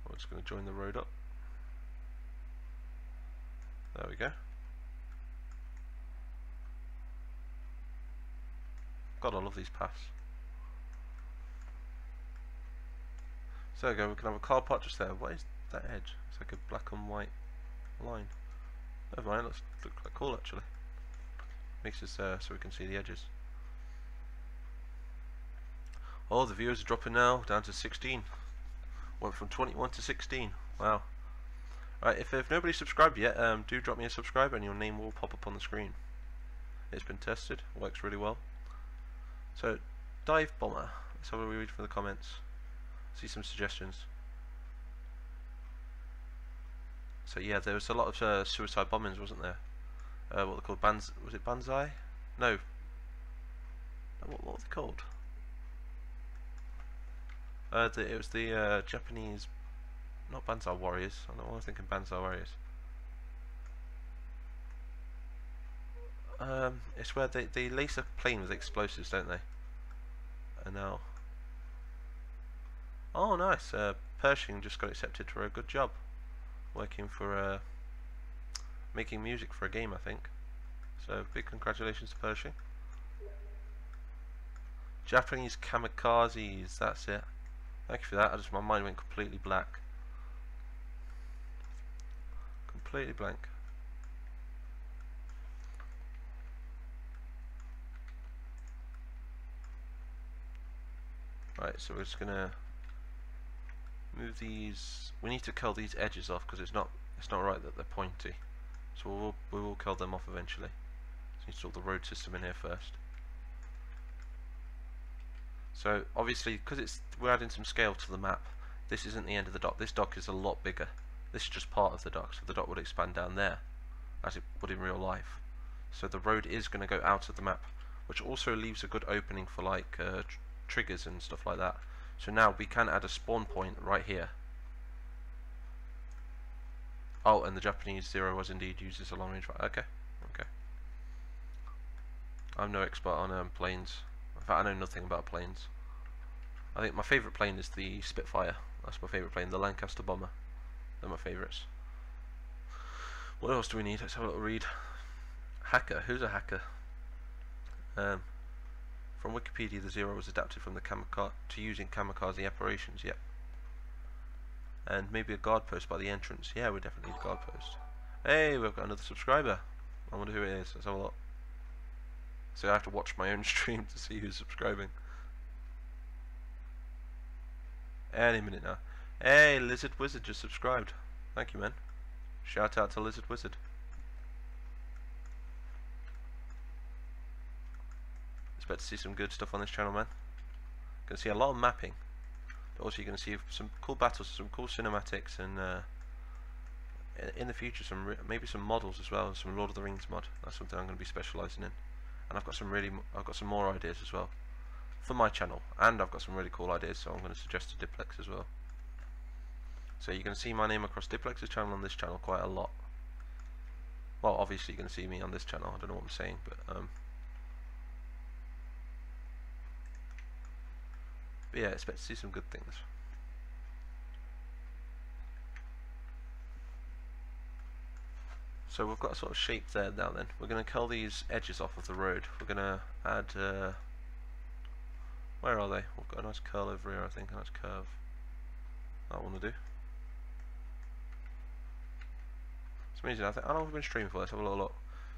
We're just going to join the road up. There we go. God, I love these paths. So there we go, we can have a car park just there. What is that edge? It's like a black and white line. Never mind, looks quite cool actually. Makes us so we can see the edges. Oh, the viewers are dropping now, down to 16. Went from 21 to 16. Wow. Right, if nobody subscribed yet, do drop me a subscribe and your name will pop up on the screen. It's been tested, works really well. So, Dive Bomber. Let's have a read from the comments. See some suggestions. So yeah, there was a lot of suicide bombings, wasn't there? What they called, was it Banzai? No. What were they called? It was the Japanese, not Banzai Warriors. I don't know why I'm thinking Banzai Warriors. It's where they lace a plane with explosives, don't they? And now, oh nice, Pershing just got accepted for a good job, working for making music for a game, I think. So big congratulations to Pershing. Japanese kamikazes, that's it. Thank you for that. My mind went completely black. Completely blank. Right, so we're just gonna move these. We need to curl these edges off because it's not right that they're pointy. So we will curl them off eventually. So install the road system in here first. So obviously, because we're adding some scale to the map, this isn't the end of the dock. This dock is a lot bigger. This is just part of the dock, so the dock would expand down there, as it would in real life. So the road is going to go out of the map, which also leaves a good opening for like triggers and stuff like that. So now we can add a spawn point right here. Oh, and the Japanese Zero was indeed used as a long range. Okay, okay. I'm no expert on planes. In fact, I know nothing about planes. I think my favourite plane is the Spitfire. That's my favourite plane. The Lancaster Bomber. They're my favourites. What else do we need? Let's have a little read. Hacker. Who's a hacker? From Wikipedia, the Zero was adapted from the to using kamikaze operations. Yep. And maybe a guard post by the entrance. Yeah, we definitely need a guard post. Hey, we've got another subscriber. I wonder who it is. Let's have a look. So I have to watch my own stream to see who's subscribing. Any minute now. Hey, Lizard Wizard just subscribed. Thank you, man. Shout out to Lizard Wizard. Expect to see some good stuff on this channel, man. Gonna see a lot of mapping, but also you're gonna see some cool battles, some cool cinematics, and in the future maybe some models as well, and some Lord of the Rings mod. That's something I'm going to be specialising in. And I've got some more ideas as well for my channel, and I've got some really cool ideas, so I'm going to suggest to Diplex as well. So you're going to see my name across Diplex's channel and this channel quite a lot. Well, obviously you're going to see me on this channel. I don't know what I'm saying, but yeah, expect to see some good things. So we've got a sort of shape there now. Then we're going to curl these edges off of the road. We're going to add where are they? We've got a nice curl over here, I think, a nice curve. That one will do. It's amazing. I think, how long have we been streaming for? Let's have a little look.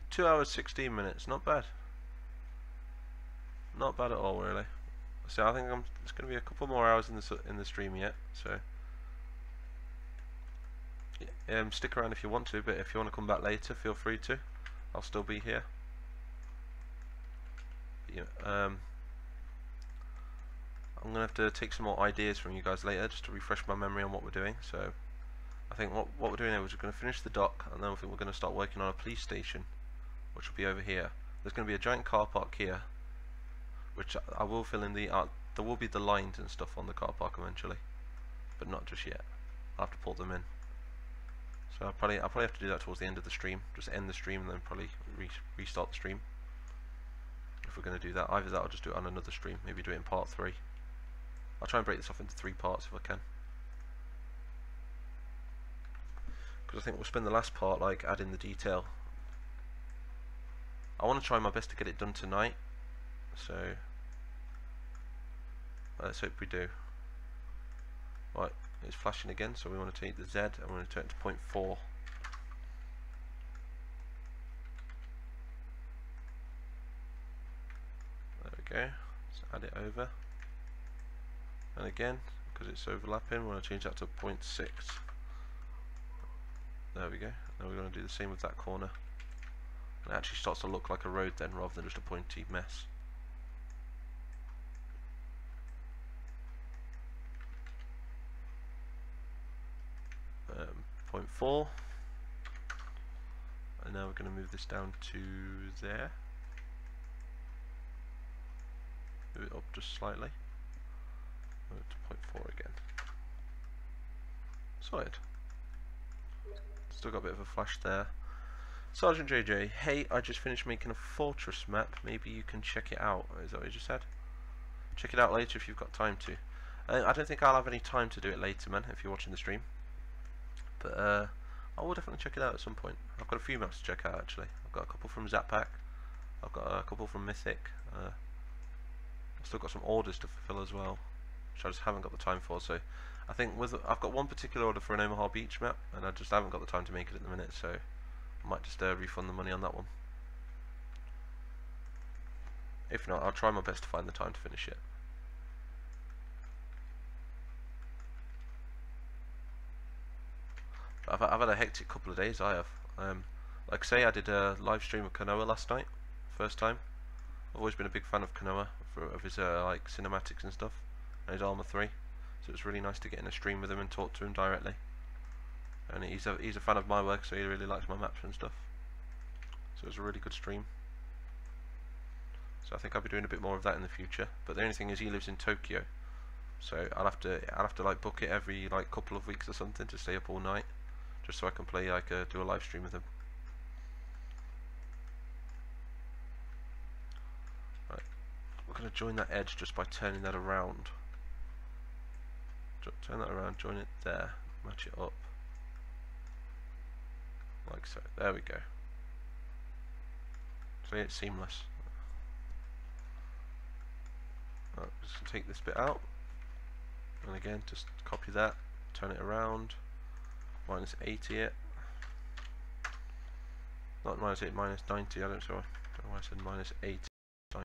2 hours 16 minutes. Not bad. Not bad at all, really. So I think it's going to be a couple more hours in the stream yet. So yeah, stick around if you want to, but if you want to come back later, feel free to. I'll still be here. But, yeah, I'm going to have to take some more ideas from you guys later, just to refresh my memory on what we're doing. So I think what we're doing now is we're going to finish the dock, and then I think we're going to start working on a police station, which will be over here. There's going to be a giant car park here, which I will fill in the there will be the lines and stuff on the car park eventually, but not just yet. I'll have to pull them in. So I'll probably have to do that towards the end of the stream. Just end the stream and then probably restart the stream. If we're going to do that, either that or just do it on another stream. Maybe do it in part 3. I'll try and break this off into 3 parts if I can. Because I think we'll spend the last part like adding the detail. I want to try my best to get it done tonight. So let's hope we do. Right, it's flashing again, so we want to take the Z and we want to turn it to 0.4. There we go. Let's add it over. And again, because it's overlapping, we want to change that to 0.6. There we go. Now we're going to do the same with that corner. And it actually starts to look like a road then, rather than just a pointy mess. .4, and now we're going to move this down to there. Move it up just slightly. Move it to 0.4 again. Sorted. Still got a bit of a flash there. Sergeant JJ, hey, I just finished making a fortress map. Maybe you can check it out. Is that what you just said? Check it out later if you've got time to. I don't think I'll have any time to do it later, man, if you're watching the stream. But I will definitely check it out at some point. I've got a few maps to check out actually. I've got a couple from Zappack. I've got a couple from Mythic. I've still got some orders to fulfill as well, which I just haven't got the time for. So I think I've got one particular order for an Omaha Beach map, and I just haven't got the time to make it at the minute. So I might just refund the money on that one. If not, I'll try my best to find the time to finish it. I've had a hectic couple of days. I have. Like say, I did a live stream of Kanoa last night, first time. I've always been a big fan of Kanoa of his like cinematics and stuff, and his Arma 3. So it was really nice to get in a stream with him and talk to him directly. And he's a fan of my work, so he really likes my maps and stuff. So it was a really good stream. So I think I'll be doing a bit more of that in the future. But the only thing is, he lives in Tokyo, so I'll have to like book it every like couple of weeks or something to stay up all night, just so I can play like do a live stream with him. Right, we're gonna join that edge just by turning that around. Turn that around, join it there, match it up, like so. There we go. So it's seamless. Right, just gonna take this bit out, and again just copy that, turn it around, minus 80 it, not minus 8, minus 90. I don't know why I said minus 80.